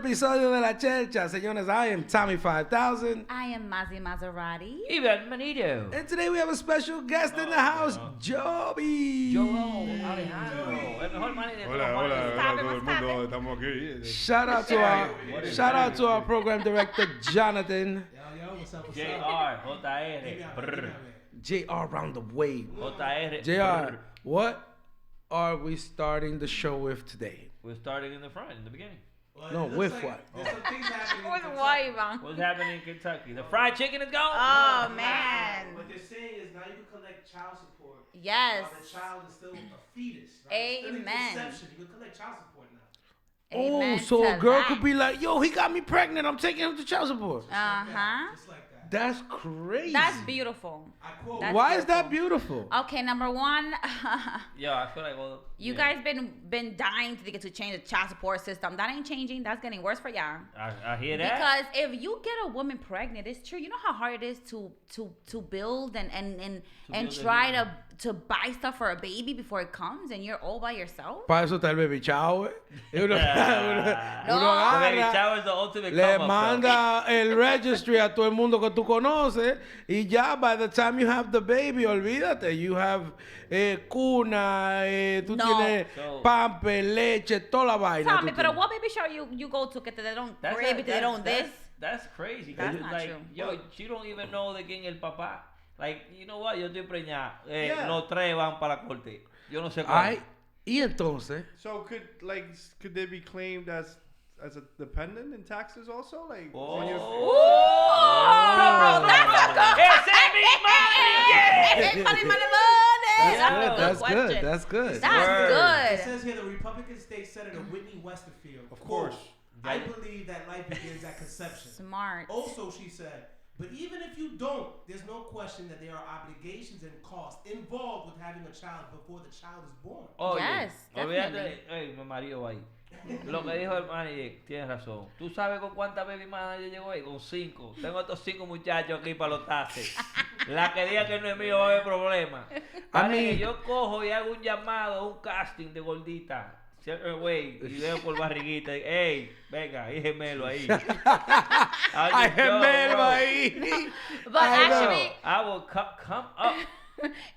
episodio de la Chercha. Señores, I am Tommy 5000. I am Mazzy Maserati. Bienvenido. And today we have a special guest in the house, Joby. Alejandro. El mejor man de Hola, todos. hola, todo el mundo, estamos aquí. Shout out to our program director, Jonathan. Yo, what's up, JR, JR. JR round the way. JR. JR, what are we starting the show with today? We're starting in the front, in the beginning. Well, No, it with looks what? There's some things happening in With Kentucky. what, Ivan? What's happening in Kentucky? The fried chicken is gone? Oh, man. What they're saying is now you can collect child support Yes. while the child is still a fetus. Right? Still in Amen. conception. You can collect child support now. Oh, Amen so to a girl that. could be like, yo, he got me pregnant. I'm taking him to child support. Uh-huh. Just like that. That's crazy. That's beautiful. I quote. That's Why is that beautiful? Okay, number one, Yo, I feel like, well, you yeah. guys been dying to get to change the child support system. That ain't changing. That's getting worse for y'all. I hear that. Because if you get a woman pregnant, it's true. You know how hard it is to build and build try a to buy stuff for a baby before it comes, and you're all by yourself. Para eso está el baby shower. Uno The baby agarra, shower is the ultimate le come up, manda el registry a todo el mundo que tú conoces y ya, by the time you have the baby, olvídate, you have cuna, tú No. tienes So- pamper, leche, toda la vaina. Tell tú me, pero tienes. what baby shower you go to que te dieron That's baby, te dieron this? That's crazy. That's It's not like, true. yo, she don't even know de quién es el papá. Like, you know what? Yo estoy preñada. Yeah. Los tres van para la corte. Yo no sé cómo. Ay, y entonces, So could they be claimed as a dependent in taxes also? Like when you're Oh, that's a good. Ese mi Money, money, money. that's question. good. That's good. That's Word. It good. says here the Republican State Senator Whitney Westerfield. Of course. I believe that life begins at conception. Smart. Also, she said, but even if you don't, there's no question that there are obligations and costs involved with having a child before the child is born. Oye, Yes, olvídate, definitely. ey, mi marido ahí. Lo que dijo el manager, tienes razón. ¿Tú sabes con cuántas baby manager llegó ahí? Con 5. Tengo estos 5 muchachos aquí para los taxes. La que diga que no es mío va a haber problema. Vale, mí- que yo cojo y hago un llamado, un casting de gordita. Güey, y veo por barriguita. Ey, venga, hay gemelo ahí. Hay gemelo bro, ahí. But I know. actually, I will come up.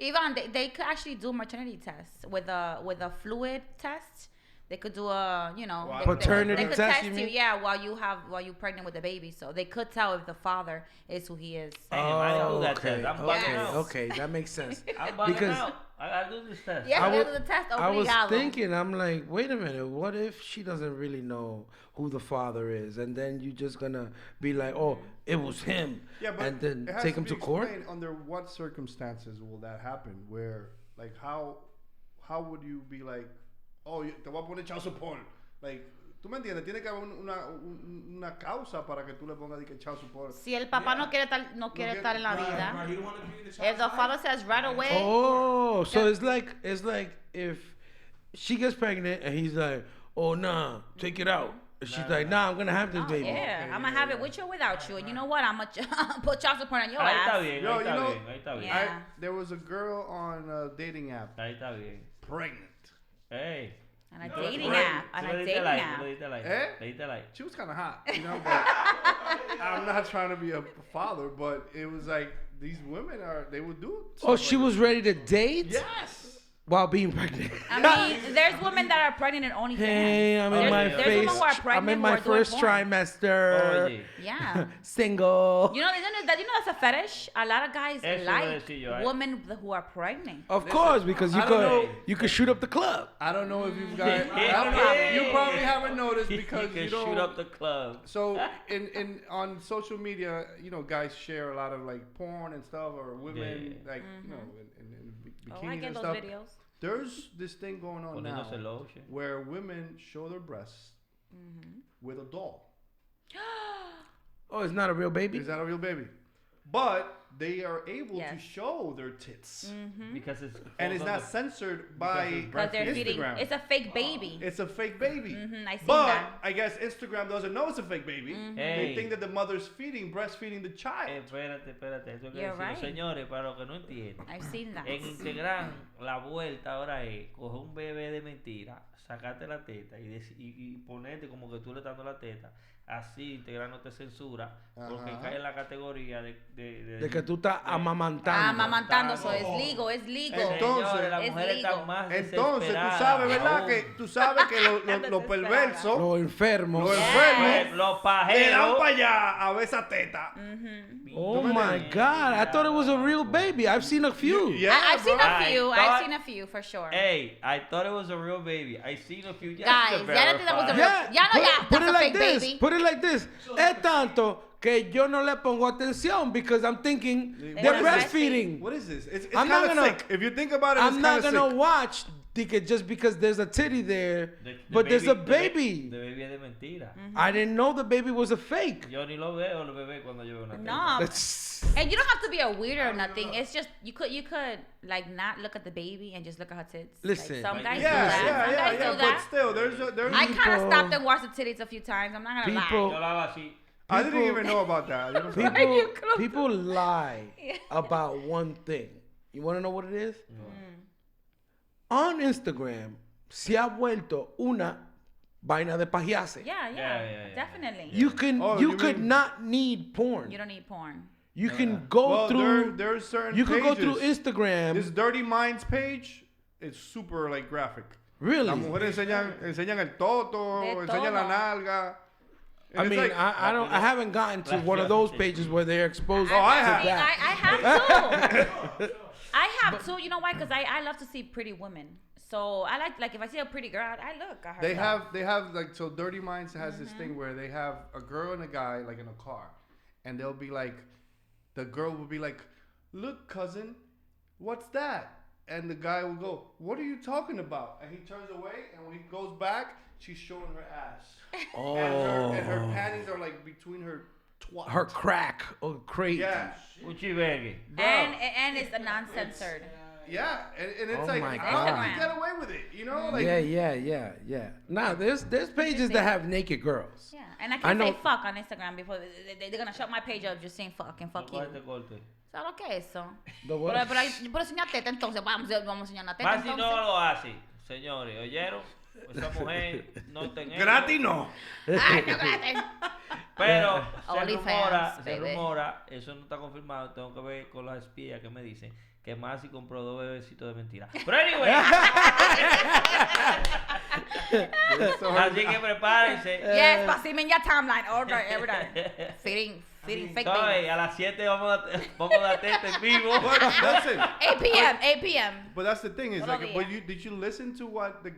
Ivan, they could actually do maternity tests with a fluid test. They could do a, you know, Wow. they Paternity could test, test you you, mean? yeah, while you're pregnant with the baby. So they could tell if the father is who he is. Damn, I didn't do that okay, test. I'm okay, bugging out. okay, that makes sense. I'm bugging Because out. I gotta do this test. Yeah, I they wa- do the test. I was Obligado. thinking, I'm like, wait a minute, what if she doesn't really know who the father is, and then you're just gonna be like, oh, it was him, Yeah, but and then it has take to him be to court? explained under what circumstances will that happen? Where like how would you be like, oh, te voy a poner child support? Like, ¿tú me entiendes? Tiene que haber una causa para que tú le pongas de que child support. Si el papá no quiere estar en la Right, vida, right. You don't want to be in the if child's the life? father says right away, Oh, so Yeah. it's like if she gets pregnant and he's like, oh nah, take it out. And she's like, nah, I'm gonna have this oh, baby. yeah, I'm gonna have it with you or without you. And you know what? I'm gonna put child support on your Ahí está ass. bien, Yo, ahí you está know- bien, ahí está bien. Yeah. There was a girl on a dating app Ahí está bien. pregnant. Hey. On a Tú- dating tú- app. tú On le a diste dating like, app. tú le diste like, Eh? le diste like. She was kind of hot, you know. But I'm not trying to be a father, but it was like these women they would do. Oh, stuff she like was ready to date Yes. while being pregnant. I mean, there's women that are pregnant and only Hey, I'm in There's- my there's face. women who are I'm pregnant in who my are doing first porn. trimester. Oye. Yeah. Single. You know that's a fetish. A lot of guys Eso iba a like decir yo, women who are pregnant. Of course, because I don't know. you could shoot up the club. I don't know if you guys. I don't know. You probably haven't noticed because you you can shoot don't. up the club. So in on social media, you know, guys share a lot of like porn and stuff, or women Yeah. like you know in Oh, bikinis I get and those stuff. videos. There's this thing going on now Poniéndose lotion. where women show their breasts with a doll. Oh, it's not a real baby? Is that a real baby? But they are able to Yes. show their tits. Because it's And it's not censored by Because they're feeding. Instagram. It's a fake baby. It's a fake baby. I seen But that. I guess Instagram doesn't know it's a fake baby. They Hey. think that the mother's breastfeeding the child. Espérate. Eso que You're decirlo. right. Señores, para los que no entienden. I've seen that. En Instagram, la vuelta ahora es coger un bebé de mentira, sacarte la teta y ponerte como que tú le estás dando la teta. Así Instagram no te censura porque Ajá. cae en la categoría de De que tú estás amamantando. Amamantando, so es legal, es legal. Entonces- Señores, las Es mujeres legal. están más Entonces, tú desesperadas sabes, ¿verdad? aún. Que tú sabes que lo Desesperada. perverso, Los enfermos. los Yes. enfermos, Los le dan pajeros. para allá a ver esa teta. Oh my God! I thought it was a real baby. I've seen a few. Yeah, I've seen bro. a few. I I've thought- seen a few for sure. Hey, I thought it was a real baby. I seen a few just Guys, to ya no think that was a verify. real- Ya no, ya, put that's it a like fake this. baby. Put it like this. Es tanto que yo no le pongo atención because I'm thinking they're gonna breastfeeding. What is this? It's I'm not kind of gonna- sick. If you think about it, I'm it's not kind gonna of sick. watch just because there's a titty there, The but there's a baby. baby. The baby es de mentira. I didn't know the baby was a fake. Yo ni lo veo los bebés cuando yo veo una teta. No. That's- And you don't have to be a weirdo or nothing. It's just you could like not look at the baby and just look at her tits. Listen. Like, some guys do Yeah, that. Some yeah, guys yeah. do But that. still, there's I kind of People- stopped and watched the titties a few times. I'm not gonna People- Yo la hago así. I didn't people- even know about that. You know what I'm saying? People, you close people lie Yeah. about one thing. You want to know what it is? On Instagram, se ha vuelto una vaina de pajiase. lie. Yeah, definitely. You can, Oh, you you could mean- not need porn. You don't need porn. You can go Well, through. there's certain You can go pages. through Instagram. This Dirty Minds page is super like graphic. Really? Las mujeres enseñan el toto, De enseñan la todo. nalga. I And it's mean, like- I haven't gotten to one of those pages where they're exposed Oh, I to have. I mean, that. I have too. I have too. You know why? Because I love to see pretty women. So I like if I see a pretty girl, I look at her. They have like, so Dirty Minds has this thing where they have a girl and a guy like in a car, and they'll be like, the girl will be like, "Look, cousin, what's that?" And the guy will go, "What are you talking about?" And he turns away, and when he goes back, she's showing her ass. Oh, And her panties are like between her twat. her crack. Oh, crazy. Yeah. Uchibergue. And it's a non-censored. Yeah. And it's Oh like, my how God. do you get away with it? You know? Like, Yeah. Nah, there's pages that have naked girls. Yeah, and I I can't know- say fuck on Instagram before they're gonna shut my page up just saying fuck and fuck you. Corte, corte. ¿Sabes lo que es eso? The what? Pero enseñar teta, entonces vamos a enseñar una teta. Más si no entonces. lo hace, señores, ¿oyeron? Esa mujer no tiene. gratis no. Ay, no, espérate. Pero OnlyFans, se baby. rumora, eso no está confirmado, tengo que ver con las espías que me dicen que Masi compró 2 bebecitos de mentira. Pero anyway, así que prepárense. Yes, but see me in your timeline all day, every day. Feeding fake Soy, babies. a las 7 vamos a dar teta en vivo. But listen, 8 p.m. 8 p.m. but that's the thing is Todo like, día. but did you listen to what the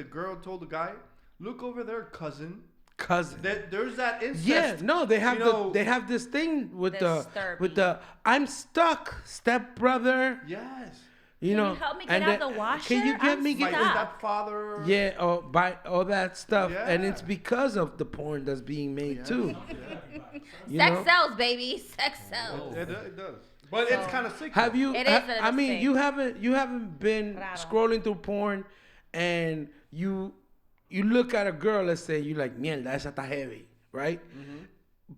girl told the guy? Look over there, cousin. Cousin. There's that incest. Yeah, no, they have you know- they have this thing with Disturbing. the I'm stuck stepbrother. Yes. You Can know, you help me get and out then- the washer? Can you get I'm me My get stuck. stepfather. yeah, or by all that stuff, and Yeah. it's because of the porn that's being made too. You Sex know? sells, baby. Sex sells. It does. But it's kind of sick. Have though. you? It is a little I mean, sick. you haven't been Raro. scrolling through porn, and you look at a girl. Let's say you like, mierda, esa está heavy, right?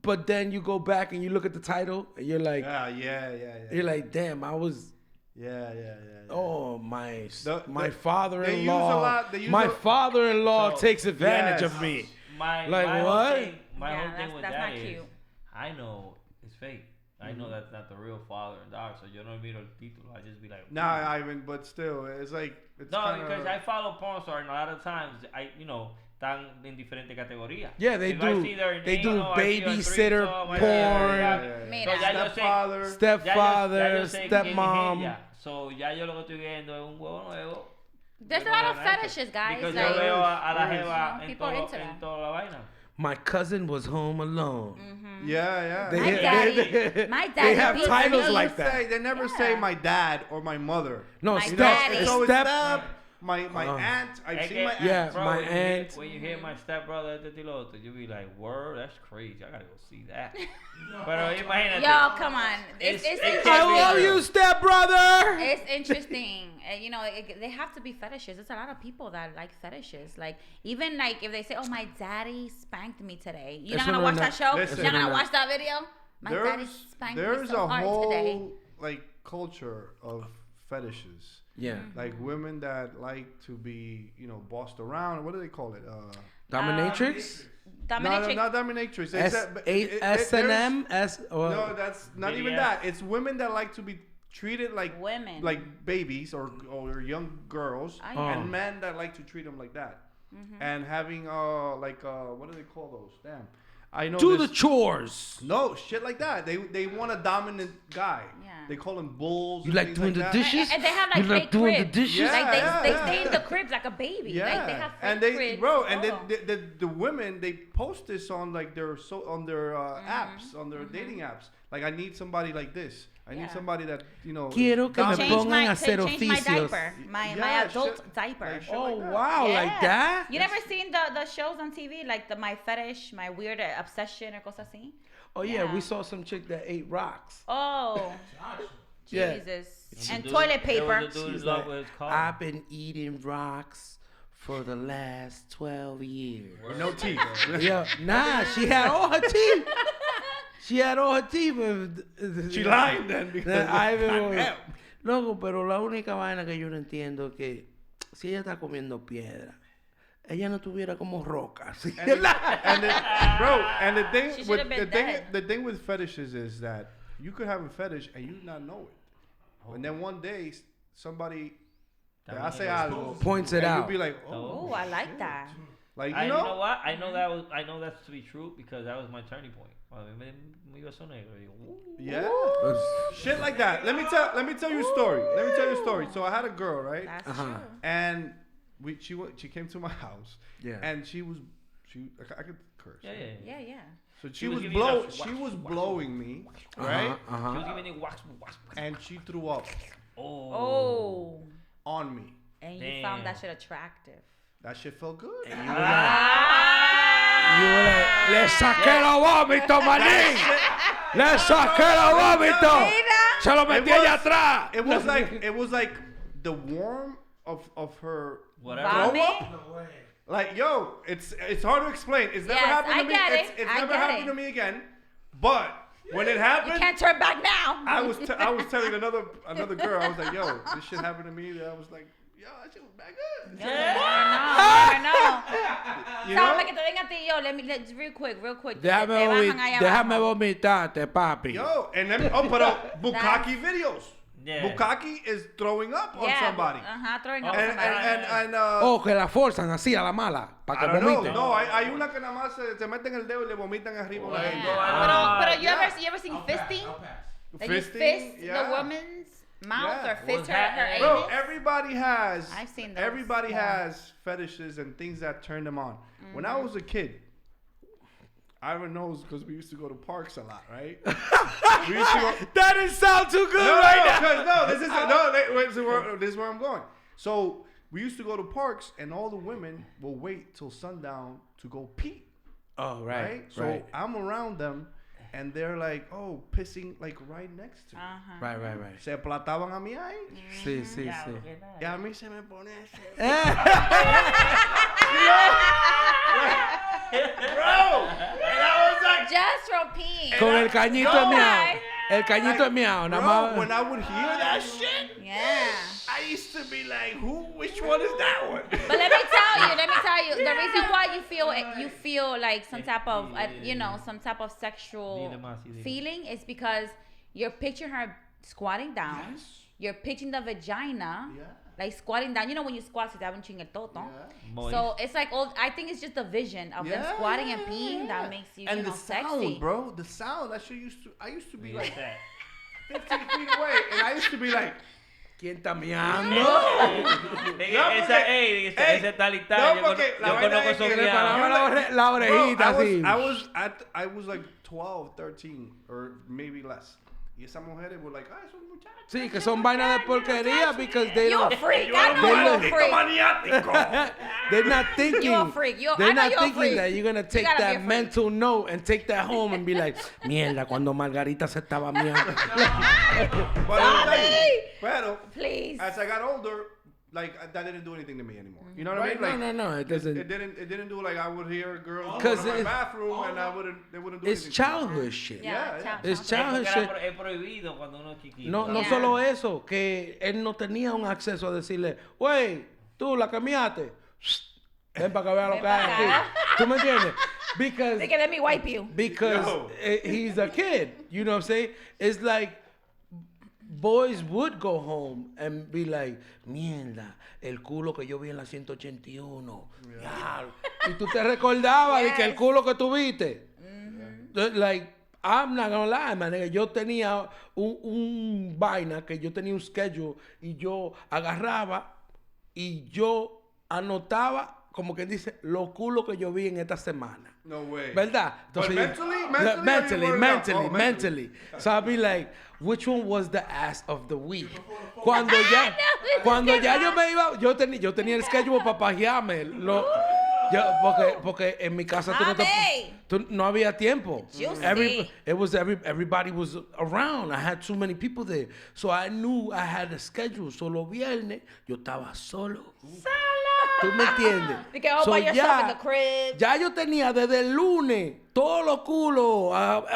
But then you go back and you look at the title, and you're like, Yeah. you're like, damn, I was. Yeah. Oh my! The- My they father-in-law. use a lot- they use My a- father-in-law So- takes advantage Yes. of me. My Like my what? Whole thing, my Yeah, whole thing with that's that not is, cute. I know it's fake. I know that's not the real father and daughter, so yo no miro el título. I just be like, Nah, Ivan, but still, it's like it's no, kinda, because I follow porn stars and a lot of times están en diferentes categorías. Yeah, they If I do. see their They name, do or I see a babysitter threesome, I see porn. a- Mira. So ya yo sé- stepfather. ya yo Stepfather, sé quién es stepmom. ella. So ya yo lo que estoy viendo es un huevo nuevo. There's a Yo lot no of veo nada. fetishes, guys. Because Like, yo veo a la There is. jeva No, en, people are into en that. toda la vaina. My cousin was home alone. Yeah. They, My daddy- my they daddy have beats titles me. like that. They never say Yeah. my dad or my mother. No, My step, daddy. It's always step, step my aunt. I've seen my aunt. Yeah, Bro, my when you aunt. when you hear my stepbrother este tiloto, you be like, word, that's crazy. I gotta go see that. Pero imagínate. Yo, come on. It's It interesting. can't I be love real. you, stepbrother. It's interesting. You know, they have to be fetishes. There's a lot of people that like fetishes. Like, even like if they say, oh, my daddy spanked me today. You're not Eso going to no watch es that show? Listen, You're not going no. to watch that video? My daddy spanked me so hard today. Like culture of fetishes. Yeah. Like women that like to be, bossed around. What do they call it? Dominatrix? Dominatrix. No, not dominatrix. S&M? No, that's not even BDS. that. It's women that like to be treated like Women. like babies or young girls, Oh, yeah. and men that like to treat them like that. And having what do they call those? Damn, I know. Do the this- chores. No, shit like that. They want a dominant guy. Yeah. They call him bulls. You and like things doing the that. dishes? And they have like You like fake doing the cribs. dishes? Yeah. Like they stay in the cribs like a baby. Yeah, Like they have fake and they, cribs. bro, and Oh. the women they post this on like their apps, on their dating apps. Like, I need somebody like this. I need Yeah. somebody that Quiero que me dominant. pongan a hacer change my oficios. diaper. My Yeah, adult shit- diaper. like shit Oh, like that. wow, like Yeah. that? You never seen the shows on TV like my fetish, my weird obsession or cosas así? Oh, yeah, Yeah. we saw some chick that ate rocks. Oh, Yeah. Jesus. And Dude, toilet there paper. was a dude in She's love like, with his car. I've been eating rocks for the last 12 years. No teeth. Yeah, nah, she had all her teeth. She had all her teeth. She lied then because Ay, loco, pero la única vaina que yo no entiendo es que si ella está comiendo piedra, ella no tuviera como roca. ¿sí? And the thing She with should've been dead. the thing with fetishes is that you could have a fetish and you not know it, and then one day somebody te hace algo, Points it and out. you'll be like, Oh, I like that. like You know what? I know that's to be true because that was my turning point. Me iba a sonar, y digo, yeah, shit like that. Let me tell you a story. So I had a girl, right? That's Uh-huh. true. And she came to my house. Yeah. And I could curse. Yeah, yeah, yeah. Yeah, yeah. So She was giving you that blowing me, right? She was giving it wax. And she threw up Oh. on me. And you found that Damn. shit attractive. That shit felt good. You were like, le saqué los vómitos, manín. Le saqué los vómitos. Mira. Se lo metí allá atrás. It was like the warmth of her Whatever. throw Vomit? up. No way. Like, yo, it's hard to explain. It's never Yes, happened I to me. get it. It's I never get happened it. to me again. But when it You happened, can't turn back now. I was telling another girl, I was like, yo, this shit happened to me. I was like, yo, that shit was back good. You never know. You Sábame know? que te venga a ti, yo, let's real quick. Déjame, Te bajan allá déjame abajo. vomitarte, papi. Yo, and then pero Bukkake videos. Yeah. Bukkake is throwing up on somebody. Throwing up on And somebody. Oh, que la forzan así a la mala. Para I que don't know. vomite. No, hay una que nada más se meten el dedo y le vomitan arriba a la Yeah. gente. Pero yeah. you ever seen I'll pass. fisting? I'll pass. That you Fisting, fist yeah. the woman's mouth Yeah. or fist What's her happening? Bro, anus? everybody has. I've seen those. Everybody Yeah. has fetishes and things that turn them on. When I was a kid, Ivan knows because we used to go to parks a lot, right? We used to go. That didn't sound too good No, right now. this is where I'm going. So we used to go to parks, and all the women will wait till sundown to go pee, Oh, right? right. So Right. I'm around them, and they're like, oh, pissing like right next to me. Right. Se plataban a mí ahí, Sí, sí, sí. y a mí se me pone ese. Bro, and I was like, Just from peeing. Con el cañito No. es miau. El cañito es miau. Nada bro, más. when I would hear that shit, Yeah. I used to be like, which one is that one? But let me tell you, the reason why you feel like some type of, some type of sexual Dile más, sí, dile. feeling is because you're picturing her squatting down. Yes. You're picturing the vagina, Yeah. like squatting down. You know when you squat, se te abre un chingue el toto. Moist. So it's like I think it's just the vision of them squatting and peeing that makes you, and the sexy. sound, bro. The sound. That shit I used to be Like like that. 15 feet away, and I used to be like, ¿Quién está miando? Ese tal y tal. no, Yo porque la yo vaina conozco es esos que Le le miados. paraba la orejita Bro, así. I was like 12, 13, or maybe less. Y esas mujeres were like, ah, esos muchachos. Sí, que son vainas de porquería because they You a don't. freak. I know you a freak. maniático. They're not thinking. You a freak. I They're know not you a thinking freak. that you're gonna take gotta be a that freak. mental note and take that home and be like, mierda, cuando Margarita se estaba miando. But I'm telling you, pero, Please. as I got older, like that didn't do anything to me anymore. You know what I Right? mean? Like, No, it doesn't. It didn't do like I would hear girls 'Cause go to my it- bathroom and they wouldn't do It's anything. childhood shit. Yeah, chao, It's chao. childhood Porque shit. es prohibido cuando uno es chiquito. No, no Yeah. solo eso, que él no tenía un acceso a decirle, wey, tú la cambiaste, ven para que vea lo Ven que hay pa' aquí. acá. ¿Tú me entiendes? Because, They can let me wipe you. because Yo. he's a kid, you know what I'm saying? It's like, boys would go home and be like, mierda, el culo que yo vi en la 181. Yeah. Y tú te recordabas de que el Yes. culo que tuviste. Like, I'm not gonna lie, man. Yo tenía un vaina que yo tenía un schedule y yo agarraba y yo anotaba, como que dice, los culos que yo vi en esta semana. No way. ¿Verdad? But mentally, mentally. mentally. So I'll be like, which one was the ass of the week? Cuando I ya, know, this is cuando ya good. yo me iba, yo tenía el schedule para pajearme. Porque en mi casa Mami. no había tiempo. Juicy. Everybody was around. I had too many people there. So I knew I had a schedule. Solo viernes yo estaba solo. ¿Tú me entiendes? You can all by yourself in the crib. Ya yo tenía desde el lunes todos los culos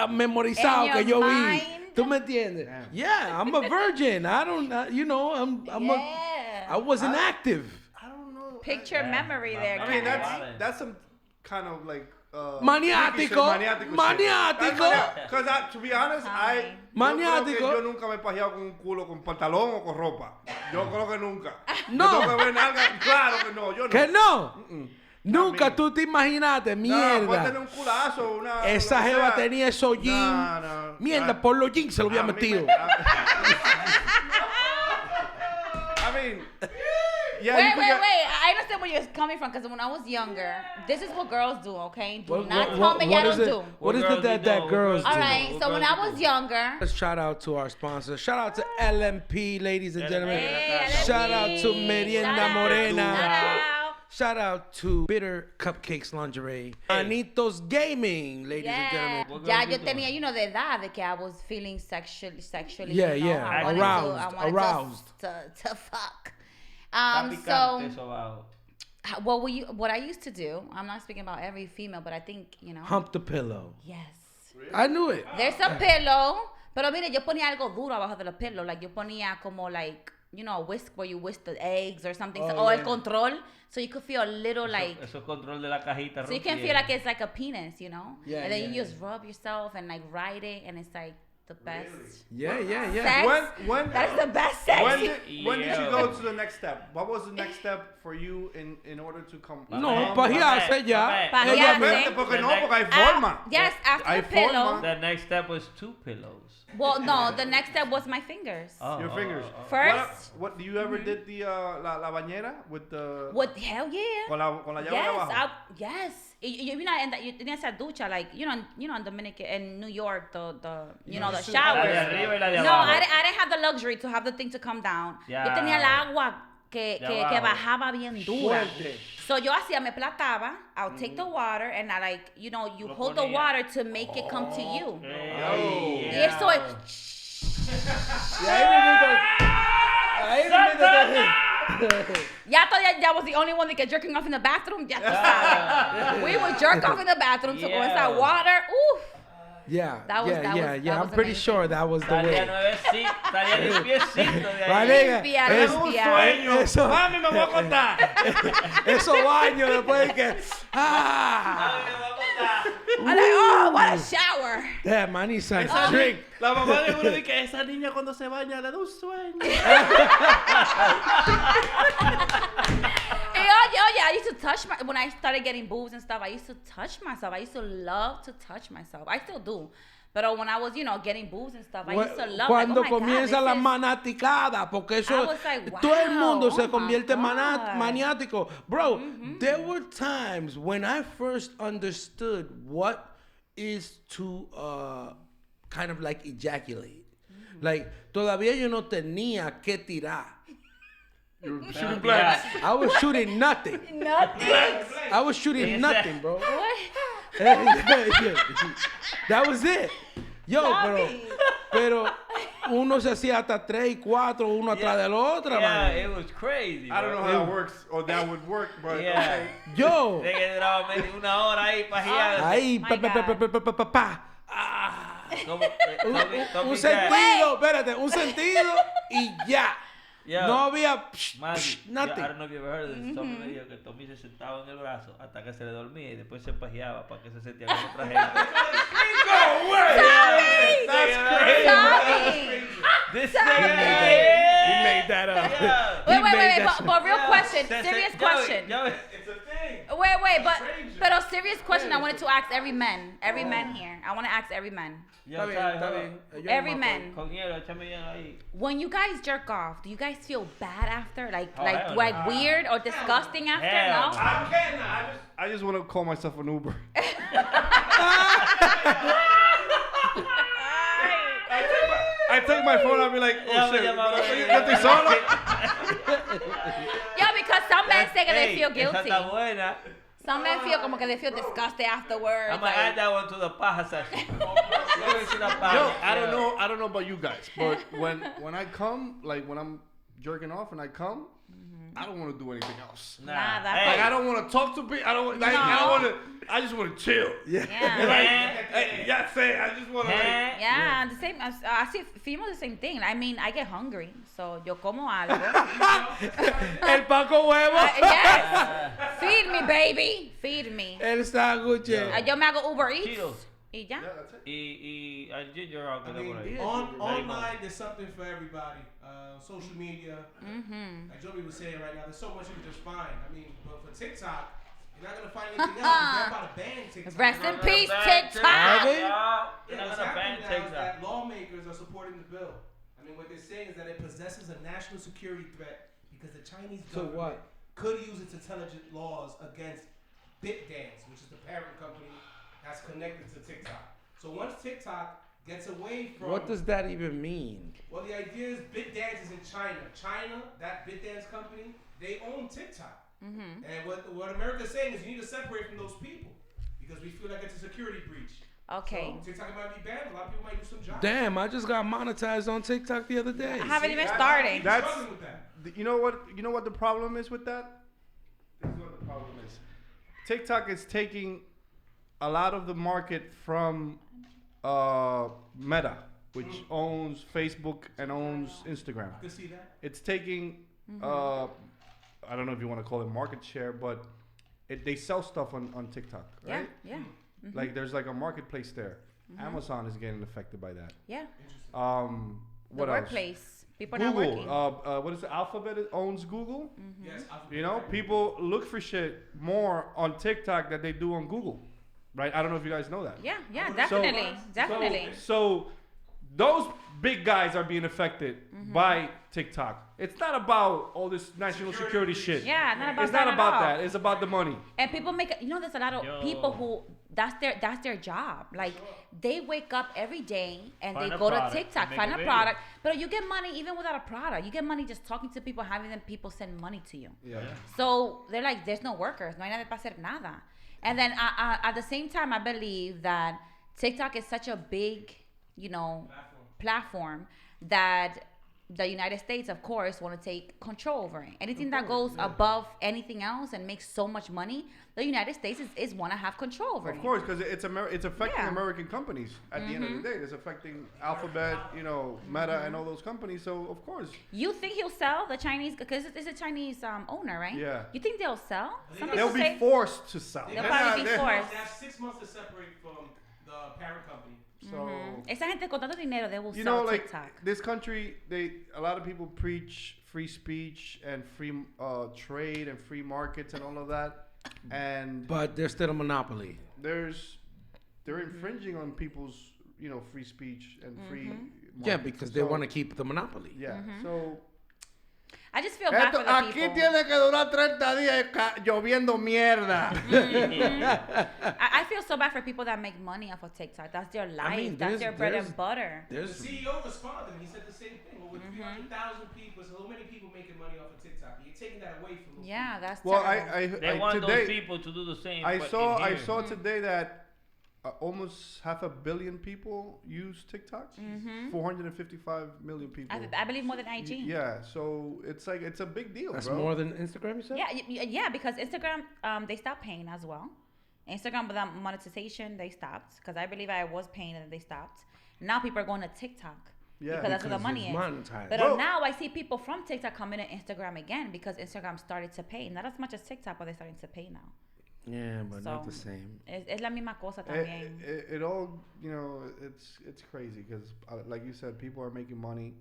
memorizados In que your yo mind. vi. ¿Tú me entiendes? Yeah, I'm a virgin. I don't, I wasn't active. I don't know. Picture memory there, I mean, guys. that's some kind of like Maniático. Maniático. Because to be honest, Ay. Maniático. Yo nunca me he pajeado con un culo con pantalón o con ropa. Yo creo que nunca. No. Yo tengo que ver nalga. Claro que no, yo no. ¿Que no? Nunca Amigo. tú te imaginaste, No, puede tener mierda. un culazo, una. Esa lo que jeva sea. tenía esos jeans. No. Mierda, por los jeans se lo había A mí metido. I mean, yeah, you Wait, could wait, get- wait. I understand where you're coming from because when I was younger, this is what girls do, okay? Do What- not what- tell me y'all is don't it? do. What is What it girls that do? What girls girls do? All right, so when I was younger, Let's shout out to our sponsors. Shout out to LMP, ladies and gentlemen. Hey, Shout out to LMP. Merienda Shout out. Morena. Shout out. Shout out to Bitter Cupcakes Lingerie. Anitos Gaming, ladies and Yeah, gentlemen. What ya girls yo do? tenía, de edad de que I was feeling sexually. Yeah, you know, yeah, I wanted aroused. to fuck. Está So picante eso abajo. what I used to do, I'm not speaking about every female, but I think, Hump the pillow. yes. I knew it. There's a pillow, pero mire, yo ponía algo duro abajo de la pillow, like yo ponía como like, a whisk where you whisk the eggs or something, Oh, or yeah. el control, so you could feel a little like, Eso es control de la cajita. so you can feel like it's like a penis, Yeah, and then yeah, you just rub yourself and like ride it, and it's like the best. Yeah. Sex. When That's the best sex. when did you go Yeah. to the next step? What was the next step for you in order to come? No, pajearse ya. Pajearse. Ella Espérate, me- porque no, porque hay Ah, forma. yes, after Hay the pillow. forma. The next step was 2 pillows. Well, no, the next step was my fingers. Your fingers. First- What do you ever did the la bañera with the What? Hell yeah. con la llave de Yes, abajo? yes. You know, and you tenía esa ducha, like in Dominican, in New York, the the La de showers. arriba y la de No, abajo. I didn't have the luxury to have the thing to come down. Ya. Yo tenía el agua que abajo. bajaba bien dura. Fuerte. So yo hacía, me plataba, I'll take the water and I like, you Lo hold the ponía. water to make it come to you. Hey, Y eso es... Y ahí Ya todavía ya was the only one that could jerking off in the bathroom. Ya tú sabes. We would jerk off in the bathroom, so con esa Yeah. water, oof. Yeah, That was- that was I'm pretty amazing. sure that was the Estaría way. nuevecito, estaría limpiecito de ahí. Vale. Limpia, Es limpia. Eso, Mami, me voy a contar. esos baños después de que. Ah, I'm like, oh, what a shower. damn, I need some drink. La mamá de uno dice que esa niña cuando se baña le da un sueño. Hey, oh, yeah, I used to touch when I started getting boobs and stuff, I used to touch myself. I used to love to touch myself. I still do. But when I was, getting boobs and stuff, I used to love Cuando like, oh my God, comienza la this is- manaticada, porque eso I was like, todo el mundo wow, se oh my convierte God. maniático. Bro, there were times when I first understood what is to kind of like ejaculate. Like, todavía yo no tenía que tirar. You're shooting blanks. I was shooting nothing. Nothing. I was shooting nothing, bro. What? That was it. Yo, Tommy. pero uno se hacía hasta 3 y 4, uno atrás del otro, Yeah, man. it was crazy. I don't know bro. how that works or that would work, but Yeah. okay. Yo, De que duraba una hora ahí pajeando. ahí, My pa, pa, pa, pa, pa, pa, pa. Como, Un sentido, espérate, un sentido y ya. Yeah. No había Man, nothing. I don't know if you ever heard of this. Tommy me dijo que Tommy se sentaba en el brazo hasta que se le dormía y después se pajeaba para que se sentía con otra gente. No way! That's crazy. Tommy. This He made that up. Yeah. Wait, He wait, made wait, that but real Yeah. question, Se- serious se- question. Yo, It's a thing. Wait, but Stranger. a serious question I wanted to ask every man here. I want to ask every man. Está bien, está bien. Yo Every no me man. Con hielo, échame hielo ahí. When you guys jerk off, do you guys feel bad after? Like Oh, hell no. weird or disgusting after? Hell No? no. I cannot. I just want to call myself an Uber. I take my phone. I'll be like, Ya oh me shit, llamaba. yo estoy solo. Yeah, because some men say that they Hey, feel esa guilty. está buena. Some men feel como que they feel disgusted afterwards. I'm gonna add that one to the paja session. Yo hice una paja. Yo, I don't know about you guys, but when I come, like when I'm jerking off and I come, I don't want to do anything else. Nah, Nah, that's hey. Like I don't want to talk to people. I don't like. I No. don't want to. I just want to chill. Yeah. Yeah. Like, Yeah. hey, yeah, say. I just want to. Like, Yeah, the same. I see females the same thing. I mean, I get hungry, so yo como algo. El Paco Huevo. Yes, feed me, baby, feed me. El sándwich. Yo me hago Uber Eats Cheetos. y ya. yeah, that's it. Y al ginger ale I que le mean, por ahí. online, there's something for everybody. Social media, Mm-hmm. like Joey was saying right now, there's so much you can just find. I mean, but for TikTok, you're not gonna find anything else. They're about to ban TikTok. Rest in peace, Are TikTok. they? You're Yeah, not what's gonna ban happening now is TikTok. that lawmakers are supporting the bill. I mean, what they're saying is that it possesses a national security threat because the Chinese So government what? could use its intelligent laws against BitDance, which is the parent company that's connected to TikTok. So once TikTok gets away from What does that even mean? well, the idea is BitDance is in China. China, that BitDance company, they own TikTok. Mm-hmm. And what America's saying is you need to separate from those people because we feel like it's a security breach. Okay. So TikTok might be banned. A lot of people might do some jobs. Damn, I just got monetized on TikTok the other day. I haven't even That's- started. That's struggling with that. You know what? You know what the problem is with that? This is what the problem is. TikTok is taking a lot of the market from Meta, which owns Facebook and owns Instagram. You can see that. It's taking, I don't know if you want to call it market share, but they sell stuff on TikTok, Yeah, right? yeah, Like there's like a marketplace there. Amazon is getting affected by that. yeah. Um, The what else? workplace. People not Google. working. What is it? Alphabet owns Google. Yes. You know, people look for shit more on TikTok than they do on Google, right? I don't know if you guys know that. Yeah, yeah, So- definitely, definitely. So those big guys are being affected by TikTok. It's not about all this national security shit. Yeah, not about It's that not at about all. that. It's about the money. And people make you know there's a lot of Yo. people who that's their job. Like they wake up every day and Find they a go to product TikTok, and make find a a video. product. But you get money even without a product. You get money just talking to people, having them people send money to you. Yeah. So they're like, there's no workers, no hay nadie para hacer nada. And then at the same time, I believe that TikTok is such a big, platform that the United States, of course, want to take control over it. Anything that goes above anything else and makes so much money, the United States is want to have control over it. Of course, because it's affecting Yeah. American companies at the end of the day. It's affecting Alphabet, Meta, and all those companies. So of course, You think he'll sell the Chinese, because it's a Chinese owner, right? Yeah. You think they'll sell? Some They'll people they'll say be forced to sell. They'll probably be They're- forced. They have 6 months to separate from the parent company. So esa gente con tanto dinero, they will you sell know, like TikTok. this country, a lot of people preach free speech and free trade and free markets and all of that, and But there's still a monopoly. they're infringing on people's free speech and free. Yeah, markets. because they So, want to keep the monopoly. Yeah. So I just feel bad for the Aquí people. tiene que durar 30 días lloviendo mierda. I feel so bad for people that make money off of TikTok. That's their life. That's their bread and butter. The CEO responded. He said the same thing. Well, with 300,000 people, so many people making money off of TikTok. You're taking that away from those Yeah, that's Well, terrible. They want today, those people to do the same. I but saw in I here. saw today that almost 500 million people use TikTok. 455 million people. I believe more than IG. Yeah, so it's like it's a big deal, That's bro. more than Instagram, you said? Yeah, because Instagram, they stopped paying as well. Instagram without monetization, they stopped. Because I believe I was paying and they stopped. Now people are going to TikTok. Yeah, because that's where the money is. Monetized. But Bro. now I see people from TikTok coming to Instagram again because Instagram started to pay. Not as much as TikTok, but they're starting to pay now. Yeah, but not the So, same. Es la misma cosa también. It all, you know, it's crazy because, like you said, people are making money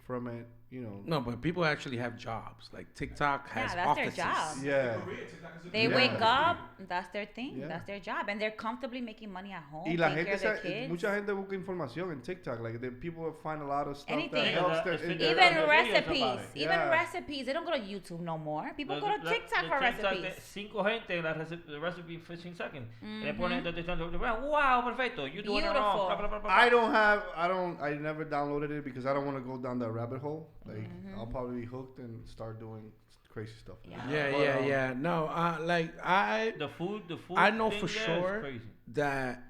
from it, you know. No, but people actually have jobs. Like TikTok has that's their offices. job. Yeah. They Yeah. wake up, that's their thing, Yeah. that's their job, and they're comfortably making money at home, Y la taking care gente, of their kids. mucha gente busca información en TikTok. Like, people find a lot of stuff Anything. that helps Yeah, their, yeah, Even There are recipes, videos about it. even Yeah. recipes. They don't go to YouTube no more. People go to The TikTok for TikTok recipes. de 5 gente en la recipe in 15 seconds. Le ponen wow, perfecto. You doing it wrong. Blah, blah, blah, blah. I never downloaded it because I don't want to go down that rabbit hole. Like, I'll probably be hooked and start doing crazy stuff. Yeah. No, like The food. I know thing for there is sure crazy. that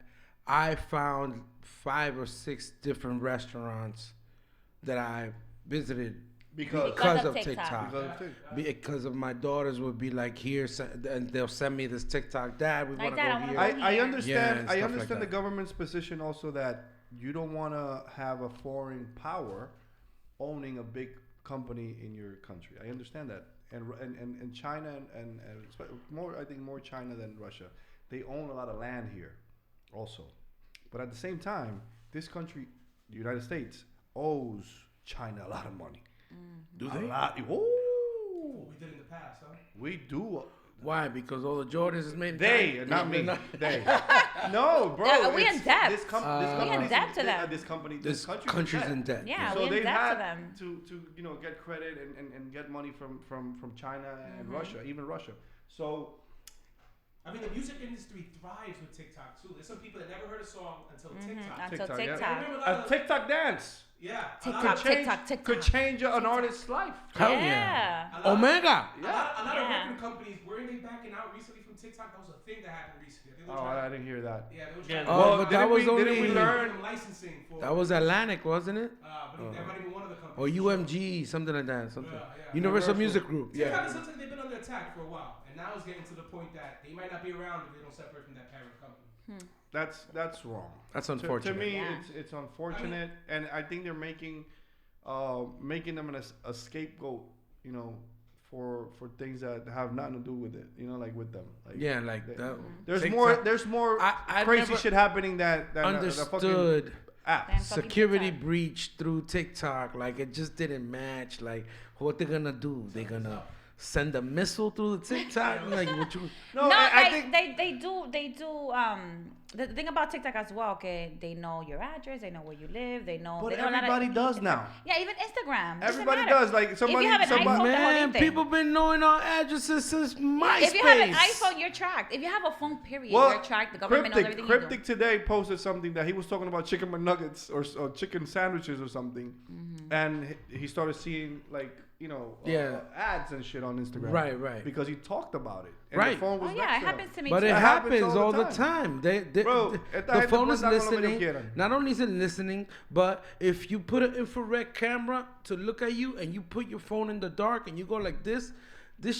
I found 5 or 6 different restaurants that I visited Because because of of TikTok. TikTok. because of TikTok. Because of my daughters would be like, here, and they'll send me this TikTok. Dad, we Like want to that, I go wanna here. go I here. understand. Yeah, I stuff understand like the that. government's position also that you don't want to have a foreign power owning a big company in your country. I understand that, and China and more. I think more China than Russia. They own a lot of land here, also, but at the same time, this country, the United States, owes China a lot of money. Do A they? lot. What we did in the past, huh? We do. Why? Because all the Jordans is made in They, China? not me. No. They. No, bro. Yeah, we in it's- debt. This We company's in debt to them. This company. This country's country's in debt. Yeah, So we in they've debt to had them. to get credit and get money from China and Russia, even Russia. So I mean, the music industry thrives with TikTok too. There's some people that never heard a song until TikTok. Until TikTok, yeah. TikTok. Remember a TikTok dance Yeah. TikTok, TikTok, could TikTok. change an artist's life. Hell Yeah. yeah. A lot of- Omega. A lot of Yeah. record companies, weren't they backing out recently from TikTok? That was a thing that happened recently. They were Oh, trying- I didn't hear that. yeah, they were Yeah, trying Oh, to but that was didn't we only... learn- licensing for. That was Atlantic, wasn't it? But that might have been one of the companies. Or UMG, something like that. Something. Yeah. Universal Universal. Music Group. TikTok Yeah. is something they've been under attack for a while, and now it's getting to the point that they might not be around if they don't separate from that parent company. That's wrong. That's To unfortunate. me, Yeah. it's unfortunate, and I think they're making them a scapegoat, you know, for things that have nothing to do with it, you know, like with them. Like, Yeah, like they- that. There's TikTok- more I crazy never shit happening that the fucking understood app. Damn fucking security TikTok. breach through TikTok. Like it just didn't match. Like what they're gonna do? They're gonna send a missile through the TikTok? Like what you? No, I like think they do. The thing about TikTok as well, okay, they know your address, they know where you live, they know. But they know a lot of- everybody does now. Yeah, even Instagram. Doesn't Everybody matter. does. Like somebody, if you have an iPhone, Man, te jodiste. people been knowing our addresses since MySpace. If you have an iPhone, you're tracked. If you have a phone, period, you're tracked. The government knows everything Cryptic you do. today posted something that he was talking about chicken McNuggets or chicken sandwiches or something, and he started seeing like ads and shit on Instagram. Right. Because he talked about it. And Right. The phone was Oh yeah, next it to happens him. to me But too. it That happens happens all the time. Bro, esta the gente phone is puede dar con lo que ellos listening. quieran. Not only is it listening, but if you put an infrared camera to look at you and you put your phone in the dark and you go like this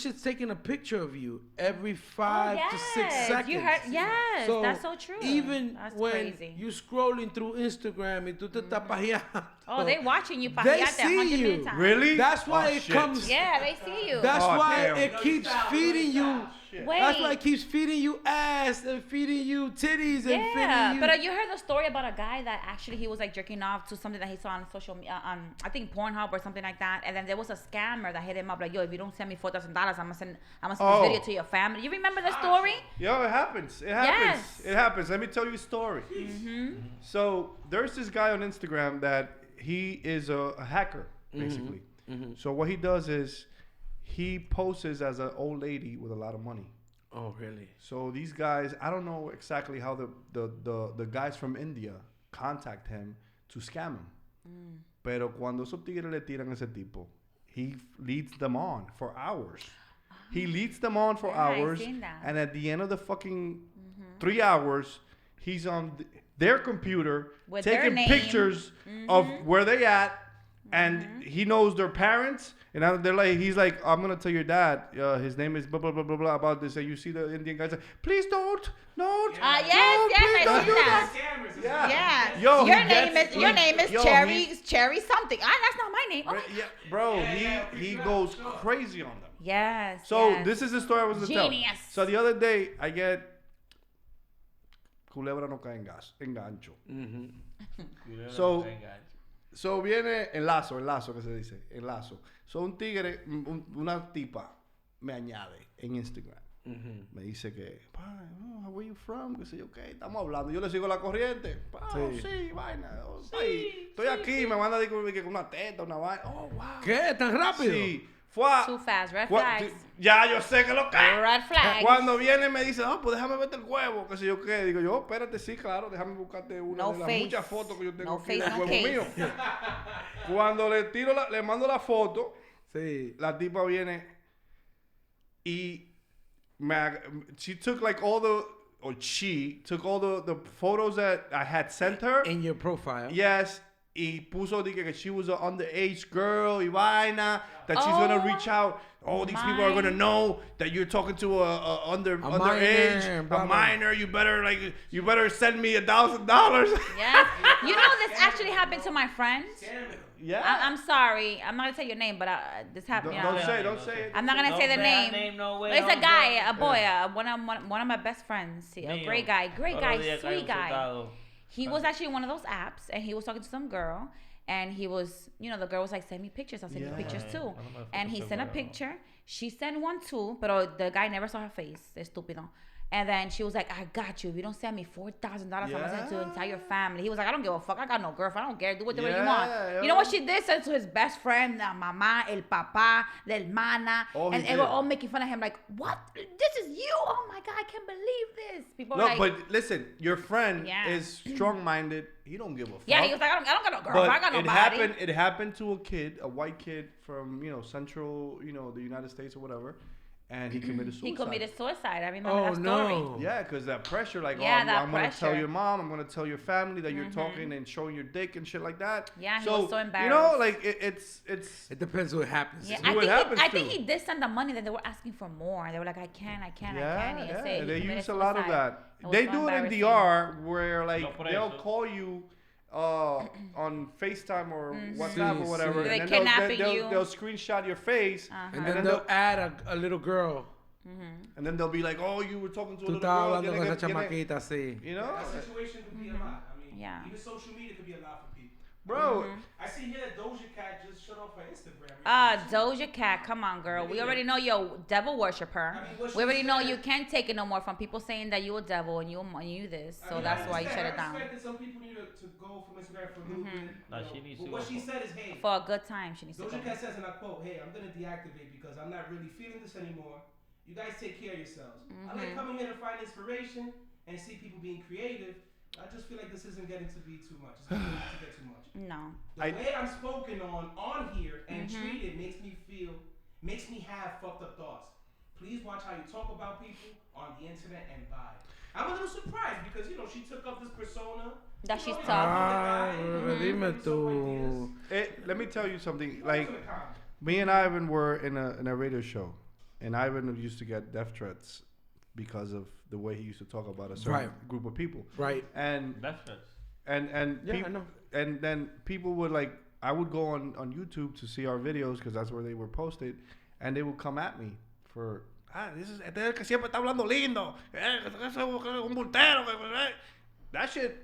shit's taking a picture of you every 5 to 6 seconds. You heard? Yes, So that's so true. Even That's when crazy. you scrolling through Instagram and tú te estás pajeando, Oh, they watching you. They pajearte 100 see you. million times. Really? That's why Oh, it shit. comes. Yeah, they see you. That's Oh, why damn. it keeps feeding you. Wait. That's why it keeps feeding you ass and feeding you titties and Yeah, feeding you. but you heard the story about a guy that actually he was like jerking off to something that he saw on social media, on I think Pornhub or something like that, and then there was a scammer that hit him up like, "Yo, if you don't send me $4,000, I'm gonna send this video to your family." You remember the story? Yo, it happens. It happens. It happens. Let me tell you a story. So there's this guy on Instagram that he is a hacker, basically. So what he does is he poses as an old lady with a lot of money. Oh, really? So these guys, I don't know exactly how the guys from India contact him to scam him. Pero cuando esos tigres le tiran a ese tipo, he leads them on for hours. He leads them on for hours. And at the end of the fucking 3 hours, he's on their computer with taking pictures of where they at. And he knows their parents. And they're like, he's like, I'm going to tell your dad, his name is blah, blah, blah, blah, blah, about this. And you see the Indian guys like, please don't. Yes, I see that. Scammers. Yeah. Yo, Your name is Cherry something. That's not my name. Oh. Yeah, bro, he goes crazy on them. Yes. So yes. this is the story I was going to tell. Genius. So the other day, I get culebra no cae en gancho. So viene enlazo que se dice, enlazo. So un tigre, una tipa me añade en Instagram. Me dice que, where you from? Que sé yo, ¿qué? Estamos hablando. Yo le sigo la corriente. Sí, vaina. Estoy aquí, me manda con una teta, una vaina. Oh, wow. ¿Qué? ¿Tan rápido? Sí. Fue a, Too fast, red flags. Ya, yo sé que lo que. Red flags. Cuando viene me dice, pues déjame verte el huevo, qué sé yo qué. Digo yo, espérate, sí, claro, déjame buscarte una de las muchas fotos que yo tengo aquí del huevo mío. Cuando le mando la foto, la tipa viene y she took all the photos that I had sent her. In your profile. Yes. Y puso que she was an underage girl y vaina, that she's gonna reach out. Oh, these people are gonna know that you're talking to a underage, a minor. You better send me $1,000. Yes. You know this actually happened to my friend. Yeah. I'm sorry. I'm not gonna say your name, but this happened. Don't say it. I'm not gonna say the name. It's a guy, a boy, one of my best friends. A great guy, sweet guy. He was actually in one of those apps, and he was talking to some girl, and he was, the girl was like, send me pictures. I'll send you pictures too. And he sent a picture. She sent one too, but the guy never saw her face. Estúpido. And then she was like, I got you. If you don't send me $4,000, I'm going to send it to the entire family. He was like, I don't give a fuck. I got no girlfriend. I don't care. Do whatever you want. You know what she did? Sent to his best friend, la mamá, el papá, la hermana. And they were all making fun of him like, what? This is you? Oh, my God. I can't believe this. People no, like, but listen. Your friend is strong-minded. He don't give a fuck. Yeah, he was like, I don't got no girlfriend. I got nobody. It happened to a white kid from, central, the United States or whatever. And he committed suicide. I remember that story. No. Yeah, because that pressure, like, I'm going to tell your mom, I'm going to tell your family that you're talking and showing your dick and shit like that. Yeah, he was so embarrassed. Like, it's... It depends what happens. Yeah, I think he did send the money, then they were asking for more. They were like, I can't. Yeah, they use a lot of that. They do it in DR where, like, they'll call you on FaceTime or WhatsApp or whatever, and then they'll screenshot your face, and then they'll add a little girl, and then they'll be like, "Oh, you were talking to a little girl." That situation could be a lot. I mean, even social media could be a lot for people. Bro, I see here that Doja Cat just shut off her Instagram. Doja Cat, come on, girl. We already know you're a devil worshiper. We already know you can't take it no more from people saying that you're a devil and you this. So that's why you shut it down. I respect that some people need to go from Instagram for a little bit. But what she said is, hey, for a good time, she needs to go. Doja Cat says, and I quote, hey, I'm going to deactivate because I'm not really feeling this anymore. You guys take care of yourselves. I like coming here to find inspiration and see people being creative. I just feel like this isn't getting to be too much. It's getting to get too much. No. The way I'm spoken on here and treated makes me have fucked up thoughts. Please watch how you talk about people on the internet and buy. I'm a little surprised because, she took up this persona. That she's tough. Let me tell you something. Like, me and Ivan were in a radio show, and Ivan used to get death threats because of the way he used to talk about a certain group of people. Right. And and then people would like, I would go on YouTube to see our videos because that's where they were posted, and they would come at me for, este es el que siempre está hablando lindo, un bultero. That shit,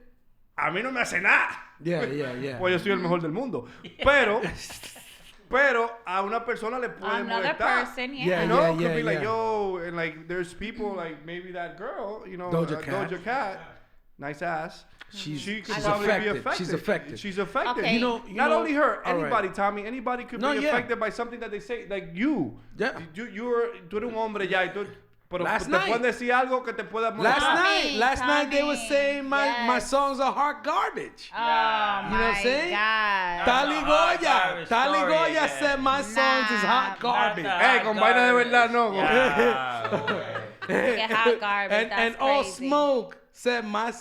a mí no me hace nada. Yeah. Pues yo soy el mejor del mundo. Pero a una persona le puede molestar. Person, could be like, yo, and like there's people like maybe that girl, Doja Cat, nice ass. She could she's probably affected. be affected. She's affected. She's affected. Okay. Not only her, all right. anybody, Tommy, anybody could No, be yeah. affected by something that they say. Like you. Yeah. Tú eres un hombre ya. Pero Last te night. pueden decir algo que te pueda Last molestar. night they were Tommy, saying my yes. songs are hot garbage. Oh, You know what I'm my saying? God. Tali hot Goya. garbage Tali story Goya again. said my songs is hot garbage. That's Con vaina de verdad, no. Get hot garbage. That's and all crazy. smoke said my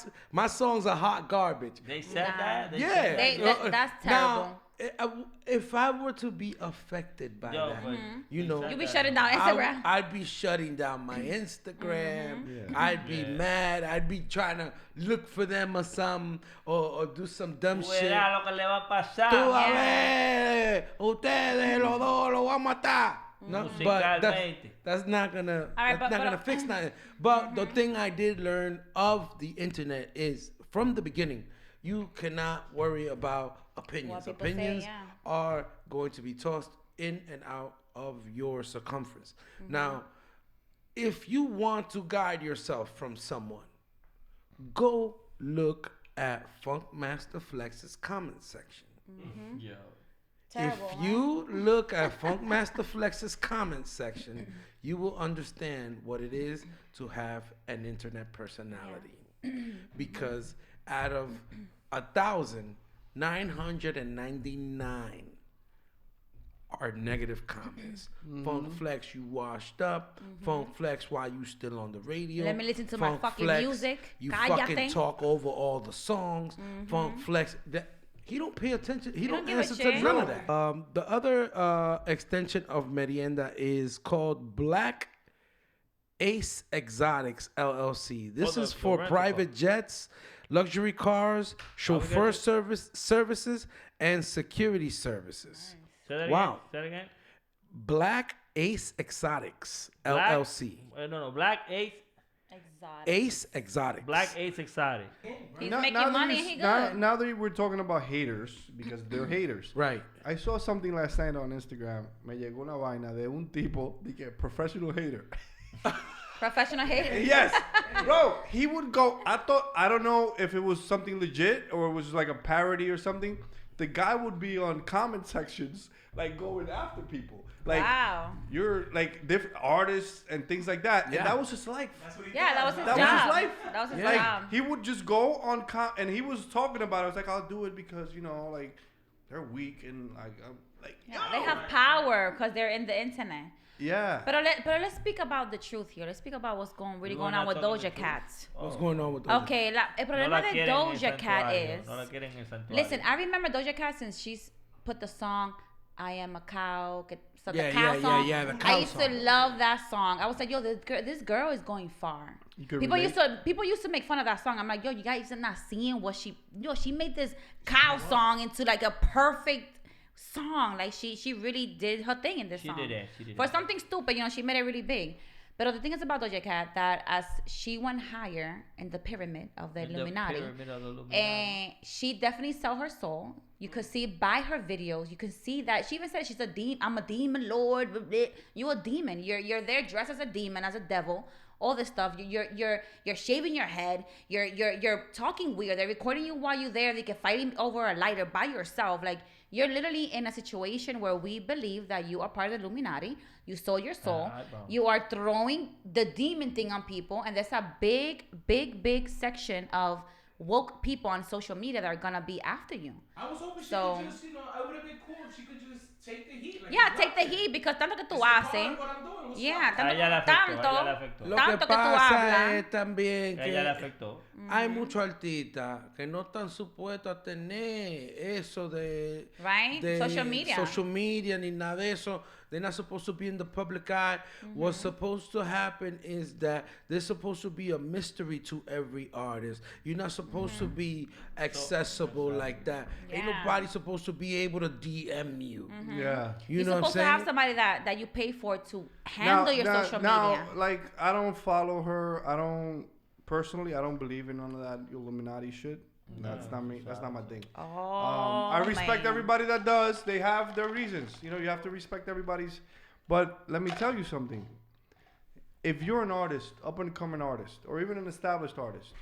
songs are hot garbage. They said that? They Yeah. said that? That's Now, terrible. if I were to be affected by Yo, that, but you they know, said You be that. shutting down Instagram. I'd be shutting down my Instagram. Yeah. I'd be mad. I'd be trying to look for them or something or do some dumb Tú shit. verás lo que le va a pasar. Tú a ver, ustedes los dos lo van a matar. No, but Musicalmente. that's not gonna All right, that's not but- gonna fix nothing. But the thing I did learn of the internet is from the beginning, you cannot worry about opinions. What people say, Opinions yeah. are going to be tossed in and out of your circumference. Now, if you want to guide yourself from someone, go look at Funkmaster Flex's comment section. Yo. Terrible, If you look at Funkmaster Flex's comment section, you will understand what it is to have an internet personality. Because out of 1,999 are negative comments. Funk Flex, you washed up. Funk Flex, while you still on the radio. Let me listen to my Funk fucking Flex, music. You Cállate. fucking talk over all the songs. Funk Flex, he don't pay attention. He don't give a answer to shit. none of that. The other extension of Merienda is called Black Ace Exotics LLC. This Oh, is the for rental private jets, luxury cars, chauffeur services, and security services. Say that Wow. again. Say that again. Black Ace Exotics Black- LLC. No. Black Ace. Exotic. Ace Exotics. Black Ace Exotic. He's Now- making now that money we- and he now, good. now that we're talking about haters, because they're haters. Right. I saw something last night on Instagram. Me llegó una vaina de un tipo, de que professional hater. Professional hater. Yes, bro. He would go. I don't know if it was something legit or it was like a parody or something. The guy would be on comment sections, like going after people. Like, Wow. you're like different artists and things like that. Yeah. And that was his life. That's what he Yeah, does. that was his That job. was his life. That was his Yeah. job. He would just go on and he was talking about it. I was like, I'll do it because, you know, like, they're weak and like, I'm like, Yeah, they have power because they're in the internet. yeah. But let's speak about the truth here. Let's speak about what's going We're on not with talking the Doja truth. Cats. What's going on with those? Okay, el No problema la de quieren en el Doja Cat santuario, is, no la quieren en el santuario. listen, I remember Doja Cat since she's put the song "I Am a Cow," so Yeah, the cow yeah, song. yeah, the I cow used to song. love that song. I was like, yo, this girl is going far. You could People relate? used to make fun of that song. I'm like, yo, you guys are not seeing what she made this cow song into like a perfect song. Like she really did her thing in this She song. did it, she did For it. something stupid, she made it really big. But the thing is about Doja Cat that as she went higher in the pyramid of the Illuminati, and she definitely sell her soul. You could see by her videos. You can see that she even said she's a demon. I'm a demon lord. Blah, blah. You a demon. You're there dressed as a demon, as a devil. All this stuff. You're shaving your head. You're talking weird. They're recording you while you're there. They can fighting over a lighter by yourself. Like you're literally in a situation where we believe that you are part of the Illuminati. You sold your soul. You are throwing the demon thing on people, and there's a big section of woke people on social media that are gonna be after you. I was hoping she So- could just, I would have been cool if she could just take the heat. Like, Yeah, drop take the it. heat because tanto que tú It's a part haces. of what I'm doing. What's Yeah, up? A ella le afectó, a ella le tanto afectó. Lo tanto que que tú pasa hablas. es también A ella le que afectó. hay muchos artistas que no están supuestos a tener eso de, Right? Social media. social media ni nada de eso. They're not supposed to be in the public eye. What's supposed to happen is that there's supposed to be a mystery to every artist. You're not supposed to be accessible like that. Ain't Yeah. nobody supposed to be able to DM you. Yeah. You You're know what I'm supposed to have saying? somebody that you pay for to handle your social media. Like, I don't follow her. I don't believe in none of that Illuminati shit. That's not me. That's not my thing. Oh, I respect man. everybody that does. They have their reasons. You have to respect everybody's. But let me tell you something. If you're an artist, up and coming artist, or even an established artist,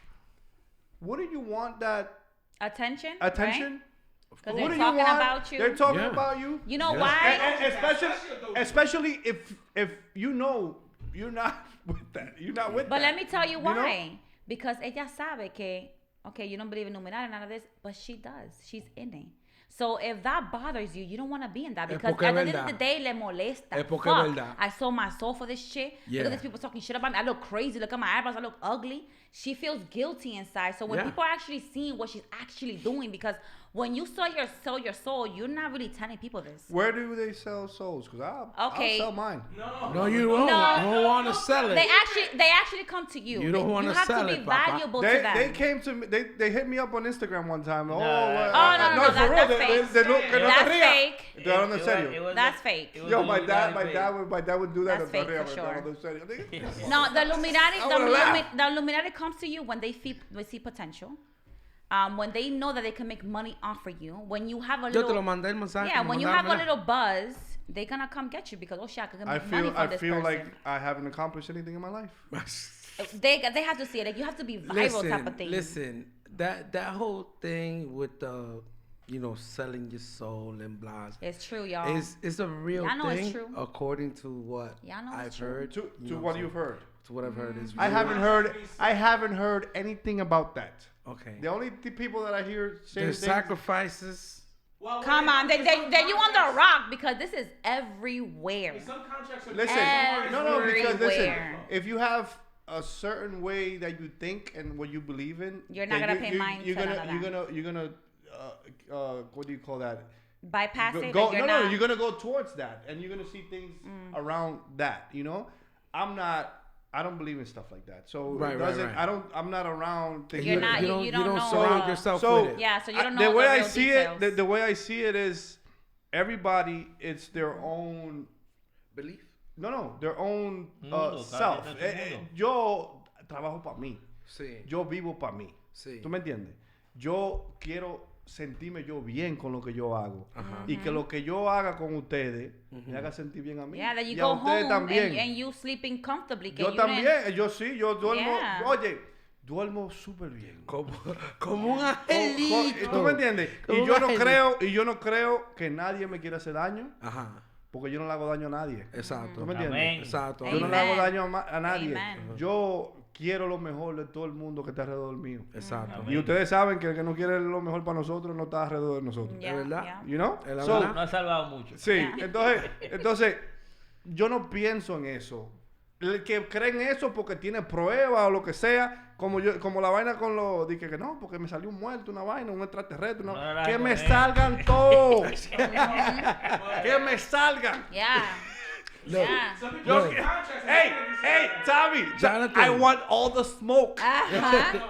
What do you want that Attention? attention? Because What they're do you talking want? about you. They're talking Yeah. about you. You know Yeah. why? And especially if you know you're not with that. You're not with But that. let me tell you know? why. Because ella sabe que, okay, you don't believe in Illuminati and none of this, but she does. She's in it. So if that bothers you, you don't want to be in that. Es Because porque at the es end of verdad. the day, le molesta. Es porque Fuck, es verdad. I sold my soul for this shit. Look Yeah. at these people talking shit about me. I look crazy. Look at my eyebrows. I look ugly. She feels guilty inside. So when Yeah. people are actually seeing what she's actually doing, because when you sell your soul, you're not really telling people this. Where do they sell souls? Because Okay. I'll sell mine. No, you don't. No. You don't want to sell it. They actually come to you. You don't wanna You have sell to it, be Papa. valuable to They them. came to me. They hit me up on Instagram one time. No, No, no, for real. that's fake. Que no That's te rías. fake. Te hablo en serio. That's fake. Yo, my dad would do that. That's No te fake rías, for te sure. hablo en serio. No, the Illuminati, I wanna laugh. the Illuminati comes to you when they see potential. When they know that they can make money off of you. When you have a Yo te little, lo mandé el mensaje. yeah, when you have a mándamela. little buzz, they're gonna come get you because oh shit, I can make money from I this feel person. like I haven't accomplished anything in my life. They have to see it. Like you have to be viral type of thing. Listen, that whole thing with the, selling your soul and blah. It's true, y'all. It's a real Y'all know it's thing true. according to what Y'all know I've it's true. heard. To what you've heard. To what I've heard is I real. haven't heard anything about that. Okay. The only people that I hear saying There's things. sacrifices. Well, Come on, then you on the rock because this is everywhere. Some contracts are Listen, no, because listen, Everywhere. if you have a certain way that you think and what you believe in, You're not then gonna pay mind to none of you're gonna what do you call that? Bypass it. Go, like you're no, not, you're gonna go towards that, and you're gonna see things around that. I don't believe in stuff like that. So Right, it right, doesn't. right. I'm not around thinking. You're not- You don't, you don't know, surround yourself So with it. Yeah, so you don't know the way the I real see details. it. The way I see it is everybody. It's their own. Belief. No, their own Mundo, self. cada quien tiene su mundo. Yo trabajo para mí. Sí. Yo vivo para mí. Sí. ¿Tú me entiendes? Yo quiero sentirme yo bien con lo que yo hago. Ajá. Y que lo que yo haga con ustedes me haga sentir bien a mí. Yeah, that you y a go ustedes home también. and you sleeping comfortably. Que Yo you también, didn't- yo sí, yo duermo. Yeah. Oye, duermo súper bien. Como un angelito. ¿Tú me entiendes? Como Y yo un no angelito. creo que nadie me quiera hacer daño, Ajá. porque yo no le hago daño a nadie. Exacto. ¿Tú me entiendes? Amén. Exacto. Yo no le hago Amen. daño a nadie. Amen. Yo quiero lo mejor de todo el mundo que está alrededor mío. Exacto. Amén. Y ustedes saben que el que no quiere lo mejor para nosotros no está alrededor de nosotros. Yeah, verdad? yeah. You know? Es la So, verdad. No ha salvado mucho. sí, Yeah. entonces, yo no pienso en eso. El que cree en eso porque tiene pruebas o lo que sea, como la vaina con los, dije que no, porque me salió un muerto, una vaina, un extraterrestre, no, No, no, que no, me no. salgan todos, que me salgan. Yeah. Look, Yeah. Some people Yo, have contracts. hey, Tommy, Jonathan. I want all the smoke. Ajá.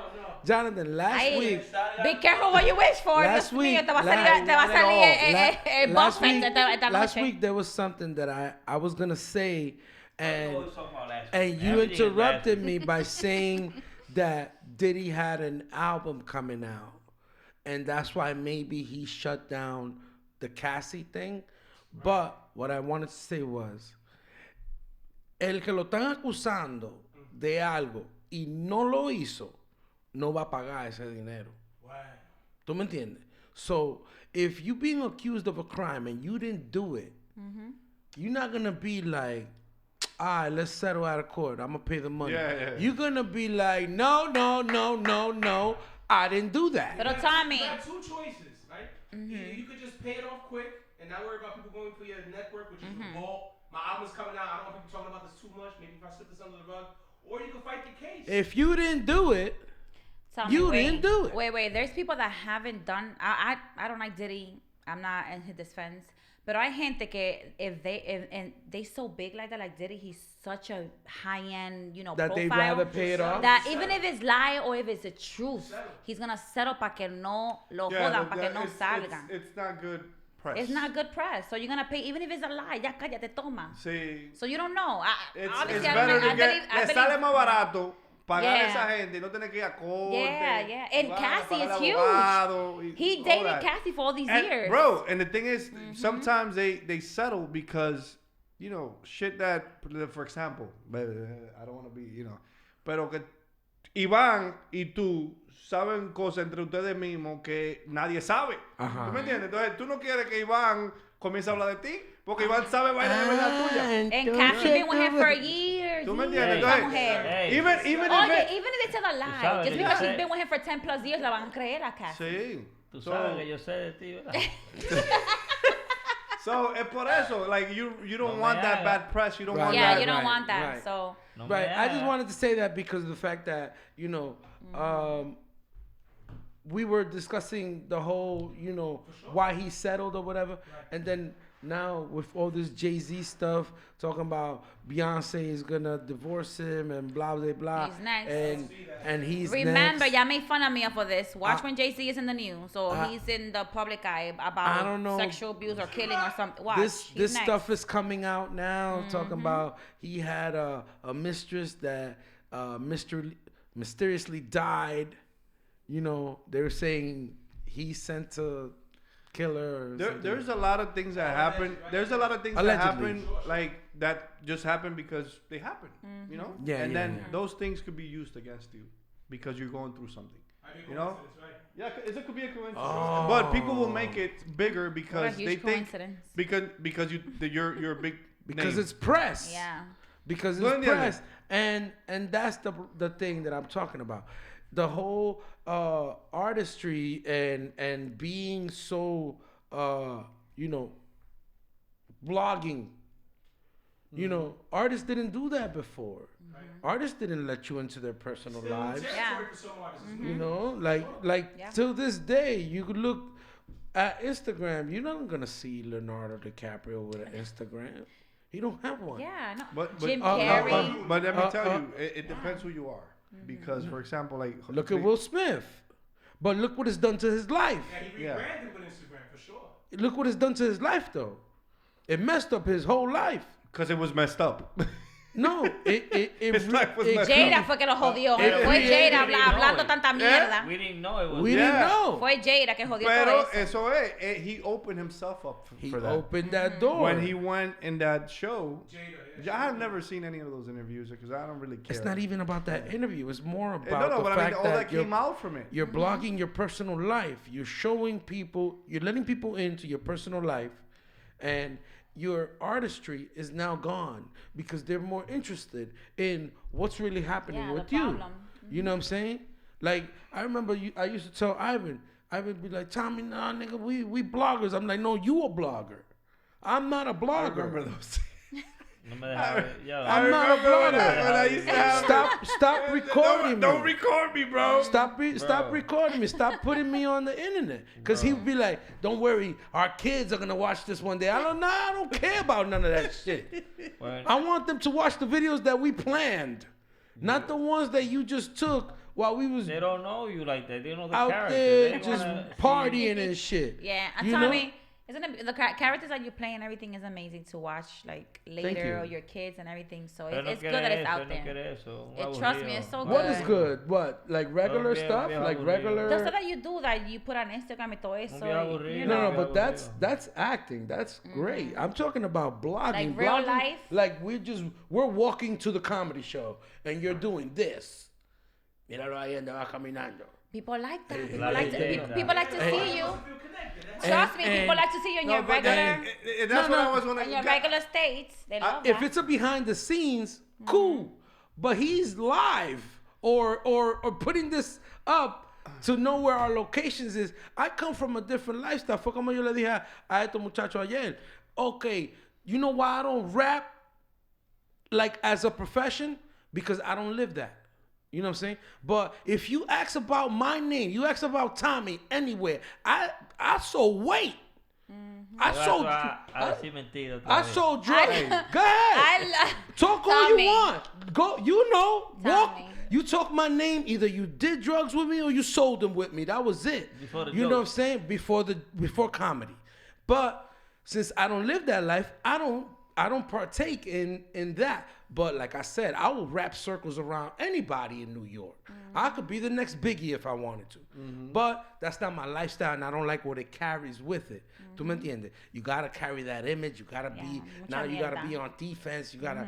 Jonathan, last Ay, week. Be careful what you wish for. Last Dios mío, week, te va a last- salir, te va a salir last Buffett week, esta last noche. week there was something that I was gonna say, and What was talking about last and week? you Everything is interrupted last me week. by saying that Diddy had an album coming out, and that's why maybe he shut down the Cassie thing. But what I wanted to say was, el que lo están acusando de algo y no lo hizo, no va a pagar ese dinero. ¿Tú me entiendes? So, if you being accused of a crime and you didn't do it, you're not going to be like, all right, let's settle out of court. I'm going to pay the money. Yeah. You're going to be like, no, I didn't do that. Pero Tommy, You got two choices, right? You could just pay it off quick and not worry about people going for your network, which is the vault. My album's coming out. I don't want people talking about this too much. Maybe if I slip this under the rug. Or you can fight the case. If you didn't do it, Tommy, You wait. didn't do it. Wait. There's people that haven't done. I don't like Diddy. I'm not in his defense. But hay gente que if they so big like that, like Diddy, he's such a high end, that they profile. rather pay it off. That even if it's lie or if it's the truth, he's gonna settle para que no lo jodan, para que no salgan. It's not good press. It's not good press. So you're gonna pay even if it's a lie. Ya cállate, toma. Sí. So you don't know. It's Obviously, better to get. I Le believe, sale más barato pagar a Yeah. esa gente y no tener que ir a corte. Yeah. And pagar- Cassie pagar is huge. abogado y He all dated that. Cassie for all these And, years. bro, and the thing is, sometimes they settle because, shit that, for example, I don't want to be, pero que Iván y tú saben cosas entre ustedes mismos que nadie sabe. Ajá. ¿Tú me entiendes? Entonces, tú no quieres que Iván comience a hablar de ti, porque Iván sabe vainas de verdad tuya. And Cash, you've been with him for years. ¿Tú me years. entiendes? Hey, Esa mujer. hey. Even Oye, if even if they tell a lie, sabes just que because yo she's sé. been with him for 10 plus years, la van a creer a Cash. Sí. Tú sabes que yo sé de ti, ¿verdad? So, es por eso, like, you don't No want me that haga. bad press, you don't Right. want Yeah, that. you don't right, want that. right. So, No Right. me I just hagas. wanted to say that because of the fact that, we were discussing the whole, why he settled or whatever. And then now with all this Jay-Z stuff, talking about Beyonce is going to divorce him and blah, blah, blah. He's next. And he's remember, next. y'all made fun of me for this. Watch I- when Jay-Z is in the news. So he's in the public eye I about don't know. sexual abuse or killing or something. Watch. This He's next. stuff is coming out now, talking about he had a mistress that mysteriously died. They were saying he sent to kill her. Or something. There's a lot of things that happen. There's a lot of things that Allegedly. happen, like, that just happen because they happen, you know? Yeah, and yeah, then yeah. those things could be used against you because you're going through something. You know? Yeah, it could be a coincidence. Oh. But people will make it bigger What a because huge they think coincidence. because you're a big Because name. it's press. Yeah. Because No it's entiendes. press, and that's the thing that I'm talking about. The whole artistry and being so blogging. Artists didn't do that before. Artists didn't let you into their personal lives. Yeah. Like Yeah. till this day, you could look at Instagram. You're not gonna see Leonardo DiCaprio with an Instagram. He don't have one. Yeah. No. But Jim uh, Carrey. but let me tell you, it depends who you are. Because, for example, like Look at Will Smith. But look what it's done to his life. Yeah, he Yeah. rebranded with Instagram for sure. Look what it's done to his life, though. It messed up his whole life. because it was messed up. No, His life was messed Jada fue que lo jodió. Pero Fue we Jada didn't know hablando it. tanta mierda. We didn't know it was. we Yeah. didn't know. Fue Jada que jodió Pero todo eso. eso es, he opened himself up He for that. opened that door. When he went in that show, Jada, I have never seen any of those interviews because I don't really care. It's not even about that interview. It's more No, about no, the but I mean, fact all that that came out from it. you're blogging your personal life. You're showing people, you're letting people into your personal life, and your artistry is now gone because they're more interested in what's really happening Yeah, the with you. problem. You know what I'm saying? Like, I remember I used to tell Ivan be like, Tommy, nah, nigga, we bloggers. I'm like, no, you a blogger. I'm not a I blogger. remember those. No me deja ver. Yo, I'm not a remember when blogger. I used to have Stop recording Don't me. record me, bro. Stop Bro. recording me. Stop putting me on the internet. Because he would be like, don't worry, our kids are going to watch this one day. I don't care about none of that shit. Well, I want them to watch the videos that we planned. Not the ones that you just took while we was they don't know you like that. They don't know the out character. there They just wanna see- partying and shit. Yeah, and You Tommy, know? isn't it the characters that you play and everything is amazing to watch like later you. or your kids and everything. So Él no it's good quiere that it's eso, out él no there. quiere eso. Un Trust me, aburrido. it's so What is good. good? What? Like regular Bien, stuff? bien Like aburrido. regular... The stuff that you do that you put on Instagram y todo eso. bien aburrido. You No, know, no, but that's acting. That's great. I'm talking about blogging. Like real Blogging, life? Like we're walking to the comedy show and you're doing this. Míralo ahí andaba caminando. people like that. People La like to, leyenda. people like to see you. Feel connected. That's Trust me, and- people like to see you in your No, but regular, that's No, what no. I was going in your regular states. They love If that. it's a behind the scenes, cool. But he's live or putting this up to know where our locations is. I come from a different lifestyle. Fue como yo le dije a estos muchachos ayer. Okay, you know why I don't rap like as a profession? Because I don't live that. You know what I'm saying? But if you ask about my name, you ask about Tommy anywhere, I sold weight. I sold. A decir mentira. I sold drugs. Go ahead. I love Talk all you Tommy. want. Go. You know. Walk. Tommy. You talk my name. Either you did drugs with me or you sold them with me. That was it. Before the you know what I'm jokes. saying? Before comedy. But since I don't live that life, I don't partake in that. But like I said, I will wrap circles around anybody in New York. I could be the next Biggie if I wanted to. But that's not my lifestyle, and I don't like what it carries with it. ¿Tú me entiendes? You gotta carry that image. You gotta be now. You gotta be on defense. You gotta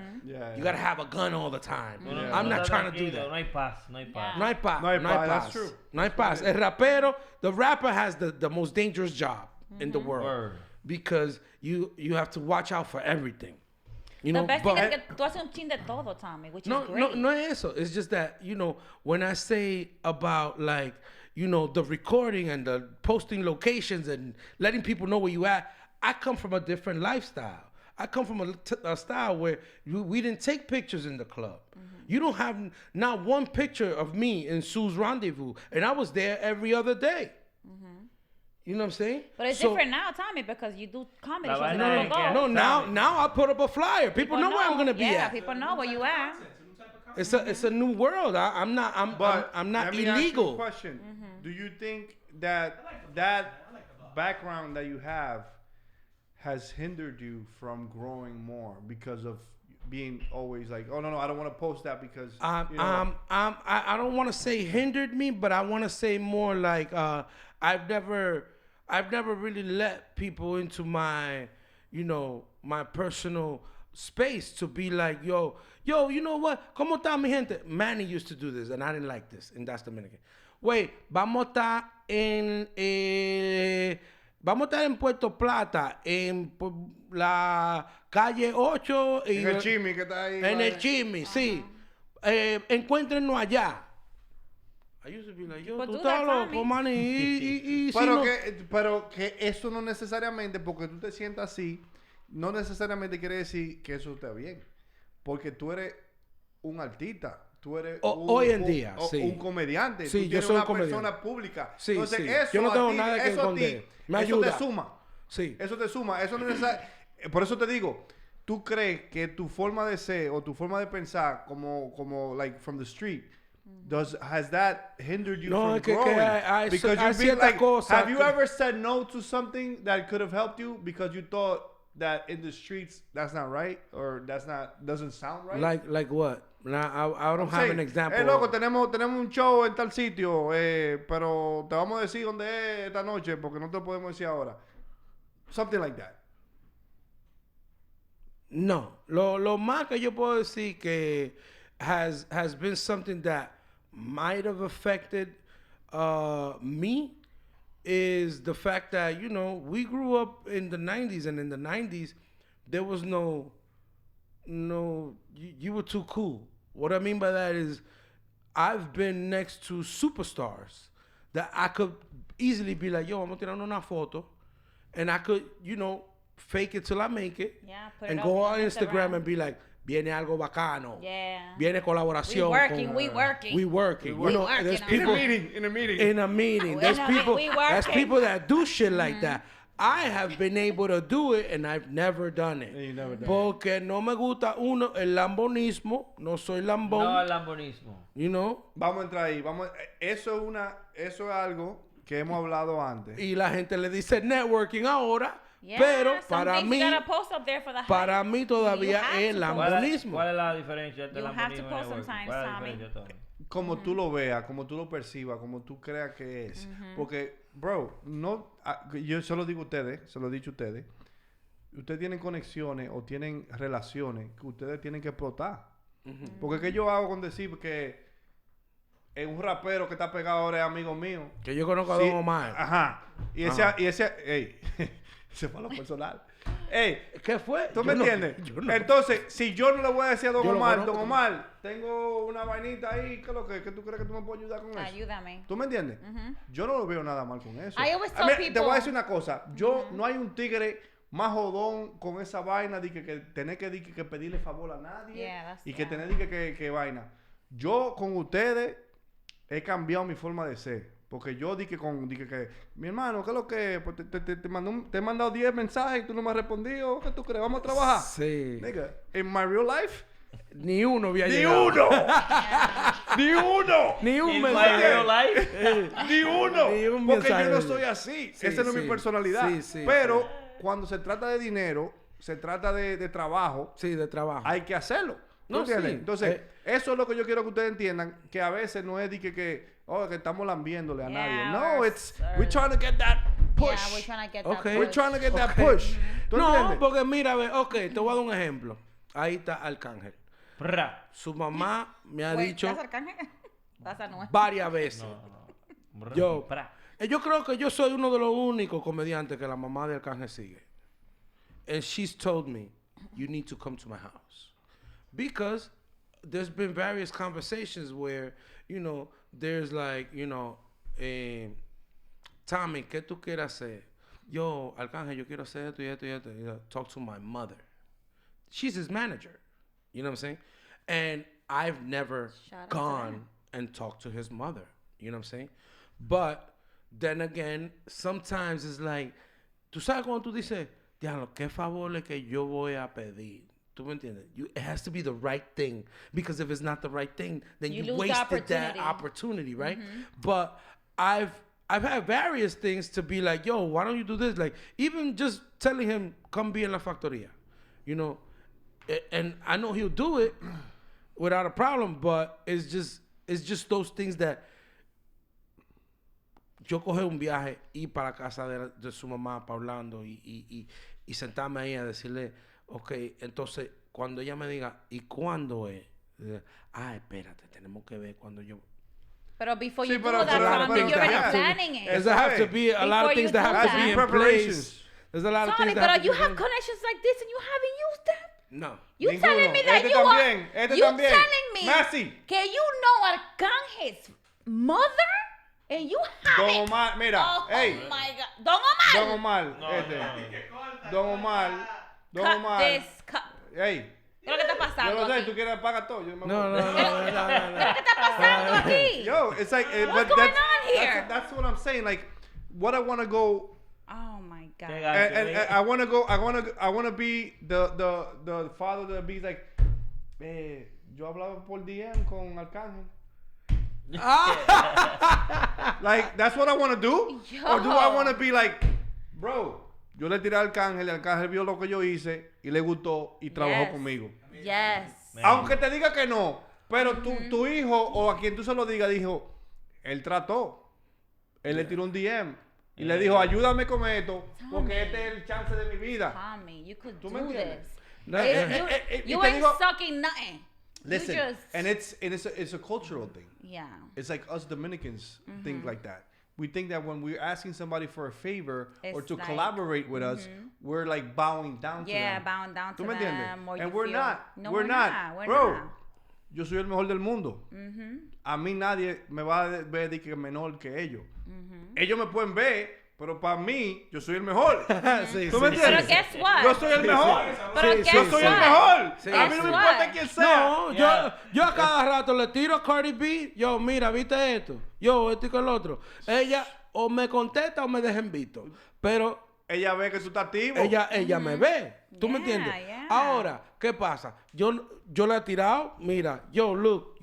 have a gun all the time. I'm not trying to do that. No hay paz. No hay paz. No hay paz. No hay No hay paz, that's paz. true. No hay paz. El rapero, the rapper has the most dangerous job in the world. Word. Because you have to watch out for everything. You The know, best but thing is que tú haces un chin de todo, Tommy, which is no great. es eso. It's just that, when I say about like, the recording and the posting locations and letting people know where you at, I come from a different lifestyle. I come from a style where we didn't take pictures in the club. You don't have not one picture of me in Sue's Rendezvous, and I was there every other day. You know what I'm saying? But it's different now, Tommy, because you do comedy La shows. vaina and es people que- go. No, now I put up a flyer. People know where I'm gonna be yeah, at. people know where you at. It's a new world. I'm not Let me ask you a illegal. question. Do you think that background that you have has hindered you from growing more because of being always like, oh no, I don't want to post that because I don't want to say hindered me, but I want to say more like I've never really let people into my my personal space to be like, yo, you know what? ¿Cómo está mi gente? Manny used to do this, and I didn't like this, and that's Dominican. Wait, vamos a estar en Puerto Plata, en la calle 8. en el chimi que está ahí. En el chisme, sí. Encuéntrennos allá. I used to be like, yo, But tú do estás that, loco, Tommy. man. Y si Pero, no- pero que eso no necesariamente, porque tú te sientas así, no necesariamente quiere decir que eso esté bien. Porque tú eres un artista. Tú eres Hoy en día, sí. un comediante. Sí, tú yo tienes soy un una comediante. persona pública. Sí, Entonces, sí. eso Yo no a tengo ti, nada que eso a ti, esconder. Me eso ayuda. te suma. Sí. Eso te suma. Eso no es por eso te digo, ¿tú crees que tu forma de ser o tu forma de pensar como like from the street has that hindered you No, from es que growing? hay Because hay you've been ciertas like, cosas have you que- ever said no to something that could have helped you because you thought that in the streets that's not right or doesn't sound right? Like what? Now, I don't have Sí. an example. Loco, tenemos un show en tal sitio, pero te vamos a decir dónde es esta noche porque no te lo podemos decir ahora. Something like that. No, lo más que yo puedo decir que has been something that might have affected me is the fact that we grew up in the 90s, and in the 90s there was no you were too cool. What I mean by that is I've been next to superstars that I could easily be like, yo, vamos a tirar una foto, and I could fake it till I make it, Yeah, put it and up go on on Instagram Instagram. and be like, viene algo bacano. Yeah. Viene colaboración. We working. We working. We You know, working there's on people In a meeting. in a meeting. We There's know people. we There's working. people that do shit like that. I have been able to do it, and I've never done it. You never done Porque no me gusta el lambonismo. No soy lambón. No al lambonismo. You know. Vamos a entrar ahí. Eso es algo que hemos hablado antes. Y la gente le dice networking ahora. Yeah, Pero some para things mí, you gotta post up there for the hype. para mí todavía You have es to post. lambonismo. ¿Cuál es la diferencia entre You have lambonismo to y post networking? sometimes, ¿Cuál es la Tommy. diferencia, Tommy? Como tú lo veas, como tú lo percibas, como tú creas que es. Porque, bro, yo se lo digo a ustedes, se lo he dicho a ustedes. Ustedes tienen conexiones o tienen relaciones que ustedes tienen que explotar. Porque ¿qué yo hago con decir que un rapero que está pegado ahora es amigo mío? Que yo conozco a Sí, Don Omar. Ajá. Y Ajá. ey, se fue a lo personal. Ey, ¿Qué fue? ¿tú Yo me no- entiendes? yo no. Entonces, si yo no le voy a decir a Don Yo lo Omar, conozco. Don Omar, tengo una vainita ahí, ¿qué es lo que tú crees que tú me puedes ayudar con eso? Ayúdame. ¿Tú me entiendes? Yo no lo veo nada mal con eso. I always I tell mean, Te people- voy a decir una cosa. No hay un tigre más jodón con esa vaina de que tener que pedirle favor a nadie Yeah, that's- y que yeah. tener que vaina. Yo con ustedes he cambiado mi forma de ser. Porque yo dije que mi hermano, ¿qué es lo que? Pues te he mandado 10 mensajes y tú no me has respondido. ¿Qué tú crees? ¿Vamos a trabajar? Sí. Nigga, in my real life, Ni uno había ¡ni llegado. uno! ¡Ni uno! Ni un In my mensaje. real life. ¡Ni uno! Ni un Porque yo mensaje no de- soy así. Sí, Esa no es mi sí. personalidad. Sí, sí, Pero sí. cuando se trata de dinero, se trata de trabajo, Sí, de trabajo. hay que hacerlo. ¿Tú No, entiendes? sí. Entonces, eso es lo que yo quiero que ustedes entiendan, que a veces no es de que estamos lambiéndole a nadie. Yeah, No, or- we're trying to get that push. Yeah, we're trying to get Okay. that We're push. trying to get that Okay. push. ¿Tú No, entiendes? porque mira, ve, ok, te voy a dar un ejemplo. Ahí está Arcángel. Pra. Su mamá me ha Wait, dicho that's Arcángel? That's Anuel. varias veces. No. Yo, Pra. yo creo que yo soy uno de los únicos comediantes que la mamá de Arcángel sigue. And she's told me, you need to come to my house. Because there's been various conversations where, there's like, Tommy, ¿qué tú quieres hacer? Yo, Arcángel, yo quiero hacer esto y esto y esto. Talk to my mother. She's his manager. You know what I'm saying? And I've never Shout out to gone and talked to his mother. You know what I'm saying? But then again, sometimes it's like, tú sabes cuando tú dices, diablo, qué favor es que yo voy a pedir. ¿Tú me entiendes? It has to be the right thing. Because if it's not the right thing, then You you lose the wasted that opportunity, right? But I've had various things to be like, yo, why don't you do this? Like, even just telling him, come be in la factoría. And I know he'll do it without a problem, but it's just those things that yo coger un viaje, ir para la casa de su mamá para Orlando y sentarme ahí a decirle, ok, entonces cuando ella me diga, ¿y cuándo es? Espérate, tenemos que ver cuando yo... But before Sí, you do pero- that, pero- Tommy, pero- you're already have to- planning it. There's have to be a lot of Before things you that do have to that. be in Preparations. place. There's a lot of Tommy, things that have but to you be have in- connections like this and you haven't used them. No. You Ninguno. telling me that Este you también, are... este you también. telling me Messi. que you know Arcángel's mother and you haven't... Don Omar, mira, Oh, hey. my God. Don Omar. Don Omar, No, este. no. Don Omar. Don Cut Omar. this. Cut. Hey, ¿Qué es lo que está yo pasando no sé, aquí? tú quieres pagar todo. Yo me No, voy. no, no, no, no, ¿Qué está pasando aquí? Yo, it's like, What's going on here? That's what I'm saying. Like, what I want to go, Oh, my God. Qué and gancho, I want to go. I want to be the father that be like, yo hablaba por DM con Arcángel. Like, that's what I want to do? Or do I want to be like, bro, yo le tiré al Arcángel y Arcángel vio lo que yo hice y le gustó y trabajó Yes. conmigo. Yes. Aunque te diga que no, pero tu hijo o a quien tú se lo digas dijo, él trató, él le tiró un DM y le dijo, ayúdame con esto porque este es el chance de mi vida. Tommy, you could ¿Tú do me entiendes? this. No, You te ain't digo- sucking nothing. Listen, You just... and it's a cultural thing. Yeah. It's like us Dominicans think like that. We think that when we're asking somebody for a favor or It's to like- collaborate with us, we're like bowing down to Yeah, them. bowing down to ¿Tú me entiendes? them. Or And you we're feel... not. No, we're not. We're Bro, not. yo soy el mejor del mundo. A mí nadie me va a ver de que menor que ellos. Ellos me pueden ver, pero para mí, yo soy el mejor. Sí, ¿Tú me sí, entiendes? Pero guess what? Yo soy el mejor. Pero Sí, guess Yo soy el what? mejor. Sí, A mí no me Guess importa what? quién sea. No, Yeah. yo a cada rato le tiro a Cardi B, yo, mira, ¿viste esto? Yo, esto y con el otro. Ella o me contesta o me deja en visto. Pero Ella ve que tú estás activo. ella me ve. ¿Tú me Yeah, entiendes? yeah. Ahora, ¿qué pasa? Yo le he tirado, mira, yo, look,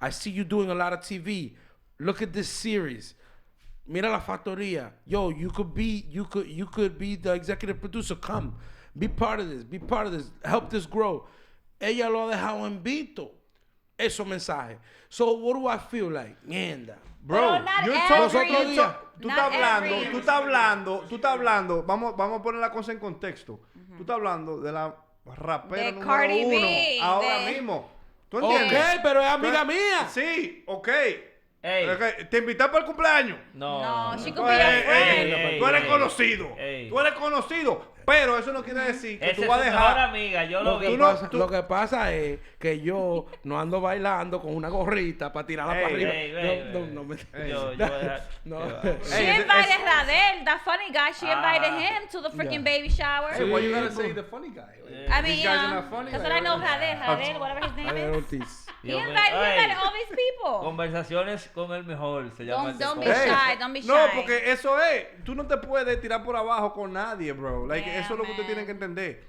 I see you doing a lot of TV. Look at this series. Mira la factoría. Yo, you could be the executive producer. Come. Be part of this. Be part of this. Help this grow. Ella lo ha dejado en visto. Esos mensajes. So, what do I feel like? Mierda. Bro, Pero not you're every- talking, Los otros días. tú Not estás hablando, every- tú estás hablando, vamos a poner la cosa en contexto. Tú estás hablando de la rapera De número Cardi 1 B, ahora de- mismo. ¿Tú Ok, entiendes? pero es amiga mía. Sí, ok. Ey. Ok, te invité para el cumpleaños. No. No, she Tú could be a eres, friend. tú eres conocido. Ey. Tú eres conocido. Pero eso no quiere decir que Ese tú vas a es tu mejor dejar. amiga, yo Lo lo que, vi. pasa, tú- lo que pasa es que yo no ando bailando con una gorrita para tirarla para arriba. No me... Yo voy a dejar- No. She Hey, invited it's- Radel, that funny guy. She invited him to the freaking baby shower. Hey, why you gotta Sí, say bro. the funny guy? I mean, These you guys are know, not funny. that's like, what I know. what? Radel, whatever his name Ariel is. Ortiz. He Dios mío. invited Ey. all these people. Conversaciones con el mejor se llama este Don't be podcast. shy. Don't be shy. No, porque eso es, tú no te puedes tirar por abajo con nadie, bro. Like, Yeah, eso es lo que ustedes man. tienen que entender.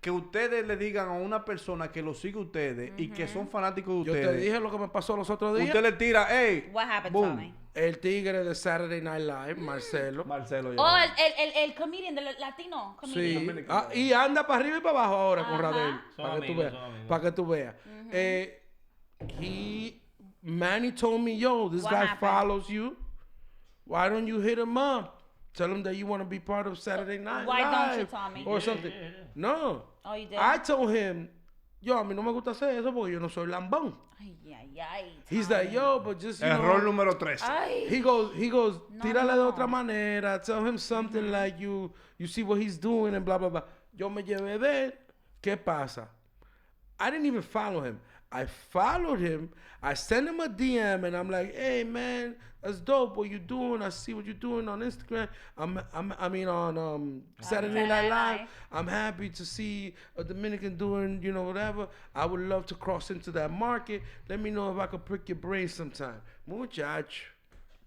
Que ustedes le digan a una persona que lo sigue ustedes y que son fanáticos de Yo te ustedes. dije lo que me pasó los otros días. Usted le tira, hey, What happened, boom. Tommy? el tigre de Saturday Night Live, Marcelo. Marcelo. Oh, el comedian, el latino comedian. Sí. Y anda para arriba y para abajo ahora con Ajá. Radel. Son Para que tú amigos, veas. son amigos. Para que tú veas. Manny told me, yo, this What guy happened? follows you. Why don't you hit him up? Tell him that you want to be part of Saturday Night Why Live. don't you, Tommy? Or something. Yeah. No. Oh, you did? I told him, yo, a mí no me gusta hacer eso porque yo no soy lambón. Ay, ay, ay. He's like, yo, but just, you Error know. número 13. Ay. He goes, No, tírale de no. otra manera, tell him something like you see what he's doing and blah, blah, blah. Yo me llevé de él. ¿Qué pasa? I didn't even follow him. I followed him. I sent him a DM and I'm like, hey, man, that's dope what you doing. I see what you're doing on Instagram. On Saturday Night Live. I'm happy to see a Dominican doing, you know, whatever. I would love to cross into that market. Let me know if I could prick your brain sometime. Muchacho.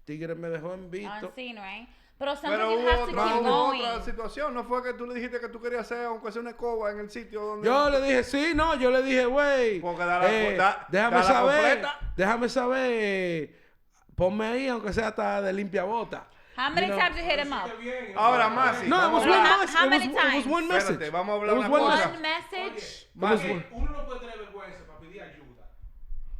Tigre me dejó en visto. Unseen, right? Pero Pero sometimes you hubo have to keep going. otra situación. No fue que tú le dijiste que tú querías hacer, aunque sea una escoba en el sitio donde. Yo le dije, sí, no, yo le dije, güey. Porque déjame Déjame da la saber. completa. Déjame saber. Ponme ahí, aunque sea hasta de limpia bota. How many You know. times you hit him up? Ahora, Masi. No, it was How- one how message. many It was times? one message. Espérate, vamos a hablar It was una one cosa. One message? Masi. Uno no puede tener vergüenza para pedir ayuda.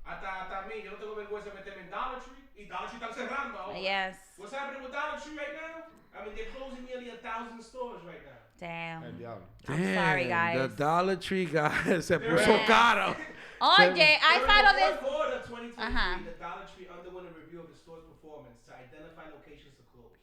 Hasta mí, yo no tengo vergüenza de meterme en Dollar Tree. Y Dollar Tree están cerrando ahora. Yes. What's happening with Dollar Tree right now? I mean, they're closing nearly 1,000 stores right now. Damn. El diablo. I'm sorry, guys. The Dollar Tree guy se puso Yeah. caro. Oye, I follow During this. the fourth quarter of 2023, Uh-huh. the Dollar Tree underwent a review of the store's performance to identify locations to close.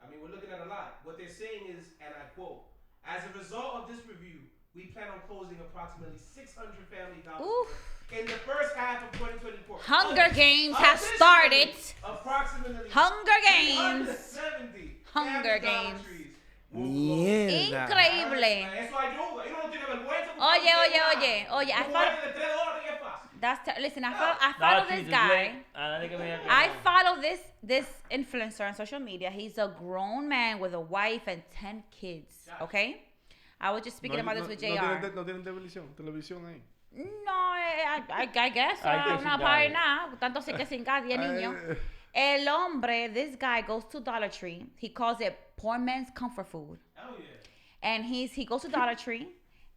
I mean, we're looking at a lot. What they're saying is, and I quote, as a result of this review, we plan on closing approximately 600 Family Dollar Oof. stores in the first half of 2024. Hunger Games has Additionally, started. Approximately Hunger Games. 370 Hunger Family Dollar Games. Trees will close. Mierda. Increíble. Eso ayuda. Uno no tiene vergüenza. Oye, I Un follow. guardia de $3 y es fácil. Listen, I follow this guy. I follow this influencer on social media. He's a grown man with a wife and 10 kids. Okay, I was just speaking about this with JR. No tienen televisión ahí. No, I guess. I guess No, he para died. nada. Tanto sí que sin gas, 10 niños. El hombre, this guy goes to Dollar Tree. He calls it poor man's comfort food. Oh, yeah. And he goes to Dollar Tree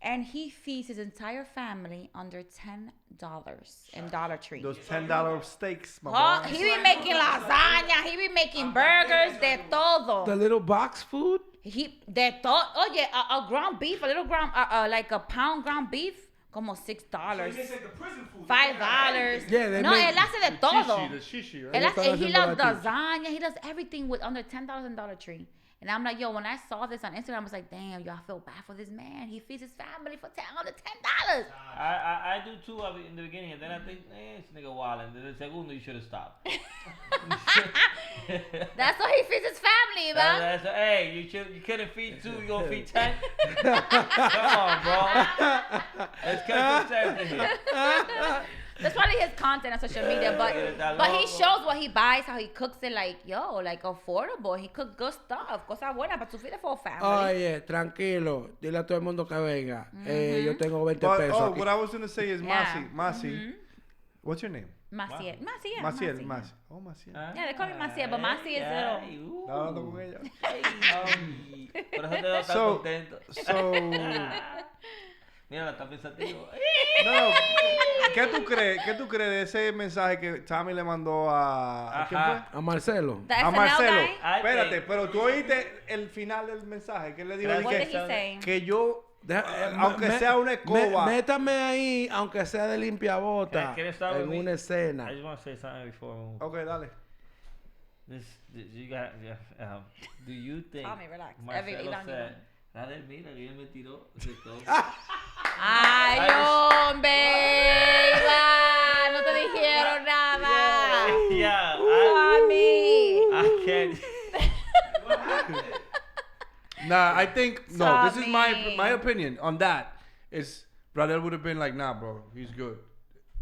and he feeds his entire family under $10 in Dollar Tree. Those $10 steaks, my Oh, boy. he be making lasagna, he be making burgers, de todo. The little box food? De todo. Oye, a ground beef, a little ground, like a pound ground beef, como $6. So he makes like the prison food. $5. Yeah, they No, make él hace de todo. The shishi, right? Él hace, están he haciendo loves gratis. lasagna. He does everything with under $10 in Dollar Tree. And I'm like, yo, when I saw this on Instagram, I was like, damn, yo, I feel bad for this man. He feeds his family for under $10. I do too in the beginning, and then I think, this nigga wild, and then the segundo, you should have stopped. That's how he feeds his family, man. Hey, you couldn't feed 2, you gonna feed 10? Come on, bro. Let's cut some sense in here. That's probably his content on social media, but he shows what he buys, how he cooks it, like, yo, like affordable. He cooks good stuff, cosas buenas para tu vida for family. Oye, tranquilo. Dile a todo el mundo que venga. Yo tengo 20 But, pesos. aquí. what I was going to say is Yeah. Masi. What's your name? Maciel. Maciel. Oh, Maciel. Yeah, they call me Maciel, but Maci is little. Estaba hablando con ella. Por eso te veo tan So- contento. So, Mira, está pensativo. no, ¿qué tú crees de ese mensaje que Tommy le mandó a ¿quién Ajá. fue? A Marcelo. The A SNL Marcelo. guy? Espérate, pero tú oíste el final del mensaje que él le dijo What What de did he say? que yo Deja- aunque sea una escoba. Métame ahí, aunque sea de limpiabota, Can you start with en me? una escena. I just want to say something before we move. Ok, dale. This you got, do you think Tommy, relax. Marcelo Elon, said, Radel, mira que él me tiró de todo. Ay, hombre, Iba, no te dijeron nada. Yeah, Tommy. I can't. Nah, I think no. This is Tommy. my opinion on that. Is Bradel would have been like, nah, bro, he's good.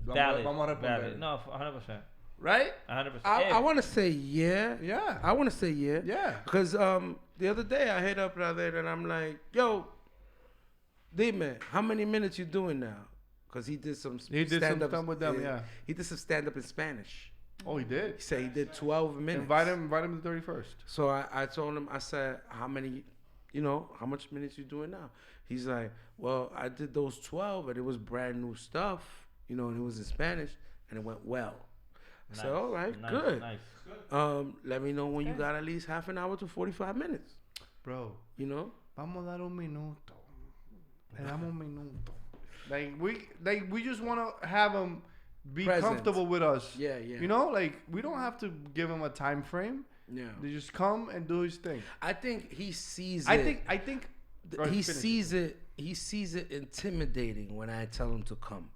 Valid, Vamos a responder. valid. No, 100%. Right? 100%. I want to say yeah. Yeah. I want to say yeah. Yeah. Because the other day I hit up Radel and I'm like, yo, D-Man, how many minutes you doing now? Because he did some He did some stand-up stuff with them, yeah. He did some stand-up in Spanish. Oh, he did. He said he did 12 minutes. Invite him to 31st. So I told him, I said, how many, how much minutes you doing now? He's like, well, I did those 12 and it was brand new stuff, and it was in Spanish and it went well. I said, all right, good. Nice. Let me know when you got at least half an hour to 45 minutes. Bro, Vamos a dar un minuto. Le damos un minuto. We just want to have him be comfortable with us. Yeah. We don't have to give him a time frame. Yeah. They just come and do his thing. I think he sees I it. think He sees it intimidating when I tell him to come.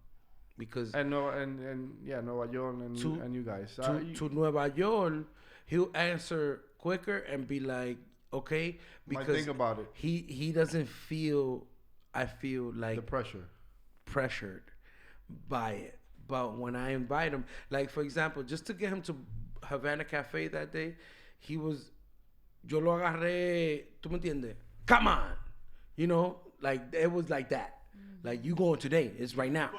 Because Nueva York and you guys. To Nueva York, he'll answer quicker and be like, okay, because think about it. He doesn't feel, I feel like the pressured by it. But when I invite him, like for example, just to get him to Havana Cafe that day, he was, yo lo agarré, ¿tú me entiendes? Come on, like it was like that. Like you going today? It's right now.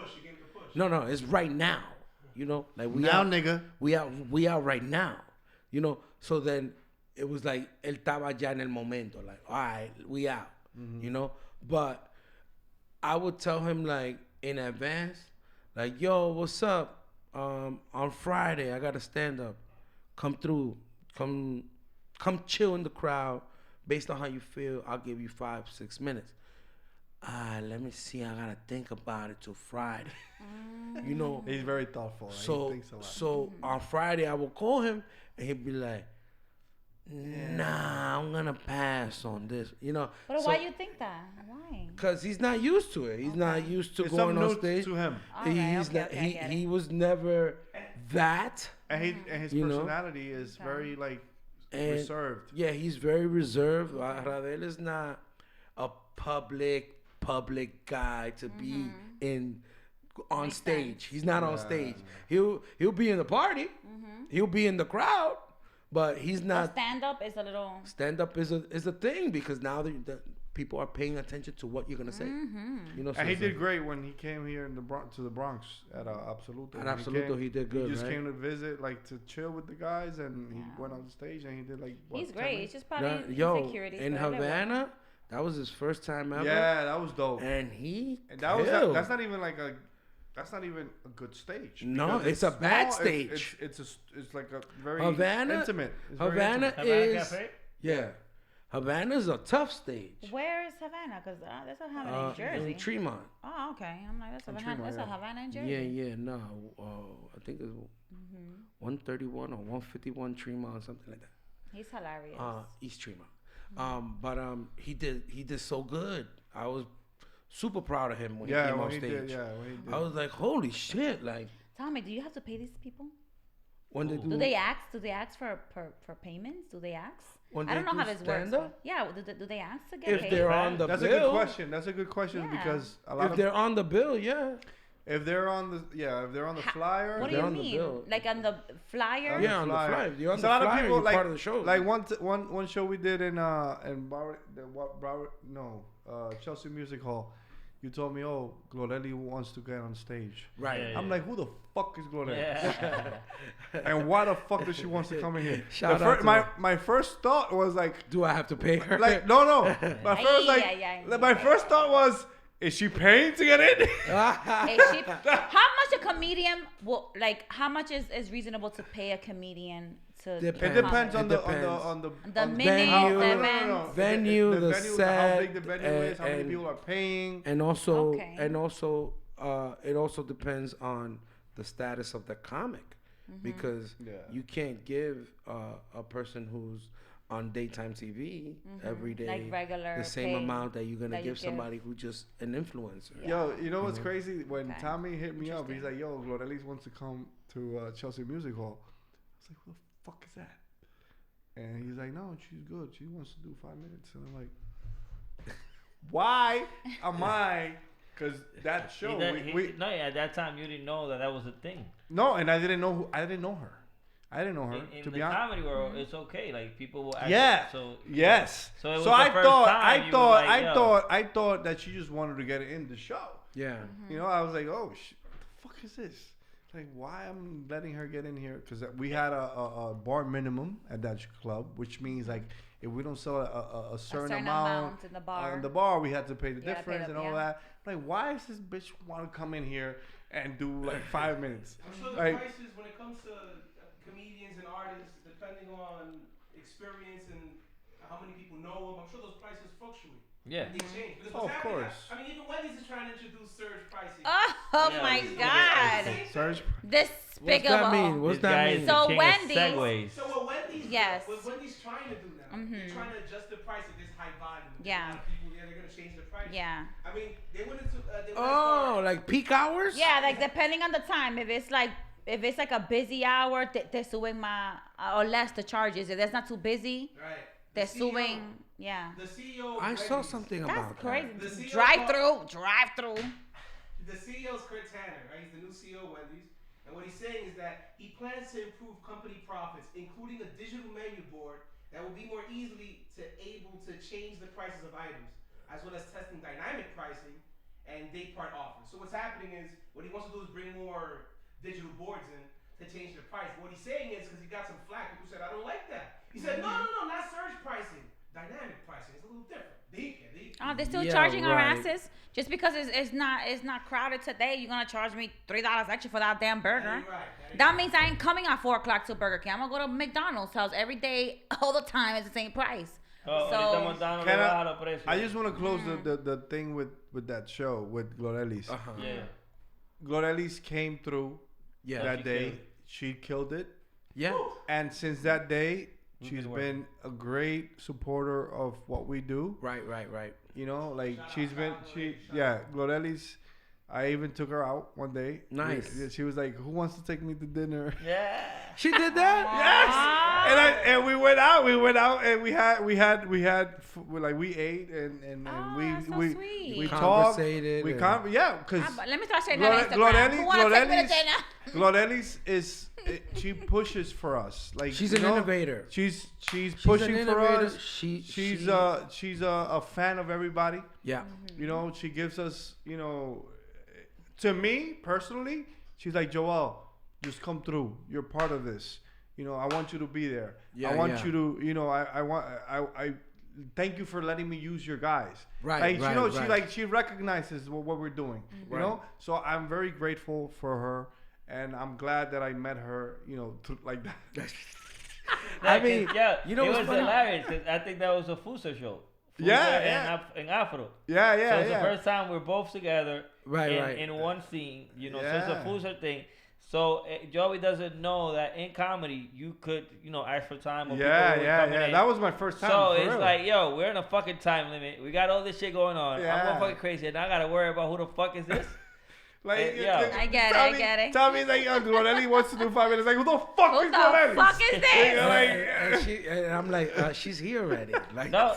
No, it's right now. Like we now, out, nigga. We out right now. So then it was like él estaba ya en el momento. Like, all right, we out. But I would tell him like in advance, like, yo, what's up? On Friday, I got to stand up. Come through. Come chill in the crowd. Based on how you feel, I'll give you 5-6 minutes. Let me see. I got to think about it till Friday. He's very thoughtful. Right? So, he thinks a lot. So on Friday, I will call him and he'll be like, nah, I'm going to pass on this. But why you think that? Why? Because he's not used to it. He's not used to it's going on new stage. To him. He was never that. And his personality is very reserved. Yeah, he's very reserved. Radel is not a public guy to be on stage. He's not on stage. He'll be in the party. He'll be in the crowd, but he's not. Stand up is a little. Stand up is a thing because now the people are paying attention to what you're gonna say. And he did great when he came here to the Bronx at Absoluto. At Absoluto, he did good. He just right? came to visit, to chill with the guys, and he went on the stage and he did He's great. It's just probably insecurities. In Havana, that was his first time ever. Yeah, that was dope. And that's not even a good stage. No, it's a bad stage. It's like a very Havana, intimate. Havana is Havana's a tough stage. Where is Havana? Because that's a Havana in Jersey. In Tremont. Oh, okay. I'm like, that's a Havana in Jersey. Yeah. No, I think it's 131 or 151 Tremont, something like that. He's hilarious. East Tremont. But he did so good. I was super proud of him when he came on stage. When he did. I was like, holy shit! Like, tell me, do you have to pay these people? When they do they ask? Do they ask for payments? Do they ask? I don't know how this works. Yeah, do they ask to get paid? If they're on the bill. That's a good question because if they're on the bill, yeah. If they're on the flyer. What do you mean? Like on the flyer? Yeah, on the flyer. You're on the flyer. You're part of the show. Like one show we did in Chelsea Music Hall. You told me, oh, Glorelli wants to get on stage. Right. Yeah, I'm like, who the fuck is Glorelli? Yeah. And why the fuck does she want to come in here? My first thought was like, do I have to pay her? Like, no. My first thought was, is she paying to get in? How much a comedian will how much is reasonable to pay a comedian to? It depends on the venue, the set, how big the venue is, how many people are paying, and also it also depends on the status of the comic, because you can't give a person who's on daytime TV every day, like regular the same amount that you're gonna give somebody who's just an influencer. Yo, you know what's crazy? When Tommy hit me up, he's like, "Yo, Glorelli wants to come to Chelsea Music Hall." I was like, "Who the fuck is that?" And he's like, "No, she's good. She wants to do 5 minutes." And I'm like, "Why am I?" Because that show, at that time you didn't know that was a thing. No, and I didn't know her. I didn't know her. In to the be honest. comedy world, it's okay. Like people will ask. Yeah. So it was I thought that she just wanted to get in the show. Yeah. You know, I was like, oh, what the fuck is this? like, why I'm letting her get in here? Because we had a bar minimum at that club, which means like if we don't sell a certain amount in the bar. on the bar, we had to pay the You gotta pay difference the- and all yeah. that. Like, why does this bitch want to come in here and do like 5 minutes? I'm sure the Like, prices when it comes to comedians and artists, depending on experience and how many people know them, I'm sure those prices fluctuate. Yeah. They change. Because Oh, what's of happening, course. I mean, even Wendy's is trying to introduce surge pricing. Oh Yeah, my we- God. Surge. What's Despicable. that mean? What's This that guy mean? is So the king of Wendy's- segues. So what Wendy's Yes. what Wendy's trying to do now, they're trying to adjust the price if there's high volume. There's Yeah. a lot of people there, they're going to change the price. Yeah. I mean, they went into they went Oh, like peak hours? Yeah, like depending on the time. If it's like a busy hour, they're suing or less the charges. If that's not too busy, right. they're The CEO suing. Yeah. The CEO. of I saw Wendy's- something That's about crazy. The CEO Drive through. The CEO's Chris Tanner, right? He's the new CEO of Wendy's. And what he's saying is that he plans to improve company profits, including a digital menu board that will be more easily able to change the prices of items, as well as testing dynamic pricing and day part offers. So what's happening is, what he wants to do is bring more digital boards in to change the price. What he's saying is, because he got some flack, people said, I don't like that. He said, no, not surge pricing. Dynamic pricing. It's a little different. Oh, they're still Yeah, charging our right. asses just because it's not crowded today. You're gonna charge me $3 extra for that damn burger. That means I ain't coming at 4 o'clock to Burger King. I'm gonna go to McDonald's house every day, all the time. It's the same price. Oh, So- ahorita McDonald's Can le I- baja los precios. I just want to close the thing with that show with Glorellis. Uh-huh. Yeah. Glorellis came through Yeah. that She day. killed it. She killed it. Yeah. And since that day, We've she's been working. been a great supporter of what we do. Right. You know, like Shout she's out, been, shout out, she, shout yeah, Glorellis. I even took her out one day. Nice. She was like, "Who wants to take me to dinner?" Yeah. She did that? Yes. And we went out, and we ate and Oh, we that's so we sweet. we talked. Conversated We and- yeah, because Let me start saying that on Instagram. Glorellis, Who wanna take me to dinner? Glorellis is she pushes for us. Like She's you an know, innovator. She's She's pushing an for innovator. us. She's She's a fan of everybody. Yeah. You know, she gives us, you know, to me personally, she's like, Joel, just come through. You're part of this. You know, I want you to be there. Yeah, I want yeah. you to, you know, I thank you for letting me use your guys. Right, Like, right, you know, right. she recognizes what we're doing. You Right. know, so I'm very grateful for her, and I'm glad that I met her. You know, like that. I mean, yeah, you know it what's was funny? hilarious 'cause I think that was a Fusa show. Fusa Yeah, and Afro. Yeah, So yeah, it's yeah. the first time we're both together Right, in, right. in one scene, you know. So it's Yeah. a Fusa thing. So Joey doesn't know that in comedy you could, you know, ask for time. Or Yeah, people were yeah, coming yeah. in. That was my first time. So for it's real. like, yo, we're in a fucking time limit. We got all this shit going on. I'm Yeah. going fucking crazy, and I gotta worry about who the fuck is this. Like, Yeah. I get it, tell I me- get it. Tell me like, Glorelli wants to do 5 minutes. Like, who the fuck Who is the Glorelli? fuck is this? And I'm like, she's here already. Like, No.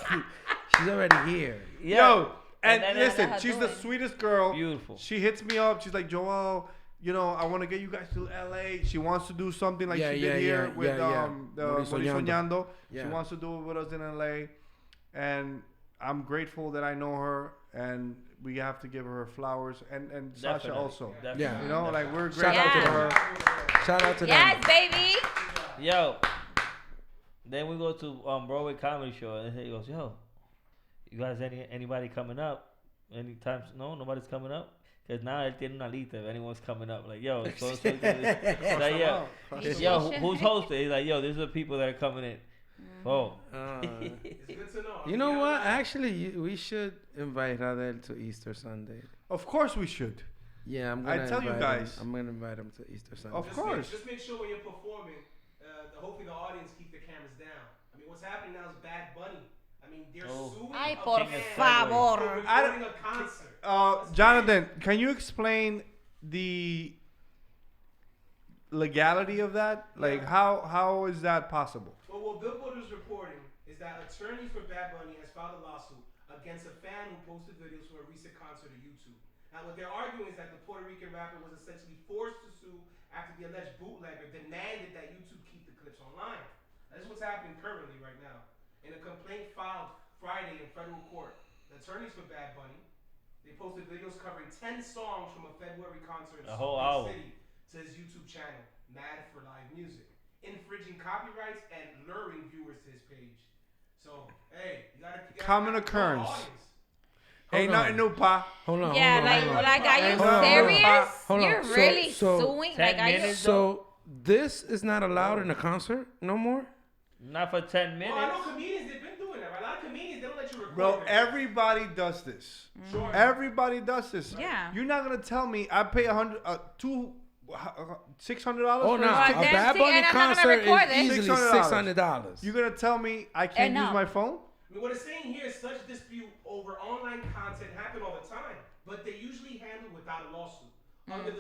she's already here. Yeah. Yo, and then listen, let her she's do the it. sweetest girl. Beautiful. She hits me up. She's like, Joel, you know, I want to get you guys to LA. She wants to do something like Yeah, she yeah, did here yeah, with yeah. the Mauricio Mauricio Ñando. Yeah. She wants to do it with us in LA. And I'm grateful that I know her, and we have to give her flowers, and Sasha Definitely. also. Definitely. Yeah. You know, like we're Shout grateful out to to them. her. Shout out to Yes, them. baby. Yo. Then we go to Broadway comedy show, and he goes, "Yo, you guys anybody coming up? Anytime? No, nobody's coming up." Cause now él tiene una lista if anyone's coming up. Like, yo, so like, yo, yo, who's hosting? He's like, yo, these are the people that are coming in. Oh, It's good to know. You know what? Actually, we should invite Radel to Easter Sunday. Of course we should. Yeah, I'm I gonna tell you invite him. guys. I'm gonna invite him to Easter Sunday. Of course. Just make sure when you're performing, hopefully the audience keep the cameras down. I mean, what's happening now is Bad Bunny. I mean, they're suing Ay, a por band favor. for recording a concert. Jonathan, can you explain the legality of that? Like, how is that possible? Well, what Billboard is reporting is that attorneys for Bad Bunny has filed a lawsuit against a fan who posted videos from a recent concert on YouTube. Now, what they're arguing is that the Puerto Rican rapper was essentially forced to sue after the alleged bootlegger demanded that YouTube keep the clips online. This is what's happening currently right now. In a complaint filed Friday in federal court, the attorneys for Bad Bunny, they posted videos covering 10 songs from a February concert in A whole Salt Lake album. City to his YouTube channel, Mad for Live Music, infringing copyrights and luring viewers to his page. So, hey, you gotta Common occurrence. Ain't Hold nothing on. new, pa. Hold on. Yeah, hold on, like, hold on. like, are you Hold on, serious? hold on. You're So- really so- suing? 10 Like, are you? minutes? So this is not allowed in a concert no more? Not for 10 minutes. Well, I know comedians, they've been doing that, right? A lot of comedians, they don't let you record Bro, them. everybody does this. Sure. Everybody does this. Yeah. You're not gonna tell me I pay $600 Oh, for no. this A ticket? then Bad see, Bunny and I'm not gonna concert record is this. easily $600. You're gonna tell me I can't no. use my phone? I mean, what it's saying here is such dispute over online content happen all the time, but they usually handle without a lawsuit. Under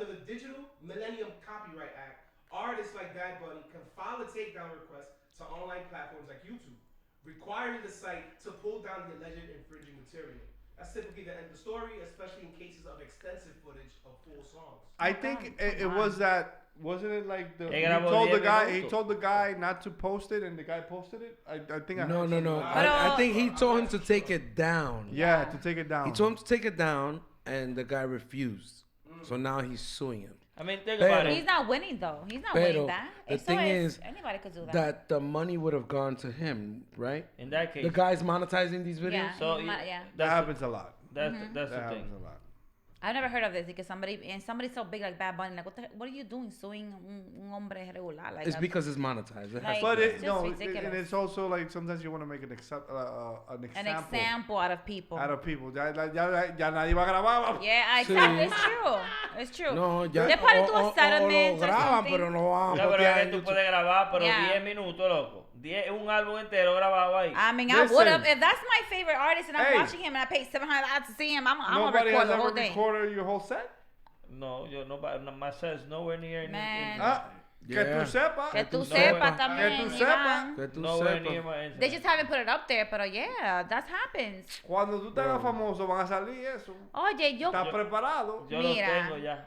the Digital Millennium Copyright Act, artists like Bad Bunny can file a takedown request to online platforms like YouTube, requiring the site to pull down the alleged infringing material. That's typically the end of the story, especially in cases of extensive footage of full songs. I think it was that. Wasn't it like the? He He grabó told the 10 guy. He minutos. told the guy not to post it, and the guy posted it. I think. I No, heard no, something no. like But, that. I think he told him to take it down. Yeah, to take it down. He told him to take it down, and the guy refused. So now he's suing him. I mean, think Pero- about He's it. not winning though. He's not Pero winning that. the So thing it's- is anybody could do that. That the money would have gone to him, right? In that case. The guy's monetizing these videos. Yeah. So, Yeah. That that's, happens a lot. that's That the thing. happens a lot. I've never heard of this because somebody so big like Bad Bunny, like what are you doing suing un hombre regular? Like It's because it's monetized. It has Like- to But be. It's just and ridiculous. it's also like sometimes you want to make an example an example out of people. out of people. Ya nadie va a grabar. Yeah, Sí. exactly. It's true. It's true. No, ya. They probably do o a settlement lo or graban, something. pero no van a Ya, pero postear es en que tú YouTube. puedes grabar, pero Yeah. 10 minutos, loco. 10, un álbum entero grabado ahí. I mean, I Listen. would have if that's my favorite artist and I'm Hey. watching him and I paid $700 to see him. I'm gonna Nobody record has the ever whole thing. recorded your whole set. No, yo no, my set is nowhere near. Man. Que Yeah. tú sepas. Que tú tú sepas sepas. también, Que tú Iván. Que tú Nowhere sepas. near my They just haven't put it up there, but yeah, that happens. Cuando tú te hagas famoso van a salir eso. Oye, yo ¿Estás preparado? Yo Mira. lo tengo ya.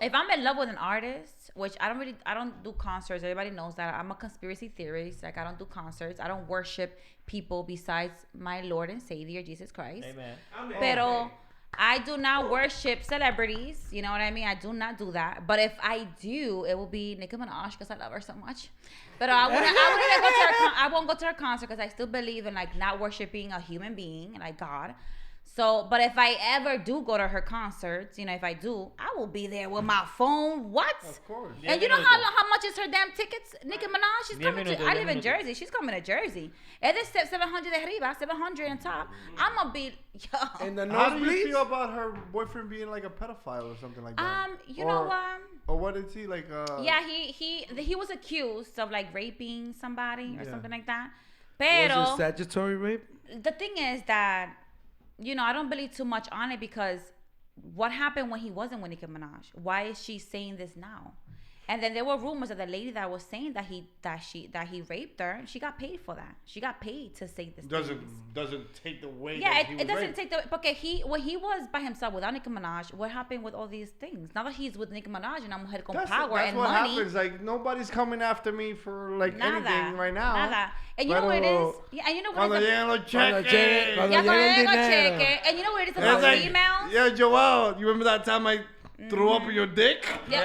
if I'm in love with an artist, which I don't do concerts. Everybody knows that I'm a conspiracy theorist. Like I don't do concerts. I don't worship people besides my Lord and Savior Jesus Christ. Amen. Amen. Pero I do not worship celebrities. You know what I mean? I do not do that. But if I do, it will be Nicki Minaj because I love her so much. But I won't go to her concert because I still believe in like not worshiping a human being like God. So, but if I ever do go to her concerts, you know, if I do, I will be there with my phone. What? Of course. And you know how much is her damn tickets? Nicki Minaj, she's 10 coming minutos, to. I 10 live in minutos. Jersey. She's coming to Jersey. Es de 700 de arriba, 700 on top. I'm gonna be yo. In the How do you nosebleeds? feel about her boyfriend being like a pedophile or something like that? You know what? Or what is he like? Yeah, he was accused of like raping somebody or Yeah. something like that. Was Pero it statutory rape? the thing is that, you know, I don't believe too much on it because what happened when he wasn't with Nicki Minaj? Why is she saying this now? And then there were rumors of the lady that was saying that he raped her. She got paid for that. She got paid to say this. Doesn't take the way. Yeah, that he it was doesn't raped. take the when he was by himself without Nicki Minaj. What happened with all these things? Now that he's with Nicki Minaj and I'm mujer con power That's and what money. happens. Like nobody's coming after me for like anything right now. Nada. And you know what it is? Yeah, and you know what Cuando it is? llegan los Cuando cheques. llegue- cuando Yeah, llegue cuando el llegue el dinero. cheque. And you know what it is It's about like, females? yeah, Joel, you remember that time I threw up in your dick? Yeah.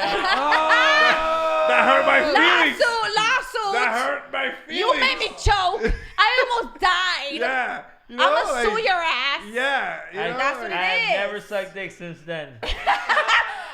That hurt my feelings. Lawsuit. That hurt my feelings. You made me choke. I almost died. Yeah. You know, I'm gonna sue like, your ass. Yeah. You know, That's what it I is. have never sucked dick since then.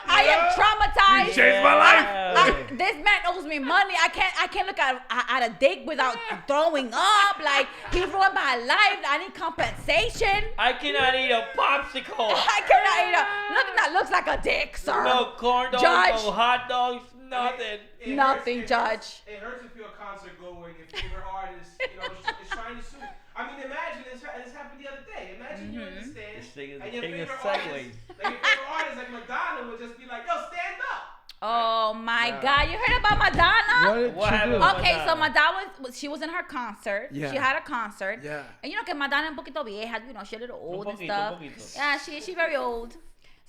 I am traumatized. You changed my life. This man owes me money. I can't look at a dick without throwing up. Like he ruined my life. I need compensation. I cannot eat a popsicle. I cannot eat nothing that looks like a dick, sir. No corn dogs, Judge. no hot dogs, nothing. Nothing, Judge. It hurts if you're a concert goer and your favorite artist, you know, is trying to sue. I mean, imagine this happened the other day. Imagine you're in the stands This thing is and the your king of favorite segues. artist, like Madonna, would just be like, "Yo, stand up." Oh my God! You heard about Madonna? What did What she do? happened? Okay, so Madonna. Madonna she was in her concert. Yeah. She had a concert. Yeah. And you know que Madonna es un poquito vieja, you know, she's a little old and poquito, stuff. poquito. Yeah, she's very old.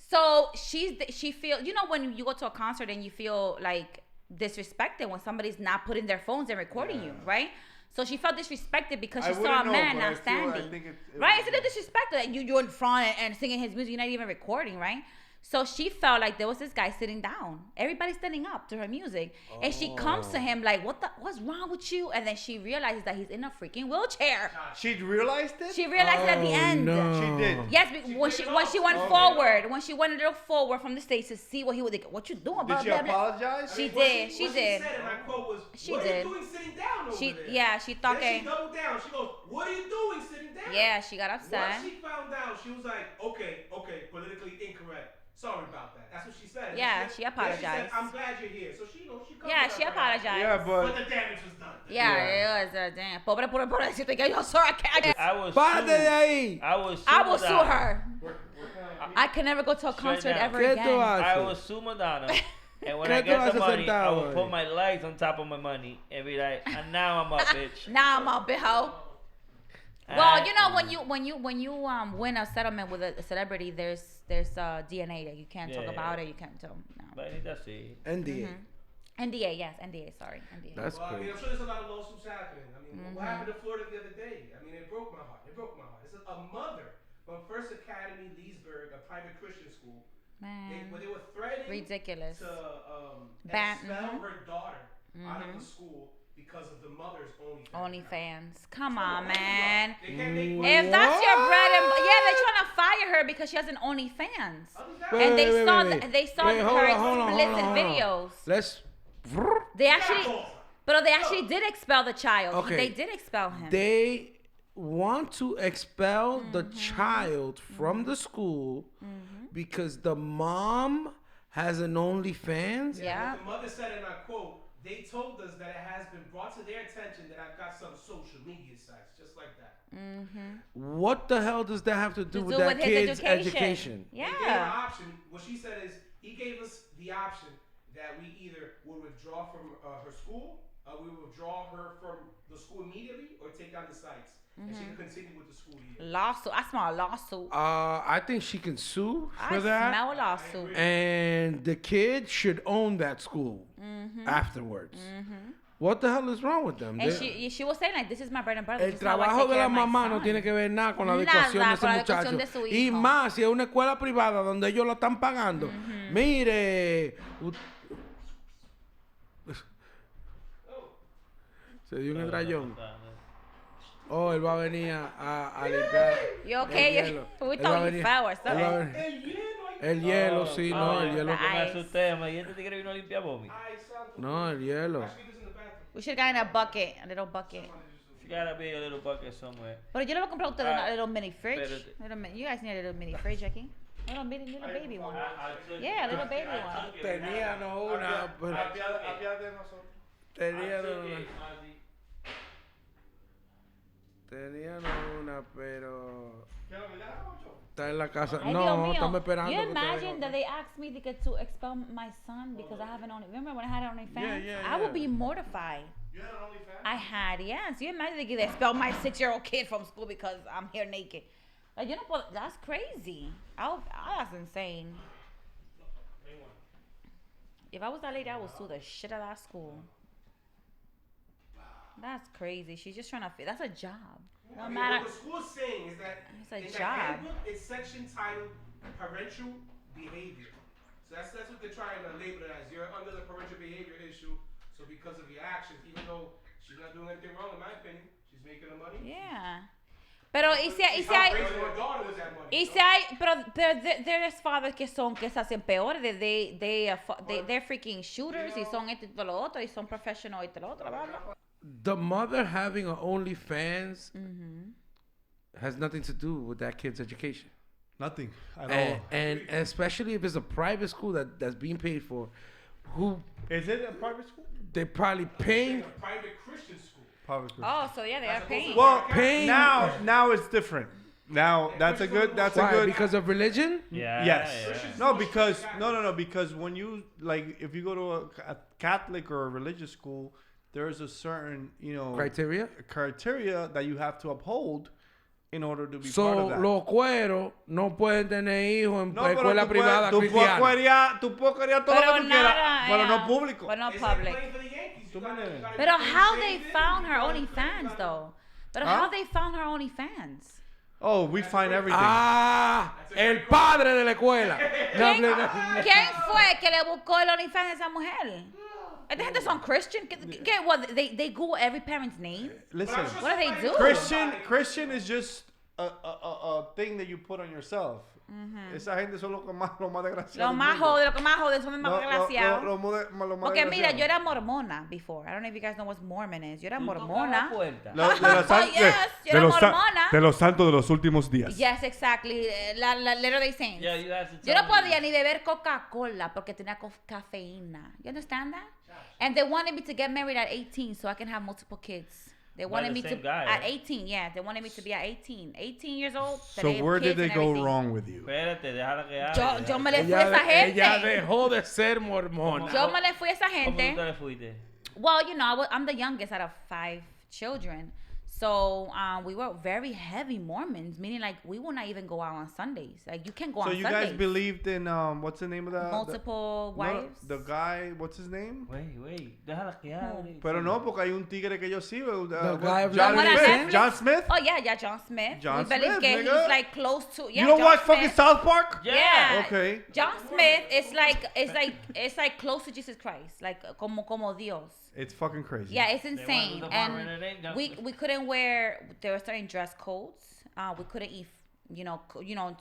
So she feel, you know, when you go to a concert and you feel like disrespected when somebody's not putting their phones and recording you, right? So she felt disrespected because she I saw wouldn't a know, man but not I feel- I standing. think it Right? was- It's a disrespect that you're in front and singing his music, you're not even recording, right? So she felt like there was this guy sitting down. Everybody's standing up to her music. And she comes to him like, what's wrong with you? And then she realizes that he's in a freaking wheelchair. She realized it? She realized it at the end. No. She did. Yes, when she went forward, when she went a little forward from the stage to see what he was like, what you doing? Did she apologize? She What did. What She she did. said, and my quote was, She what did. are you doing sitting down over She there? yeah, she thought Then que she doubled down. She goes, what are you doing sitting down? yeah, she got upset. Once she found out, she was like, okay, politically incorrect. Sorry about that. That's what she said. Yeah, Then she apologized. Then she said, I'm glad you're here. So she, she covered Yeah, up she right apologized. Yeah, But but the damage was done. Yeah, it was damn. Pobre decirte que yo sorry, I can't. I was Párate de sue. ahí. I will sue Madonna. her. I can never go to a concert now. ever ¿Qué tú again. I haces? will sue Madonna. And when ¿Qué I tú get the haces money, I will sentado, put eh? my legs on top of my money and be like, and now I'm up, bitch. Now I'm a big hoe. Well, you know when you win a settlement with a celebrity, there's DNA that you can't talk Yeah. about it. You can't tell. No. But I need to see. NDA. NDA, yes, NDA. Sorry, NDA. That's Well, I mean, crazy. I'm sure there's a lot of lawsuits happening. I mean, what happened to Florida the other day? I mean, it broke my heart. It broke my heart. It's a mother from First Academy Leesburg, a private Christian school, Man, where they were threatening ridiculous. to Ban- expel her daughter out of the school because of the mother's OnlyFans. OnlyFans. Come on, man. They can't make If that's your bread and yeah, they're trying to fire her because she has an OnlyFans. Wait, And they wait, saw wait, wait. they saw Wait, hold her on, hold on, hold explicit on, hold on. videos. Let's. They actually, but they actually did expel the child. Okay. They did expel him. They want to expel the child from the school because the mom has an OnlyFans. Yeah. What the mother said, and I quote, they told us that it has been brought to their attention that I've got some social media sites, just like that. What the hell does that have to do To with do that with his kid's education? They gave her an Yeah. option. What she said is, he gave us the option that we either would withdraw from her school, we would withdraw her from the school immediately, or take down the sites. And she can continue with the school year. Lawsuit. I smell a lawsuit. I think she can sue for I that. smell a lawsuit. And the kid should own that school afterwards. What the hell is wrong with them? And They- she was saying like, this is my bread and butter. el This is how I trabajo take de care la of my mamá no son. tiene que ver nada con la Nada educación de ese con la muchacho. educación de su Y hijo. más si es una escuela privada donde ellos lo están pagando. Mire. Se dio un estrellón. Oh, él va a venir a limpiar. You okay? el hielo. We Él va a thought you venir- fell or él va a something. venir- El hielo, sí, no, el hielo. the Me ice. asusté, y este tigre vino a limpiar vómito. No, el hielo. We should have gotten a bucket, a little bucket. She gotta be a little bucket somewhere. Pero yo le voy a comprar a ustedes una little mini fridge. Espérate. You guys need a little mini fridge aquí. Little baby one. Yeah, a little baby one. Teníamos una, pero apiade nosotros. teníamos una, pero ¿Qué lo que ya, Ocho? está en la casa. Ay, No, Dios mío. estamos esperando. You que ustedes imagine vengan. that they asked me to expel my son because I have an only. Remember when I had an OnlyFans? Yeah, I would yeah. be mortified. You had an OnlyFans? I had, yes. You imagine they expel my 6-year-old kid from school because I'm here naked. Like, you know, that's crazy. That's insane. If I was that lady, I would sue the shit out of that school. That's crazy. She's just trying to fit. That's a job. No I mean, matter. what the school's saying is that It's a in job. the handbook, it's section titled parental behavior. So that's what they're trying to label it as. You're under the parental behavior issue. So because of your actions, even though she's not doing anything wrong, in my opinion, she's making the money. Yeah. Pero, y si She's hay. raising her daughter with that money. Y si hay, pero there's fathers que se hacen peores, they're freaking shooters y son esto y todo lo otro y son professional y todo lo otro, bla, bla. The mother having an OnlyFans has nothing to do with that kid's education. Nothing at all. And especially if it's a private school that's being paid for, who Is it a private school? they probably paying. A private Christian school. Private school. Oh, so yeah, they are paying. Well, Paying- now it's different. Now that's a good. Why? Because of religion? Yeah. Yes. yeah. No, because no. Because when you like, if you go to a Catholic or a religious school, there's a certain Criteria? criteria that you have to uphold in order to be part So, of that. los cueros no pueden tener hijos en No, pero escuela tú privada puedes cristiana. tú puedes querer todo Pero lo que tú quieras, nada, pero yeah. no público. But no It's like public. playing for the Yankees. Tú me entiendes? Pero how they found her OnlyFans though? But Huh? how they found her OnlyFans? Oh, we find everything. Ah, el padre de la escuela. ¿Quién fue que le buscó el OnlyFans a esa mujer? Esta gente son Christian. What, they Google every parent's name? Listen, What do they do? Christian is just a thing that you put on yourself. Esa gente son los más desgraciados. Lo más jode, son los más desgraciados. Lo más Porque mira, desgraciado. yo era mormona before. I don't know if you guys know what Mormon is. Yo era mormona. De los santos de los últimos días. Yes, exactly. La letter they saints. Yeah, you have to Yo tell no me. podía ni beber Coca-Cola porque tenía cafeína. You understand that? And they wanted me to get married at 18 so I can have multiple kids. They wanted the me to same guy, at right? 18. Yeah, they wanted me to be at 18. 18 years old. So where did they go wrong with you? Espérate, déjala que hable. Yo me le fui a esa gente. Ella dejó de ser mormona. Yo me le fui a esa ¿Cómo tú gente. te le fuiste? Well, you know, I'm the youngest out of 5 children. So we were very heavy Mormons, meaning like we will not even go out on Sundays. Like you can't go So on you Sundays. guys believed in what's the name of that? Multiple wives. The guy, what's his name? Wait, déjala que hable. Pero no, porque hay un tigre que yo sigo. guy of The one on Netflix? John Smith? Oh yeah, John Smith. John we believe Smith, que nigga. he's like close to. Yeah, You don't John watch Smith. fucking South Park? Yeah. Okay. John Smith is like close to Jesus Christ, like como Dios. It's fucking crazy. Yeah, it's They insane. wanted to And borrow it, ain't we couldn't wear. There were certain dress codes. We couldn't eat. You know,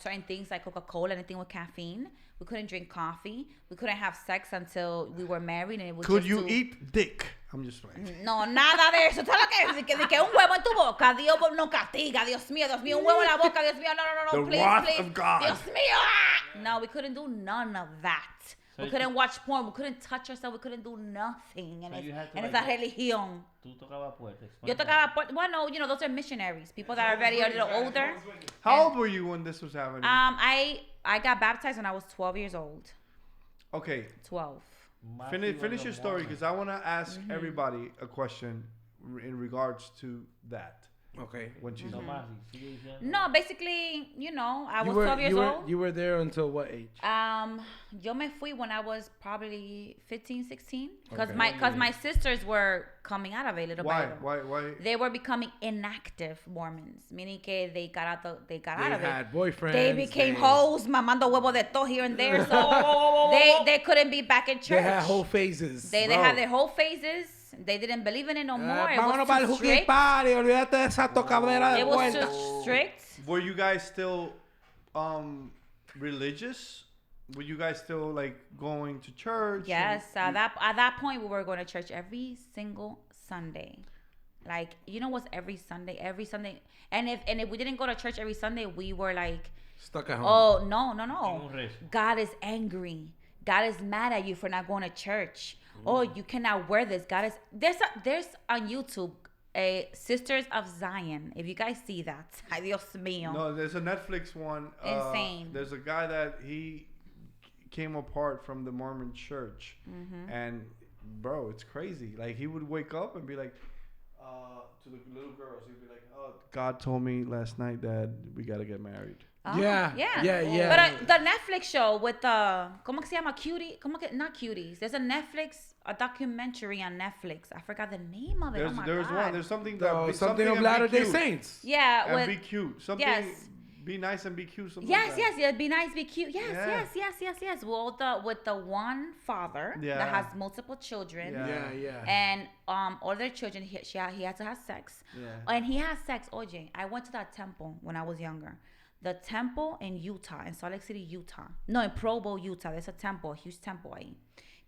certain things like Coca-Cola, anything with caffeine. We couldn't drink coffee. We couldn't have sex until we were married, and it was Could just you to- eat dick? I'm just playing. No, nada de eso. ¿Sabes lo que es? De que un huevo en tu boca, Dios no castiga. Dios mío, un huevo en la boca, Dios mío, no, The please, wrath please. of God. Dios mío. Ah! No, we couldn't do none of that. So We couldn't watch porn. We couldn't touch ourselves. We couldn't do nothing. And So you had to, it's like, a religión. Tú tocabas puertas. Yo tocaba, bueno, you know, those are missionaries, people that are very a little older. How old were you when this was happening? I got baptized when I was 12 years old. Okay, 12. finish your story because I want to ask everybody a question in regards to that. Okay. When she's No, basically, you know, I You was were, 12 years you were, old. you were there until what age? Yo me fui when I was probably 15, 16. Because Okay. my sisters were coming out of it little by Why? little. They were becoming inactive Mormons, meaning que they got out of They it. had boyfriends. They became they- hoes, mamando huevo de todo here and there. So they couldn't be back in church. They had whole phases. They had their whole phases. They didn't believe in it no more. It Vámonos was para el too hooky strict. party. Olvídate de esa tocadera de It was puerta. too strict. Were you guys still religious? Were you guys still like going to church? Yes, And at that point we were going to church every single Sunday. Like, you know what's every Sunday? And if we didn't go to church every Sunday, we were like, Stuck at home. oh no. Un rezo. God is angry. God is mad at you for not going to church. Oh, you cannot wear this. God is there's on YouTube a Sisters of Zion. If you guys see that, ay Dios mío. No, there's a Netflix one. Insane. There's a guy that he came apart from the Mormon church, and bro, it's crazy. Like he would wake up and be like, to the little girls, he'd be like, "Oh, God told me last night that we gotta get married." Oh, Yeah. But the Netflix show with ¿cómo que se llama? Not Cuties. There's a documentary on Netflix. I forgot the name of it. There's oh my there's God. one. There's something that Something of and be Latter-day cute. Saints. Yeah, And with be cute. Something. yes. Be nice and be cute. Something Yes, like yes, yeah. Be nice, be cute. Yes, Yeah. yes. Well, with the one father Yeah. that has multiple children, Yeah. Yeah. and all their children, he had to have sex, Yeah. and he has sex. OJ, I went to that temple when I was younger. The temple in Utah, in Salt Lake City, Utah. No, in Provo, Utah. There's a temple, a huge temple ahí.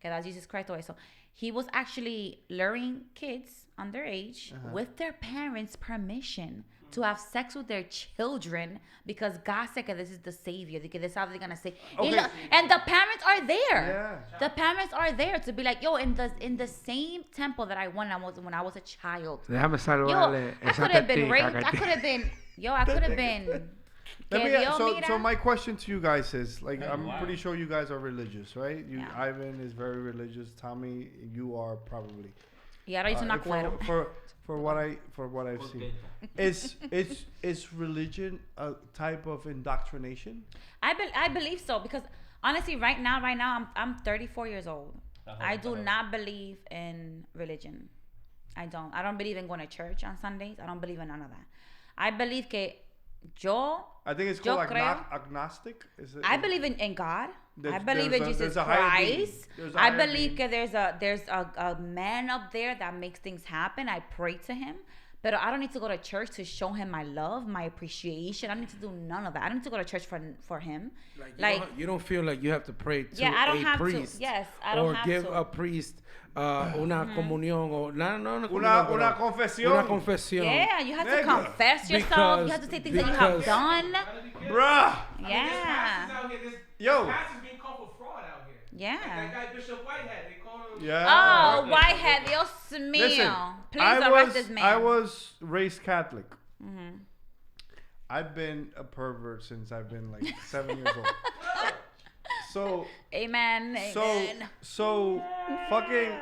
Que that's Jesus Christ. So he was actually luring kids underage with their parents' permission to have sex with their children because God said that this is the savior. Because that's how they're gonna say. Okay. And the parents are there. Yeah. The parents are there to be like, yo, in the same temple that I went when I was a child. Déjame Yo, saludarle I could have been raped. I could have been. Yo, I could have been. Let Que me, Dios so mira. my question to you guys is like I'm wow. pretty sure you guys are religious, right? You Yeah. Ivan is very religious. Tommy, you are probably. Y ahora hizo una cuero. For what I've seen, is religion a type of indoctrination? I believe so because honestly, right now I'm 34 years old. I do not believe in religion. I don't believe in going to church on Sundays. I don't believe in none of that. I believe que I think it's yo called creo, agnostic. Is it, I believe in God. I There's- believe there's in a- Jesus there's a higher being. Christ. There's a I higher believe being. that there's a man up there that makes things happen. I pray to him. But I don't need to go to church to show him my love, my appreciation. I don't need to do none of that. I don't need to go to church for him. You don't feel like you have to pray to I don't a have priest. to. Yes, I don't or have give to. a priest una comunión o no una comunión, una pero confesión. Una confesión. Yeah, you have to Nigga. confess yourself. You have to say things that you have done. Gotta be careful. Bruh. I mean, there's Yeah. pastors out here. There's Yo. pastors being called for fraud out here. Yeah. Like that guy Bishop Whitehead, they call him. Yeah. Oh, Whitehead, Dios mío. Listen, Please I arrest was, this man. I was raised Catholic. I've been a pervert since I've been like 7 years old. So, Amen. Amen. so fucking,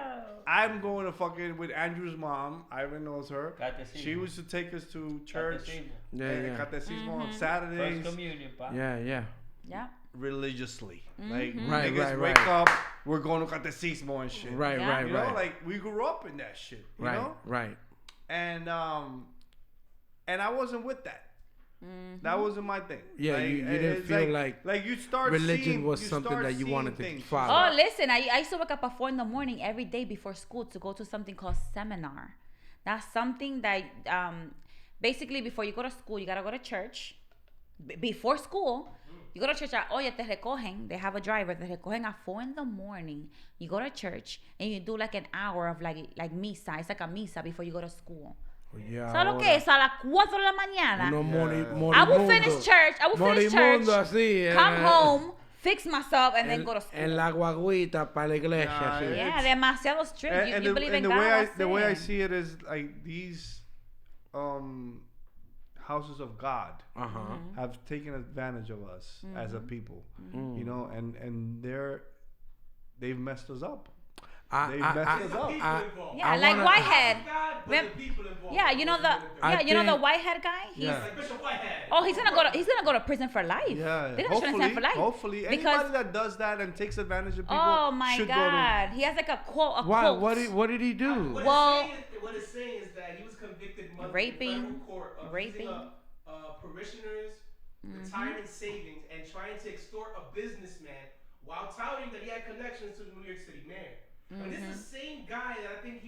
I'm going to fucking with Andrew's mom. Ivan knows her. Catecismo. She used to take us to church. Catecismo. Yeah. Catecismo on First Saturdays. communion, pa. Yeah. Yeah. Religiously. Like, Right, niggas right, wake right. up, we're going to Catecismo and shit. Right, Yeah. right, You know, right. like, we grew up in that shit. You know? Right. And I wasn't with that. That wasn't my thing. Yeah, Like, you didn't it's feel like you start religion seeing, was you something start that you seeing wanted to things. follow. Oh, listen, I used to wake up at 4 a.m. every day before school to go to something called seminar. That's something that basically before you go to school, you got to go to church. Before school, you go to church at, oye, te recogen. They have a driver. Te recogen at 4 a.m. You go to church and you do like an hour of like misa. It's like a misa before you go to school. Yeah, ¿Sabes lo que es? A las 4 de la mañana. Uno I will finish church. Morimundo así. Come home, fix myself, and then go to school. En la guaguita para la iglesia. Nah, sí. Yeah, demasiado strict. You believe in the God. the way I that's it. see it is like these houses of God Uh-huh. have taken advantage of us as a people, Mm. you know, and they've messed us up. I- They I- messed I- us up. Yeah, I like wanna- Whitehead. God, but the people involved. Yeah, you know the I you know the think- Whitehead guy. Yeah. Like Bishop Whitehead. Oh, he's gonna go to prison for life. Yeah, They're gonna spend time for life. hopefully, because anybody that does that and takes advantage of people oh my should God, he has like a quote. Why? Quote. What did he do? Well- What it's saying is that he was convicted monthly Raping, in federal court of raping. using parishioners' retirement savings and trying to extort a businessman while touting that he had connections to the New York City mayor. I mean, this is the same guy that I think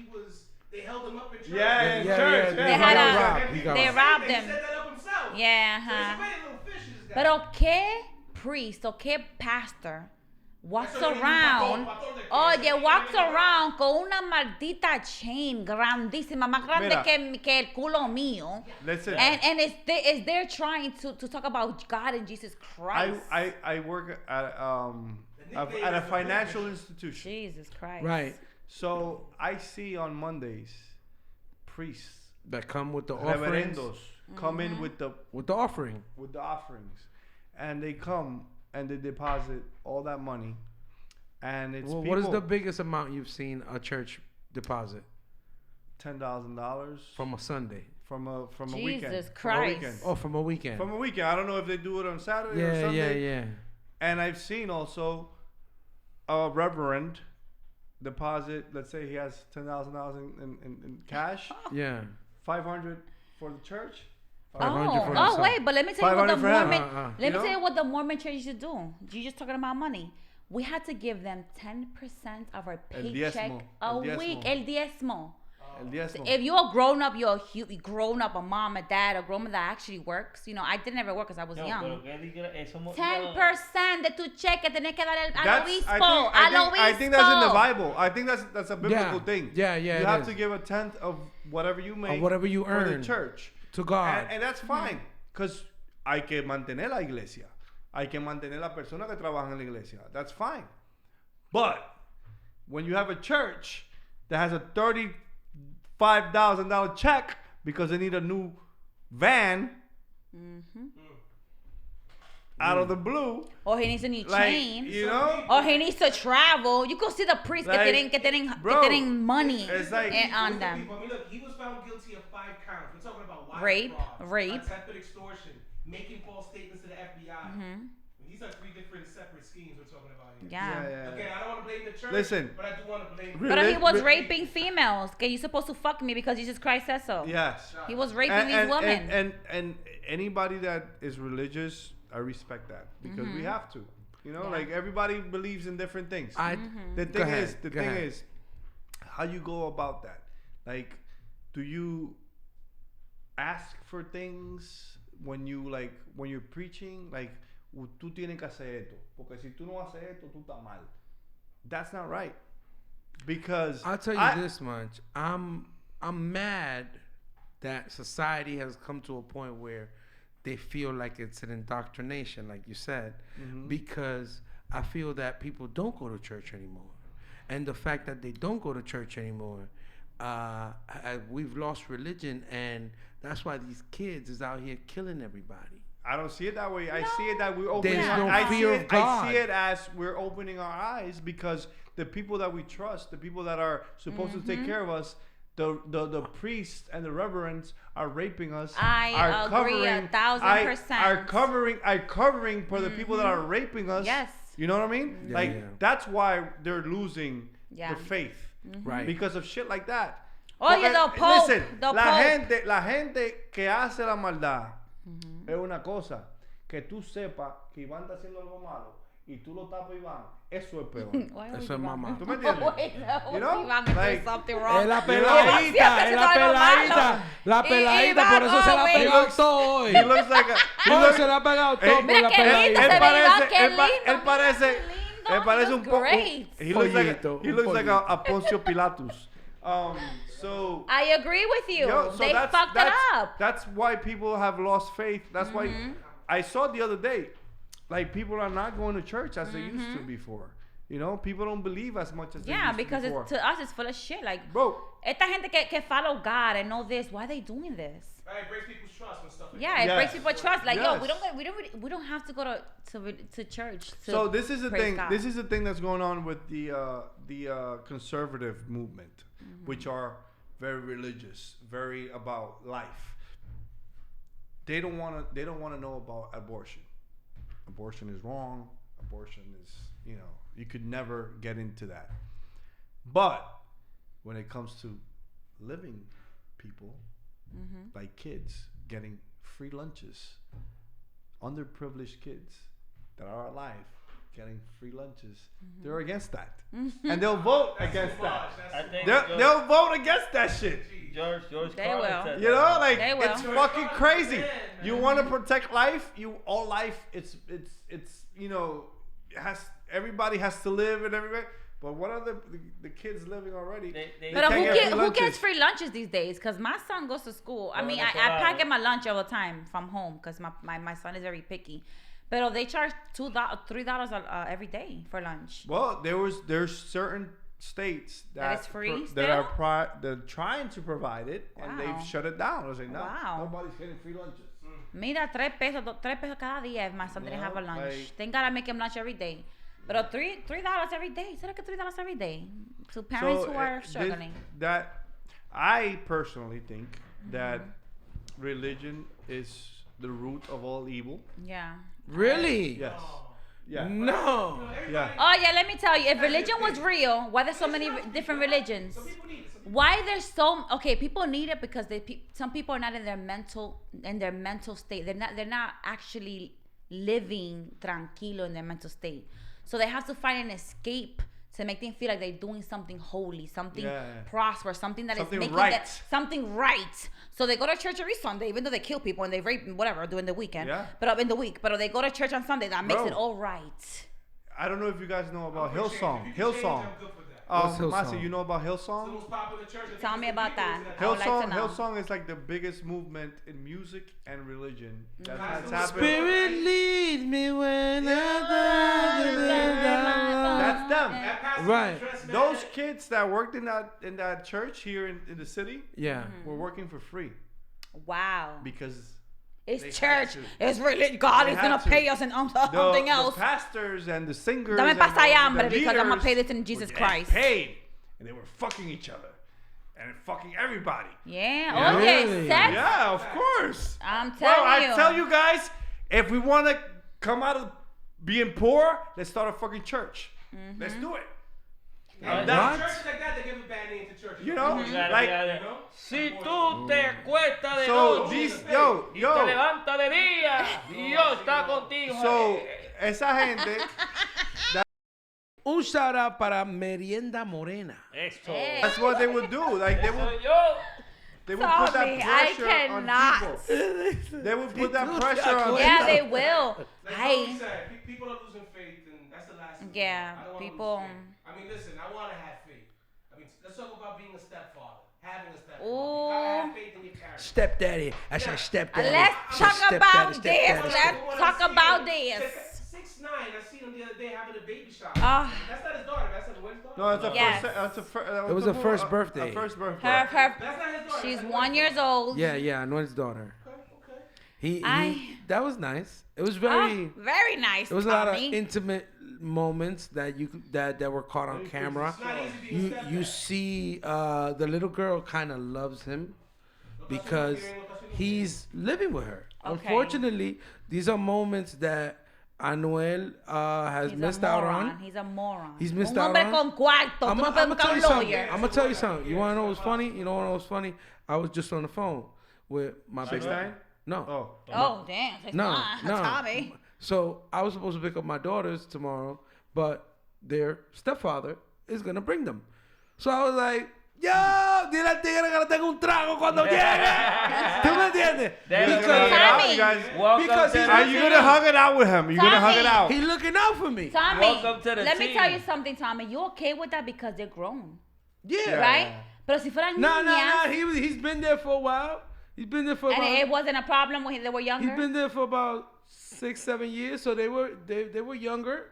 they held him up in church. Yeah, in church, They yeah. had got a- robbed. He got they robbed. robbed He him. set that up himself. Yeah, So he's a huh. great little fish, this guy. Pero qué priest o qué pastor walks Eso es around, pastor de oye, Cristo. walks around con una maldita chain grandísima, más grande Mira. que el culo mío. Listen, And is they're trying to talk about God and Jesus Christ. I work at nickname at a is the financial British. institution. Jesus Christ. Right. So I see on Mondays priests, That come with the offerings. reverendos, come in with the offering. offerings, and they come and they deposit all that money, and it's Well, people, what is the biggest amount you've seen a church deposit $10,000 from a Sunday? from a Jesus weekend. Christ. Oh, from a weekend. From a weekend. I don't know if they do it on Saturday or yeah, Sunday. yeah. And I've seen also a reverend deposit. Let's say he has $10,000 in cash, Yeah. 500 for the church. 500 for Oh, himself. wait, but let me tell you what the 500 for him. Mormon. Let You me know? tell you what the Mormon church used to do. You just talking about money. We had to give them 10% of our El paycheck diezmo, a el diezmo. week. El diezmo. El diezmo. If you're a grown up, you're a grown up, a mom, a dad, a grown up that actually works. You know, I didn't ever work because I was No, young. pero que diga, eso 10% de tu cheque tenés que dar al That's- obispo. I think that's in the Bible. I think that's a biblical Yeah. thing. Yeah, You it have is. to give a tenth of whatever you make, whatever you for earn the church. to God. And that's fine, because hay que mantener la iglesia. Hay que mantener la persona que trabaja en la iglesia. That's fine. But when you have a church that has a $35,000 check because they need a new van out of the blue, Or he needs a new like, chain. you know, Or he needs to travel. You could see the priests Like, que tienen bro, money it's like- on them. I mean, look, he was found guilty of 5 counts. We're talking about wire Rape, fraud, rape. attempted extortion, making false statements to the FBI. These are 3 different separate schemes we're talking about here. Yeah. Again, I don't want to blame the church. Listen. But I do want to blame. But he was Re- raping females. Okay, you're supposed to fuck me because Jesus Christ says so. Yes. He was raping these women. And anybody that is religious, I respect that because we have to. You know, like everybody believes in different things. The thing is, how you go about that? Like, do you ask for things when you're preaching? Like, tú tienes que hacer esto, porque si tú no haces esto, tú estás mal. That's not right. Because I'll tell you this much: I'm mad that society has come to a point where they feel like it's an indoctrination, like you said, because I feel that people don't go to church anymore. And the fact that they don't go to church anymore, we've lost religion, and that's why these kids is out here killing everybody. I don't see it that way. I see it that we're opening. There's no fear of God. I see it as we're opening our eyes because the people that we trust, the people that are supposed to take care of us, the priests and the reverends are raping us. I agree 1,000%. Are covering for the people that are raping us. Yes. You know what I mean? That's why they're losing the faith. Right. Because of shit like that. Oye, the Pope. Listen, the la gente que hace la maldad es una cosa. Que tú sepas que Iván está haciendo algo malo y tú lo tapas, Iván, eso es peor. Eso es mamá. ¿Tú me entiendes? You know? Like, something wrong. Es la peladita, la peladita, por eso se la ha pegado todo hoy. He looks like Se la ha pegado todo por Mira la qué lindo se peladita. ve, qué lindo. Él parece un poco. Great. He looks like a Poncio Pilatus. So I agree with you. yo, so they fucked it up. That's why people have lost faith. That's why I saw the other day, like people are not going to church as they used to before. You know, people don't believe as much as they used because to before. to us it's full of shit. Like, Bro, esta gente que follow God and know this, why are they doing this? Right, it breaks people's trust and stuff like Yeah, that. it breaks people's trust. Like, yo, Yes. we don't have to go to church. So this is the praise thing. God. This is the thing that's going on with the conservative movement, which are very religious, very about life. They don't want to know about abortion. Abortion is wrong. Abortion is, you could never get into that. But when it comes to living people, like kids getting free lunches, underprivileged kids that are alive getting free lunches, they're against that, and they'll vote against that. They'll vote against that shit. George They Carlin will. said You know, like They will. it's fucking crazy. You want to protect life? All life. It's everybody has to live and everybody. But what are the kids living already? But can't get free who lunches. gets free lunches these days? Because my son goes to school. I mean, I pack him my lunch all the time from home because my son is very picky. But they charge $3 every day for lunch. Well, there's certain states that it's free they're trying to provide it, and Wow. they've shut it down. I was like, no, Wow. nobody's getting free lunches. Mira, $3 cada día if my son didn't have a lunch. like- Thank God I make him lunch every day. But $3 every day. ¿Será que $3 every day? To parents who are struggling. I personally think that religion is the root of all evil. Yeah. Really? Yes. Yeah. No. Yeah. Oh yeah, let me tell you. If religion was real, why there's so many different religions? Why there's so people need it because some people are not in their mental state. They're not actually living tranquilo in their mental state. So they have to find an escape to make them feel like they're doing something holy, something prosperous, something that Something is making right. something right. So they go to church every Sunday, even though they kill people and they rape and whatever during the weekend. Yeah. But in the week, but they go to church on Sunday. That makes Bro. it all right. I don't know if you guys know about Hillsong. Hillsong. Hillsong. What's Hillsong? Masi, you know about It's the Hillsong? most popular church. I think Tell it's me the about people that. that- I would like to know. Hillsong is like the biggest movement in music and religion that's Mhm. happened. Spirit lead me when That's them. That pastor Right. dressed mad. Those kids that worked in that church here in the city Yeah. were working for free Wow. because It's they church. had to. It's really God They is had gonna to. pay us and something else. The pastors and the singers. Dame and pasa the hambre because I'm gonna leaders pay this in were Jesus getting Christ. Paid, and they were fucking each other and fucking everybody. Yeah. Yeah. Oh yeah. Really? Sex. Yeah, of course. I'm Bro, telling you. I tell you guys, if we want to come out of being poor, let's start a fucking church. Let's do it. Now, What? churches like that, they give a bad name to churches. You know, like, You know? Si tú te acuestas de so noche these, y te yo, levantas de día, Dios está contigo. so esa gente, Un shout out para Merienda Morena. Eso. that's what they would do. Like they would Soy yo. put that Sorry, I pressure on cannot. people. They would put that pressure on Yeah, people. they will. Like Hey. Tony said, people are losing faith, and that's the last thing. Yeah, I don't wanna people- lose faith. I mean, listen, I want to have faith. I mean, let's talk about being a stepfather, having a stepfather. Ooh. You gotta have faith in your parents. Stepdaddy. I said stepdaddy. Let's I said talk stepdaddy, about stepdaddy, this. stepdaddy. Let's talk about this. 6'9", I seen him the other day having a baby shower. Ah. That's not his daughter. That's his daughter. No, it's a Yes. first. That's a It was a first birthday. A first birthday. Her, That's not his daughter. she's That's his 1 year old. Yeah, Anuel's daughter. Okay. He that was nice. It was very. Very nice. It was a lot of Tommy. intimate moments that that were caught on camera. It's not easy being a You stepdad. see the little girl kind of loves him because he's living with her. Okay. Unfortunately, these are moments that Anuel has He's missed a out moron. on. He's a moron. He's missed Un out hombre on. con cuarto. Tú no puedes buscar un lawyer. I'm gonna tell you something. You wanna know what's funny? You know what was funny? I was just on the phone with my big 6'9"? No. Oh. Oh, damn. It's No, not. no. Tommy. So I was supposed to pick up my daughters tomorrow, but their stepfather is gonna bring them. So I was like, yo, dile al tigre que le tengo un trago cuando llegue. ¿Tú me entiendes? There you go. Hug it out, Tommy. you guys. Welcome Because to he's the Are you gonna hug it out with him? You gonna hug it Tommy. out? He's looking out for me. Tommy, Welcome to the let me team. tell you something, Tommy. You okay with that because they're grown, Yeah. right? Pero si fueran No, niñas, He's been there for a while. He's been there for and about. it wasn't a problem when they were younger. He's been there for about 6-7 years. So they were younger.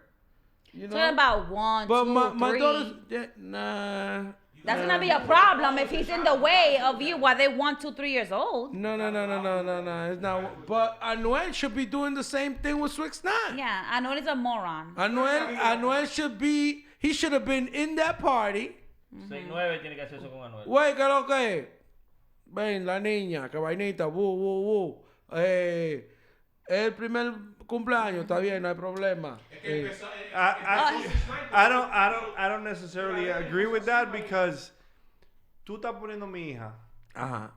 You know. Talking about one, But two, my three. daughters, nah. That's gonna be a problem if he's in the way of you while they're 1, 2, 3 years old. No. It's not. But Anuel should be doing the same thing with 6ix9ine. Yeah, I know he's a moron. Anuel should be. He should have been in that party. 6'9" tiene que hacer eso con Anuel. Güey, ¿qué es lo que es? Ven, la niña, que vainita, el primer cumpleaños, está bien, no hay problema. I don't necessarily agree with that because tú estás poniendo a mi hija Ajá.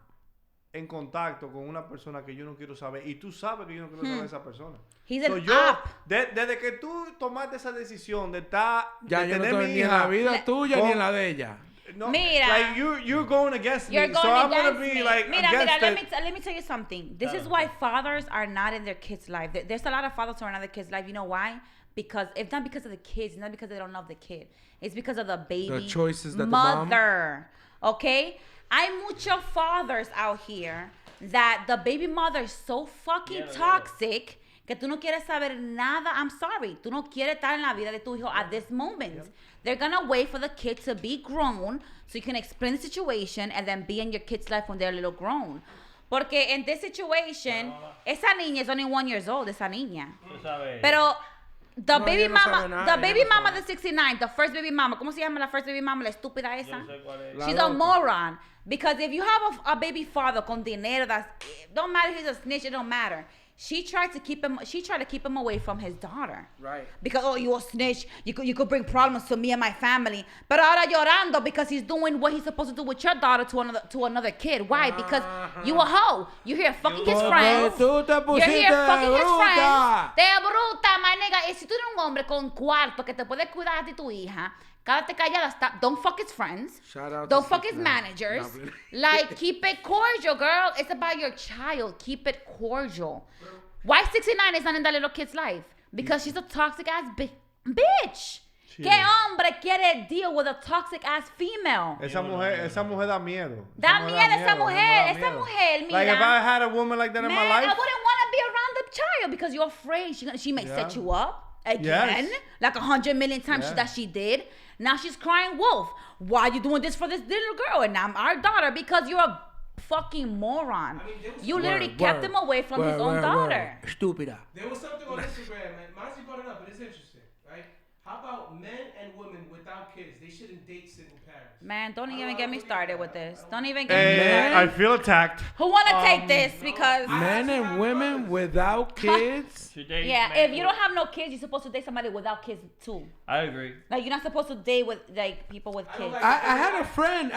en contacto con una persona que yo no quiero saber y tú sabes que yo no quiero saber de esa persona. He's So an yo, op. desde que tú tomaste esa decisión de estar, Ya de yo no tener estoy mi ni en la hija, vida tuya ni con- en la de ella. no, Mira. like you're going against You're me, going so I'm against gonna be me. like Mira, against let me tell you something. This is why fathers are not in their kids' life. There's a lot of fathers who are not in their kids' life. You know why? Because it's not because of the kids. It's not because they don't love the kid. It's because of the baby. The choices that the mother. Okay? Hay muchos fathers out here that the baby mother is so fucking toxic que tú no quieres saber nada. I'm sorry. Tú no quieres estar en la vida de tu hijo at this moment. They're gonna wait for the kid to be grown so you can explain the situation and then be in your kid's life when they're a little grown. Porque in this situation, esa niña is only 1 year old, esa niña. Tú sabes. Pero the No, baby ella no sabe mama, nada, the ella baby no mama sabe. de 69, the first baby mama, ¿cómo se llama la first baby mama? La estúpida Yo esa. no sé cuál es. La She's a loca. moron. Because if you have a baby father con dinero, don't matter if he's a snitch, it don't matter. She tried to keep him away from his daughter. Right. Because, oh, you a snitch, you could bring problems to me and my family. Pero ahora llorando because he's doing what he's supposed to do with your daughter to another kid. Why? Because you a hoe. You here fucking his friends. Tú te You're pusiste here fucking his bruta. friends. Te bruta, my nigga. Y si tú eres un hombre con cuarto que te puede cuidar a ti y tu hija, cállate callada. Stop. Don't fuck his friends. Shout out Don't to fuck his 6ix9ine. managers. No, Like, keep it cordial, girl. It's about your child. Keep it cordial. Why 69 is not in that little kid's life? Because she's a toxic ass bitch. ¿Qué hombre quiere deal with a toxic ass female? Esa mujer da miedo. Da miedo esa mujer. Esa mujer, mira. Like if I had a woman like that in my Man, life, I wouldn't want to be around the child because you're afraid she may set you up again, Yes. like 100 million times Yeah. that she did. Now she's crying wolf. Why are you doing this for this little girl and I'm our daughter? Because you're a fucking moron. I mean, there was- You literally Word, kept word. him away from his own Word. daughter. Estúpida. There was something on Instagram, man. Monty brought it up, but it's interesting, right? How about men and women without without kids, they shouldn't date single parents. Man, don't even get me started with this. Don't even get me Hey, started. I feel attacked. Who wanna take this? Because Men and women without kids. Today, yeah, man, if you don't have no kids, you're supposed to date somebody without kids too. I agree. Like you're not supposed to date with like people with I don't kids. like- I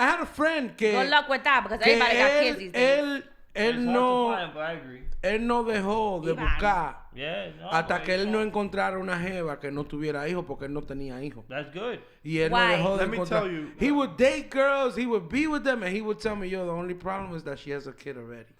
had a friend que, Good luck with that because que everybody got kids these days. él It's hard to no, find, but I agree. él no dejó de Iván. buscar Yeah, no, hasta but que él it's no hard. encontrara una jeva que no tuviera hijos porque él no tenía hijos. That's good. Y él Why? no dejó de Let me encontrar. tell you. He would date girls, he would be with them, and he would tell me, yo, the only problem is that she has a kid already.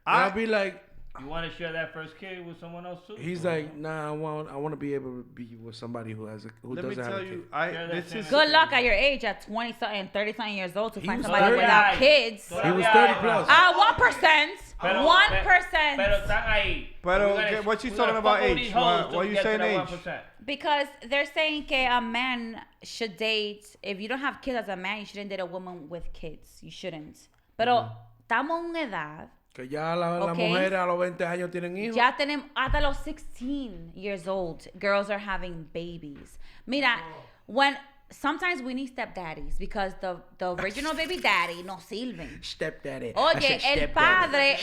And I'll be like, You want to share that first kid with someone else too? he's like, nah, I want to be able to be with somebody who Let me doesn't have tell a kid. you, Yeah, this that's is Good luck at your age, at 20 something, 30 something years old, to He find was somebody 30. without kids. He was 30 plus. 1%. Pero- 1%. Pero están ahí. Pero, We're gonna- okay, what you we're talking gonna about fuck all age? these Why- hoes why till we you get to saying that age? 1%. Because they're saying que a man should date, if you don't have kids as a man, you shouldn't date a woman with kids. You shouldn't. Pero estamos en una edad, Que ya las Okay. mujeres a los 20 años tienen hijos. ya tenemos, hasta los 16 years old, girls are having babies. Mira, when sometimes we need stepdaddies because the original baby daddy no sirven. Stepdaddy. I Oye, said el stepdaddy. padre,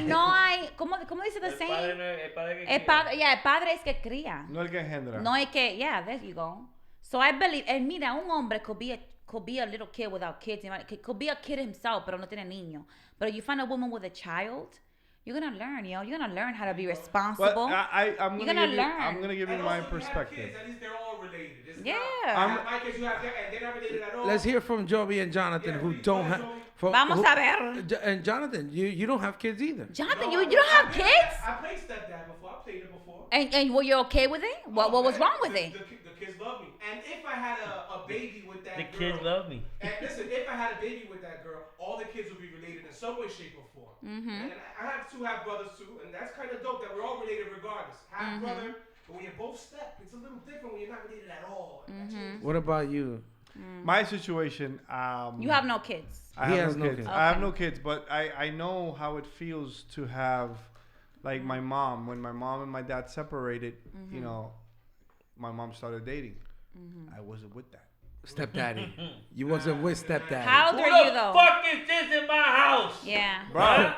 no hay, ¿cómo dice the El padre saying? no es- el padre que El quiere. padre, yeah, el padre es que cría. No el que engendra. No es que, yeah, there you go. So I believe, and mira, un hombre could be a little kid without kids. Could be a kid himself, pero no tiene niño. But you find a woman with a child, you're gonna learn, yo. You're gonna learn how to be responsible. But I'm You're gonna gonna give learn. you. I'm gonna give you And my also, if you have perspective. kids, at least they're all related. It's Yeah. Not, I have my kids, you have their, and they're not related at all. Let's hear from Joby and Jonathan, Yeah, who please, don't go have. ahead, Joby. Vamos a ver. And Jonathan, you don't have kids either. Jonathan, No, you don't have kids? I played stepdad before. I played it before. And were you okay with it? What was man, wrong with the, it? The kids love me. And if I had a baby with that The girl, kids love me. and listen, if I had a baby with that girl, all the kids would be related in some way, shape, or form. And I have two half brothers too, and that's kind of dope that we're all related regardless. Half brother, but when you're both step, it's a little different when you're not related at all. That changes. What about you? My situation. You have no kids. I He have has no no kids. kids. I have Okay. no kids, but I know how it feels to have, like my mom. When my mom and my dad separated, you know, my mom started dating. I wasn't with that. Stepdaddy. You wasn't with stepdaddy. How old Who are you the though? fuck is this in my house? Yeah. Bro,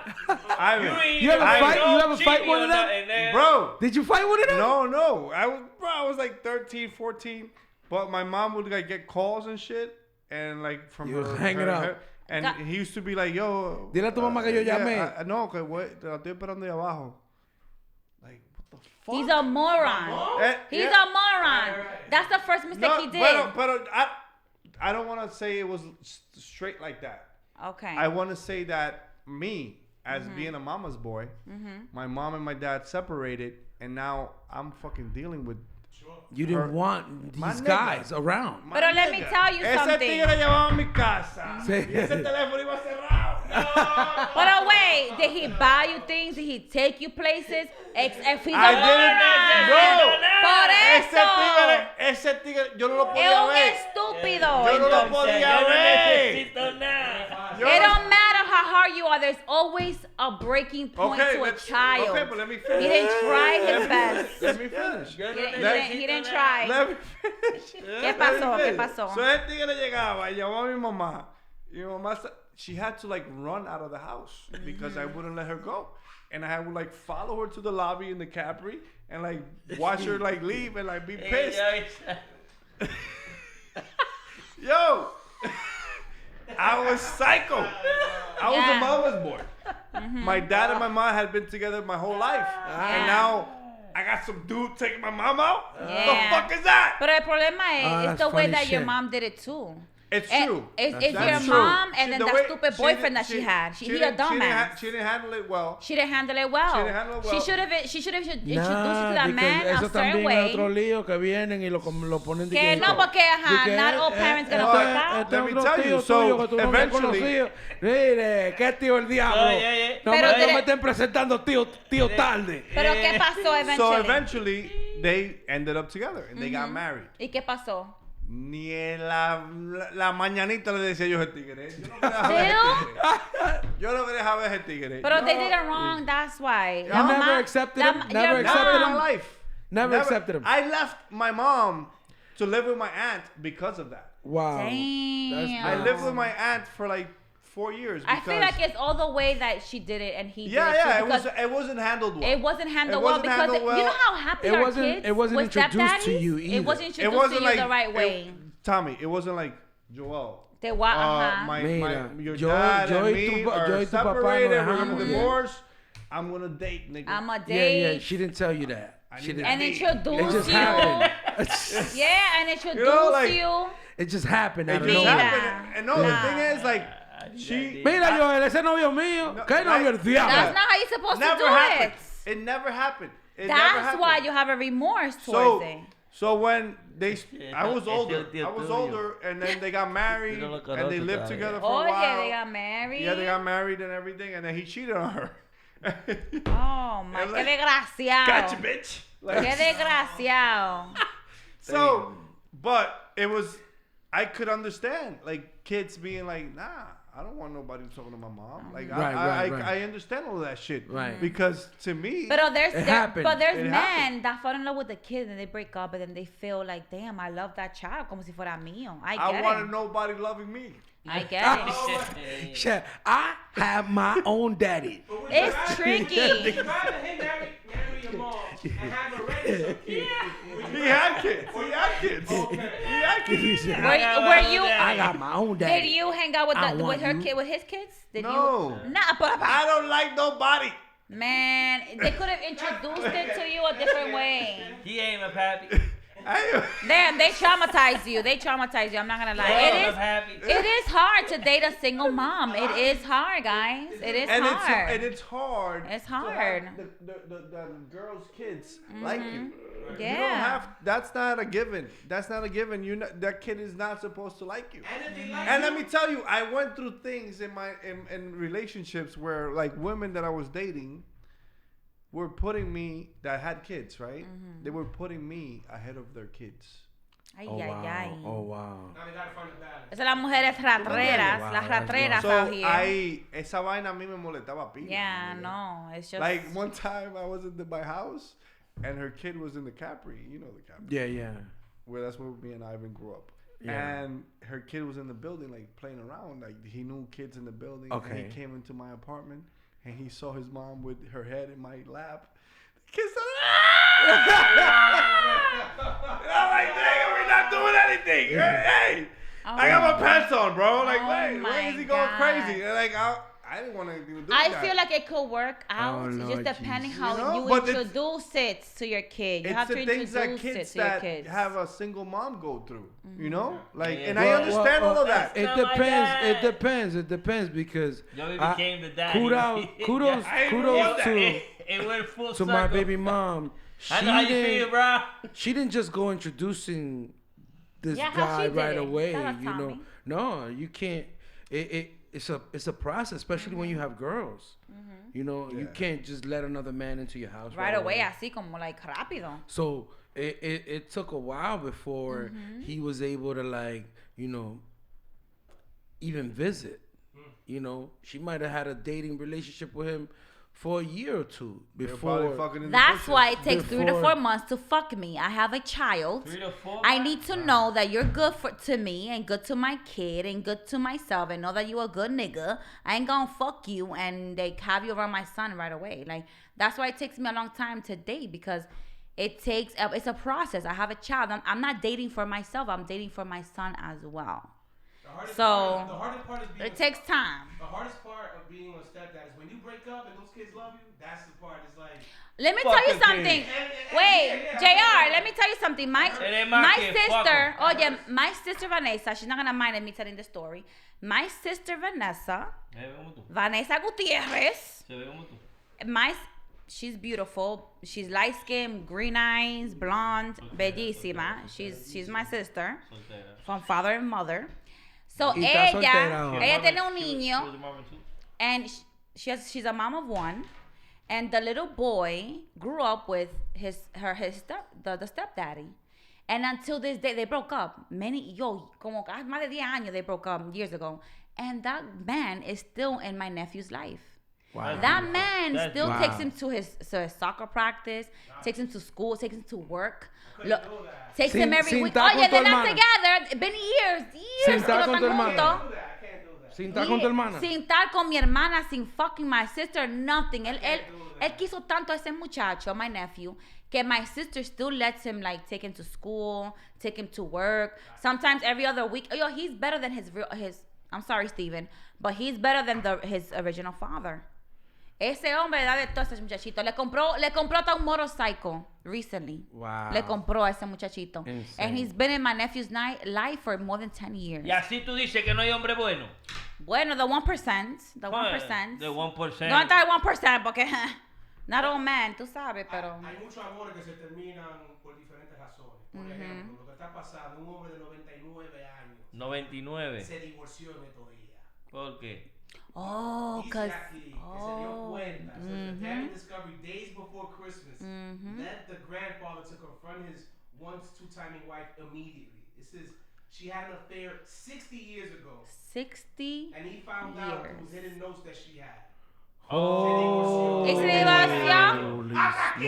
I You ain't You ever even fight- no you ever fight cheating one of on them? nothing, man. bro. Did you fight one of them? No. I was like 13, 14. But my mom would like get calls and shit, and like from You her hang it up. and That- he used to be like, yo. Dile a tu mamá que yo llamé. No, que güey, te la estoy esperando ahí abajo. Like, what the fuck? He's a moron. He's a moron. That's the first mistake he did. But I don't want to say it was straight like that. Okay. I want to say that me, as being a mama's boy, my mom and my dad separated, and now I'm fucking dealing with. You didn't want My these nigga. guys around. But let me tell you Ese something. tigre llevaba a mi casa. Sí. Y ese teléfono iba cerrado. But wait, did he buy you things? Did he take you places? If he's a I didn't, moron. bro. Por eso. Ese tigre, yo no lo Es podía un ver. estúpido. Yo no lo entonces. podía Yo no ver. necesito nada. It don't matter how hard you are. There's always a breaking point to a child. Okay, but let me He finish. didn't try his best. Let me finish. Yo no He didn't try. Let me finish. ¿Qué pasó? ¿Qué pasó? So el tigre llegaba y llamó a mi mamá. Y mi mamá, she had to like run out of the house because I wouldn't let her go. And I would like follow her to the lobby in the Capri and like watch her like leave and like be pissed. Yo, I was psycho. I was Yeah. a mama's boy. My dad and my mom had been together my whole life. And now I got some dude taking my mom out? Yeah. The fuck is that? Pero el problema es, Ah, it's that's the way funny that your shit. mom did it too. It's And true. It's That's your true. mom and then The that way- stupid she boyfriend didn't- that she had. He a didn't- dumbass. She didn't handle it well. She didn't handle it well. She didn't handle it well. She should have introduced you to Nah, that because man eso a certain también way. es otro lío que vienen y lo ponen de Que no, porque, ajá, not all parents gonna work out. Let me tell you, so eventually- Mire, ¿qué tío el diablo? Oye. No, Pero no tiene- me estén presentando tío tarde. Pero ¿qué pasó So eventually? eventually, they ended up together and they got married. ¿Y qué pasó? Ni en la mañanita le decía yo a ese tigre. Yo no quería dejar ver ese tigre. Pero they did it wrong, that's why. You never accepted him? Never your accepted Never in him? my life. Never accepted him. I left my mom to live with my aunt because of that. Wow. Damn. I lived with my aunt for like 4 years. I feel like it's all the way that she did it and he did it Yeah, too, it wasn't handled well. It wasn't handled It well wasn't because handled you well. know how happy It our wasn't- kids it wasn't with introduced to stepdaddies? you It either. wasn't It introduced wasn't to like you the right way. Tommy, it wasn't like Joel. Mira, Your yo- dad yo and y me tu pa- yo are y tu papá separated. nos We're gonna dejamos. divorce. I'm gonna date, nigga. I'm a Yeah, date. yeah. She didn't tell you that. She need didn't. And It introduce just you. happened. Yeah, and introduce like- you. It just happened. It out of just nowhere. happened. And no, the thing is, like, she Mira, Joel, ese novio mío. No, ¿Qué novio el diablo? That's not how you're supposed to never do happened. it. It never happened. It never That's happened. why you have a remorse towards it. So when they, I was Es older. el tío I was tuyo. older, and then they got married, Tú no lo and they conoces lived todavía. together for Oh a while. yeah, they got married. Yeah, they got married and everything, and then he cheated on her. Oh my, And qué like, desgraciado. Gotcha, bitch. Like, Qué desgraciado. so, but it was, I could understand, like, kids being like, nah, I don't want nobody talking to my mom. Like, Right. I understand all of that shit. Right. Because to me, But there's It happened. but there's It men happened. that fall in love with the kid and they break up and then they feel like, damn, I love that child como si fuera mío. I I get wanted it. nobody loving me. I get it. Shit, I have my own daddy. But would It's you rather- tricky. Would you rather him marry your mom and have already some kids? Would you He had kids. He had kids. Okay. He had kids. Were you? I got my own daddy. Did you hang out with I with want her you. kid with his kids? Did No. you? Nah, but I don't like nobody. man, they could have introduced it to you a different way. He ain't my pappy. Damn, they traumatize you. They traumatize you. I'm not gonna lie. It is hard to date a single mom. It is hard, guys. It is and hard. it's hard. It's to have hard. The girls' kids like you. You don't Yeah. have. That's not a given. That's not a given. That kid is not supposed to like you. And if they like And you, let me tell you, I went through things in my in relationships where like women that I was dating were putting me that had kids, right? They were putting me ahead of their kids. Ay, Oh ay, wow. ay. Oh wow. now they gotta find a balance. Esas son las mujeres ratreras, Wow, las that's ratreras So out here. esa vaina a mí me molestaba pila. Yeah, nigga. no, it's just Like one time I was at my house and her kid was in the Capri. You know the Capri. Yeah, yeah. Where that's where me and Ivan grew up. Yeah. And her kid was in the building, like playing around. Like he knew kids in the building. Okay. And he came into my apartment and he saw his mom with her head in my lap. The kid said, I'm like, nigga, we're not doing anything. Hey, I got my pants on, bro. Like, Oh wait, my why is he going God. crazy? And like, I didn't want to even do I that. feel like it could work out, Oh, just Lord depending Jesus. how You know? you But it's- introduce it to your kid. You it's have to the introduce things that it kids to your that kids. have a single mom go through. You know, like, Yeah. and I understand all of that. It That's not my depends. dad. It depends. It depends because Yo I- became the daddy. kudos to It went full to my circle. baby mom. She I know how you feel, didn't. bro. She didn't just go introducing this Yeah, how guy she did right it. away. Tell us, You know, Tommy. no, you can't. It's a process, especially when you have girls. You know, you Yeah. can't just let another man into your house right away, así como like rápido. So it took a while before he was able to like, you know, even visit. You know, she might have had a dating relationship with him for a year or two They're probably before. fucking in the That's bushes. why it takes 3 to Before- 4 months to fuck me. I have a child. 3 to 4. I need to know that you're good to me and good to my kid and good to myself and know that you a good nigga. I ain't gonna fuck you and they have you around my son right away. Like that's why it takes me a long time to date because it's a process. I have a child. I'm not dating for myself. I'm dating for my son as well. The hardest part is being It takes time. The hardest part of being a stepdad is when you break up and those kids love you. That's the part. It's like Let me Fuck tell you the something. kid. Wait, JR, let me tell you something. My ain't my kid, fuck sister, 'em. oye, my sister Vanessa, she's not gonna mind me telling the story. My sister Vanessa, Se ve como tú. Vanessa Gutierrez, Se ve como tú. she's beautiful. She's light skinned, green eyes, blonde, bellísima. She's my sister Soltera. from father and mother. So Y está soltera ahora. ella tiene un She was niño. a mother too. And she's a mom of one, and the little boy grew up with the stepdaddy, and until this day they broke up. Como más de 10 años they broke up years ago, and that man is still in my nephew's life. Wow. That man That's still beautiful. takes him to his soccer practice, takes him to school, takes him to work. Couldn't do that. Takes Sin- him every sin week. estar Oye, con tu they're not hermana. together. Been years Sin que estar no con tu están hermana. juntos. I can't do that. Sin estar con tu hermana. Sin estar con mi hermana, sin fucking my sister, nothing. Él do that. quiso tanto a ese muchacho, my nephew, que my sister still lets him like take him to school, take him to work. Sometimes every other week. Yo, he's better than his. I'm sorry, Steven, but he's better than his original father. Ese hombre da de todo ese muchachito. Le compró hasta un motorcycle recently. Wow. Le compró a ese muchachito. Insane. And he's been in my nephew's life for more than 10 years. Y así tú dices que no hay hombre bueno. Bueno, the 1%. The 1%. De 1%. No está el 1% porque not all men, tú sabes, pero... Hay muchos amores que se terminan por diferentes razones. Por ejemplo, lo que está pasando, un hombre de 99 años 99. se divorció en estos días. ¿Por qué? Oh, Dice cause... aquí que se dio cuenta. So the family discovery days before Christmas led the grandfather to confront his once two-timing wife immediately. It says she had an affair 60 years ago. 60 And he found out years. through hidden notes that she had. Oh. ¿Y se divorció? Holy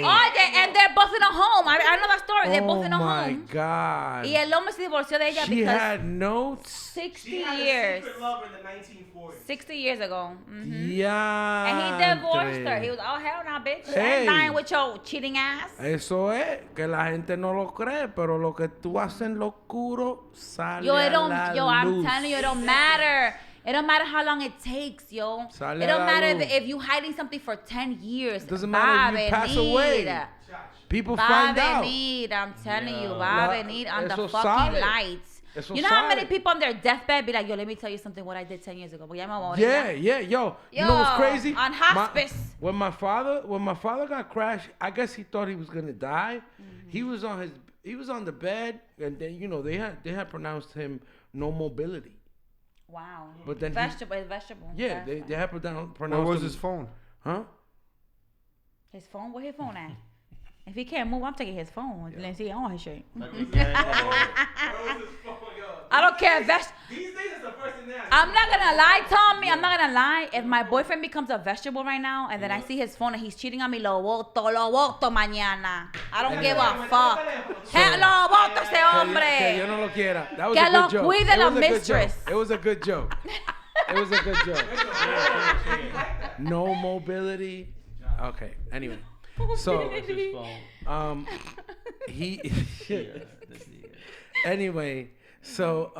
Oye, and they're both in a home. I know that story. They're both in a Oh my home. God. Y el hombre se divorció de ella She because had notes. 60 She had years. a secret lover in the 1940s. 60 years ago. Yeah. And he divorced her. He was, oh, hell no, bitch. Hey. I'm dying with your cheating ass. Eso es, que la gente no lo cree, pero lo que tú haces en lo oscuro sale Yo, a it don't, la yo, I'm luz. telling you, it don't matter. It don't matter how long it takes, yo. Sale It don't a la matter luz. if you hiding something for 10 years. It doesn't matter if you pass away. People Va a find out. venir, I'm telling you, Yeah. va a La- venir on the eso fucking sabe. lights. Eso You know how many sabe. people on their deathbed be like, yo, let me tell you something what I did 10 years ago. Porque ya me voy a morir, Yeah, ya. yeah, yo. You know what's Yo, crazy? on hospice. When my father got crashed, I guess he thought he was gonna die. Mm-hmm. He was on the bed, and then they had pronounced him no mobility. Wow. But then vegetable. Yeah, they had pronounced Where was him. his phone? Huh? His phone? Where his phone at? If he can't move, I'm taking his phone. Let's see on his shit. I don't care. These days it's the first thing that I'm not gonna lie, Tommy. I'm not gonna lie. If my boyfriend becomes a vegetable right now, and then I see his phone and he's cheating on me, lo voto mañana. I don't give a fuck. Lo voto ese Que hombre. yo no lo quiera. That was Que a lo good joke. cuide It la was a good mistress. joke. It was a good joke. It was a good joke. No mobility. Okay. Anyway, so His phone. he. Yes, that's it. Anyway, so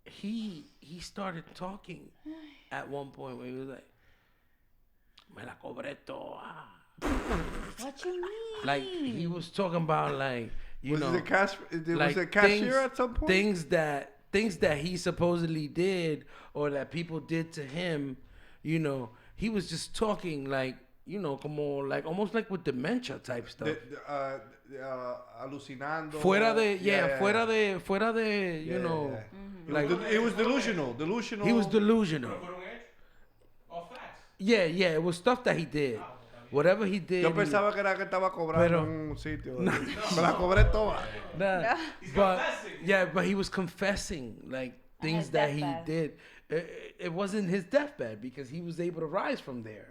he started talking at one point where he was like, "Me la cobré toda." What you mean? Like he was talking about like Was know it like a cashier at some point? things that he supposedly did or that people did to him. He was just talking like como like almost like with dementia type stuff. Alucinando. Fuera de you know. Yeah. Like It was delusional. he was delusional. Fueron hechos. All facts. Yeah, it was stuff that he did. Whatever he did. Yo he- pensaba que era que estaba cobrando Pero- en un sitio. Me la cobré toda. Nah, He's but confessing. but he was confessing like things his that he deathbed. did. It wasn't his deathbed because he was able to rise from there.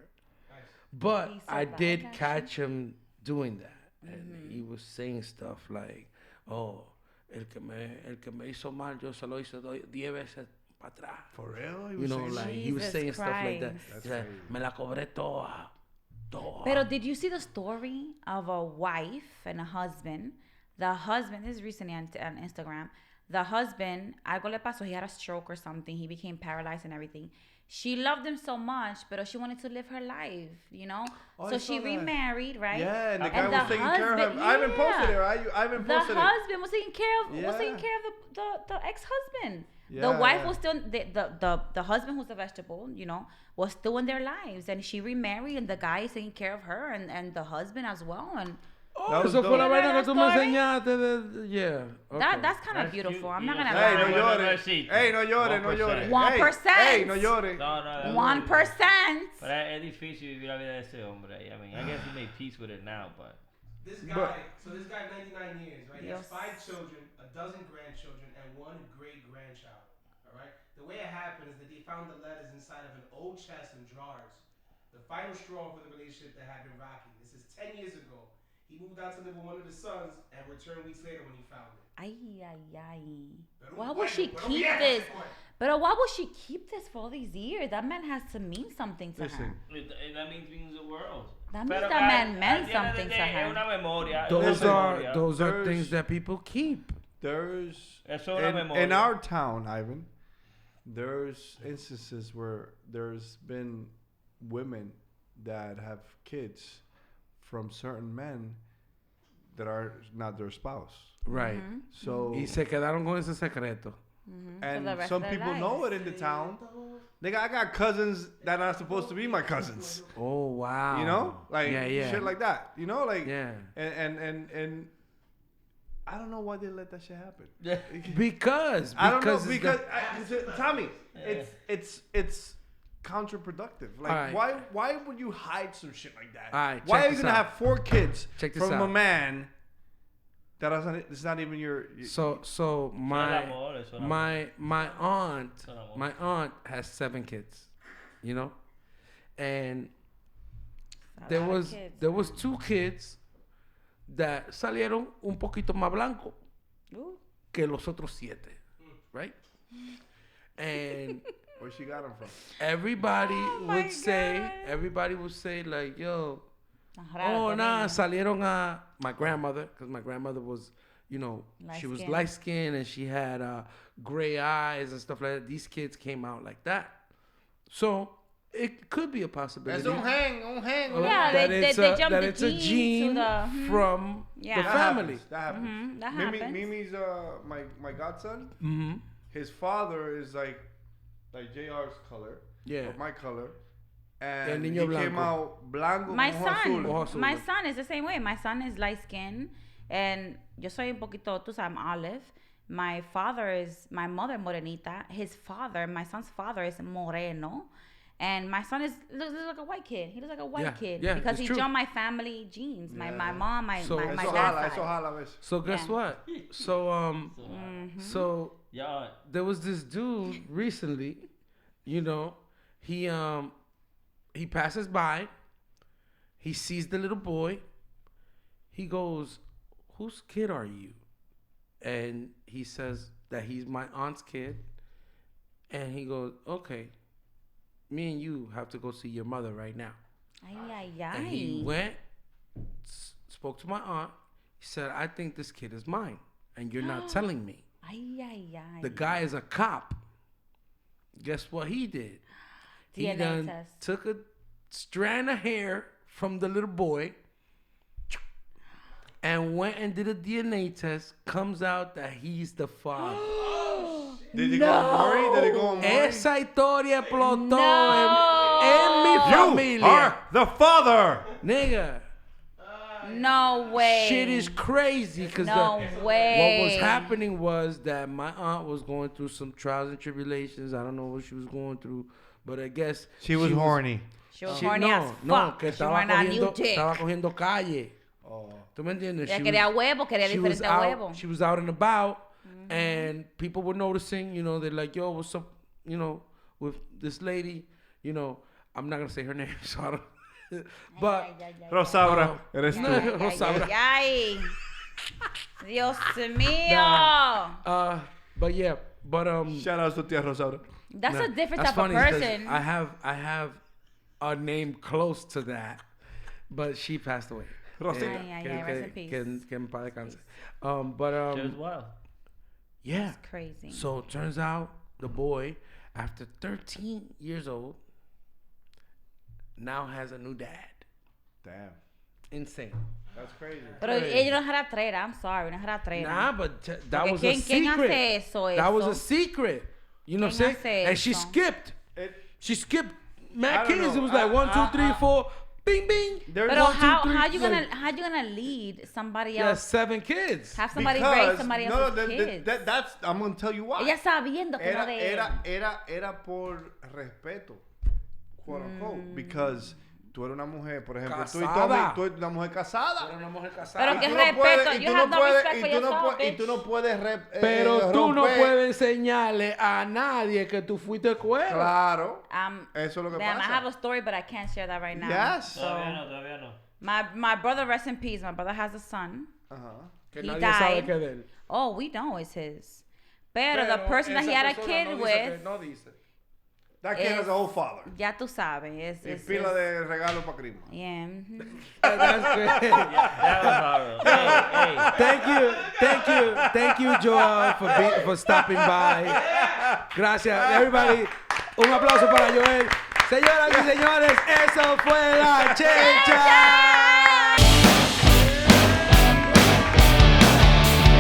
But He I survived did that shit? catch him doing that, and he was saying stuff like, "Oh, el que me hizo mal, yo se lo hice 10 veces para atrás." For real? You know, like he was Jesus saying stuff like that. Christ. He's like, "Me la cobré toda." Pero did you see the story of a wife and a husband? The husband, this is recently on Instagram. The husband, algo le pasó, he had a stroke or something. He became paralyzed and everything. She loved him so much, but she wanted to live her life, Oh, so I she saw that. remarried, right? Yeah, and the And guy was taking care of him. husband- I haven't posted it. yeah. I haven't The posted it. husband was taking care of Yeah. the ex-husband. The Yeah, wife yeah. was still the husband who's a vegetable, was still in their lives, and she remarried, and the guy is taking care of her and the husband as well, and Oh, That was eso fue la dope. vaina que tú me Story? enseñaste. Yeah. Okay. that's kind of That's beautiful. cute. I'm not You gonna know, Hey, no lie. yo- llores. existe. Hey, no llores, no 1%. llores. 1%. Hey, no llores. No, 1%. Pero es difícil vivir la vida de ese hombre. I mean, I guess he made peace with it now, but This guy, But- 99 years, right? He has Yes. 5 children, a dozen grandchildren, and 1 great grandchild. All right. the way it happened is that they found the letters inside of an old chest and drawers. The final straw for the relationship that had been rocky. This is 10 years ago. He moved out to live with one of his sons and returned weeks later when he found it. Why would she keep this? But why would she keep this for all these years? That man has to mean something to her. That means the world. That means that man meant something to her. Una memoria. Those are things that people keep. There's in in our town, Ivan. There's instances where there's been women that have kids from certain men that are not their spouse. Right. So Y se quedaron con ese secreto. and some people know it in the town. Nigga, I got cousins that are supposed to be my cousins. Oh wow. You know, like yeah. shit like that. You know, like Yeah. And I don't know why they let that shit happen. Because I don't know it's because the- Tommy, it's counterproductive. Like Alright. why would you hide some shit like that? Alright, Why check are you this gonna out. have 4 kids Check this from a out. man that is not even your? So my aunt has 7 kids, you know, and there was 2 kids that salieron un poquito más blanco que los otros 7, right? And Where she got them from? everybody would say like, yo, oh nah, salieron a my grandmother, because my grandmother was, you know, she was light skinned and she had gray eyes and stuff like that. These kids came out like that, so it could be a possibility. Don't hang. Yeah, they jumped that the it's a gene gene to the from the Yeah. family. That happens. that happens. Mimi's my godson. Mm-hmm. His father is like JR's color. Yeah. Or my color. And El he niño came blanco. out blanco. My con son, azul. my son is the same way. My son is light skinned, and yo soy un poquito, tú sabes, I'm olive. My mother morenita. My son's father is moreno, and my son looks like a white kid. He looks like a white kid because it's he true. jumped my family genes. My mom, my So- dad's Eso side. jala, ves. So guess Yeah. what? So Yeah. there was this dude recently, you know, he passes by, he sees the little boy, he goes, "Whose kid are you?" And he says that he's my aunt's kid, and he goes, "Okay, me and you have to go see your mother right now." And he went, spoke to my aunt. He said, "I think this kid is mine, and you're not telling me." The guy is a cop. Guess what he did? He DNA done test. took a strand of hair from the little boy and went and did a DNA test. Comes out that he's the father. Did he go on Maury? Did he go on Maury? Esa historia explotó No. en mi You familia. are the father. Nigga, No way. shit is crazy because No what way. was happening was that my aunt was going through some trials and tribulations. I don't know what she was going through, but I guess She was horny. She was horny as no, fuck. que She wanted a new dick. estaba cogiendo calle. Oh. ¿Tú me entiendes? Ella She quería was- huevo, quería she was diferente out, huevo. she was out and about, and people were noticing, you know, they're like, yo, what's up, you know, with this lady, you know, I'm not going to say her name, so I don't, but, Rosaura, eres tú. no, Rosaura. Ay, Dios mío. But yeah, but, Shout out to Tia Rosaura. That's nah, a different that's type of funny 'cause person. I have a name close to that, but she passed away. Rosita. Ay, ay, ay, rest in peace. Que en paz descanse. But, She was wild. yeah. It's crazy. So it turns out the boy, after 13 years old, now has a new dad. Damn. Insane. That's crazy. Pero ella no era trera. I'm sorry, no era trera. Nah, but that Porque was a ¿quién secret. hace eso? That was a eso? secret. You know what I'm ¿Quién saying? hace And she eso? skipped. She skipped I mad don't kids. know. It was like 1, 2, 3, 4, bing, bing. There's Pero 1, 2, how 3, you like, gonna lead somebody yeah, else? 7 kids. Have somebody raise somebody else's no, kids. that's I'm gonna tell you why. Ella sabiendo que no de él. Era por respeto, quote unquote, because tú eres una mujer, por ejemplo, tú y Casada. Tommy, tú eres una mujer casada. Era una mujer casada. Pero Y que tú respeto, puedes- you have no respect for yourself, y tú no puedes Pero tú no romper. puedes enseñarle a nadie que tú fuiste a escuela. Claro. Eso es lo que Damn, I pasa. have a story, but I can't share that right now. Yes. So, Todavía no. my brother, rest in peace. My brother has a son. Ajá. Que He nadie died. sabe que es de él. Oh, we know it's his. Pero the person that he esa had a persona kid no dice with, que- no dice. That kid has a whole father. ya tú sabes. Y pila de regalo para Crisma. Yeah. mhm. That's great. Ya lo sabes. Hey. Thank you, Joel, for stopping by. Gracias, everybody. Un aplauso para Joel. Señoras y señores, eso fue la Chercha.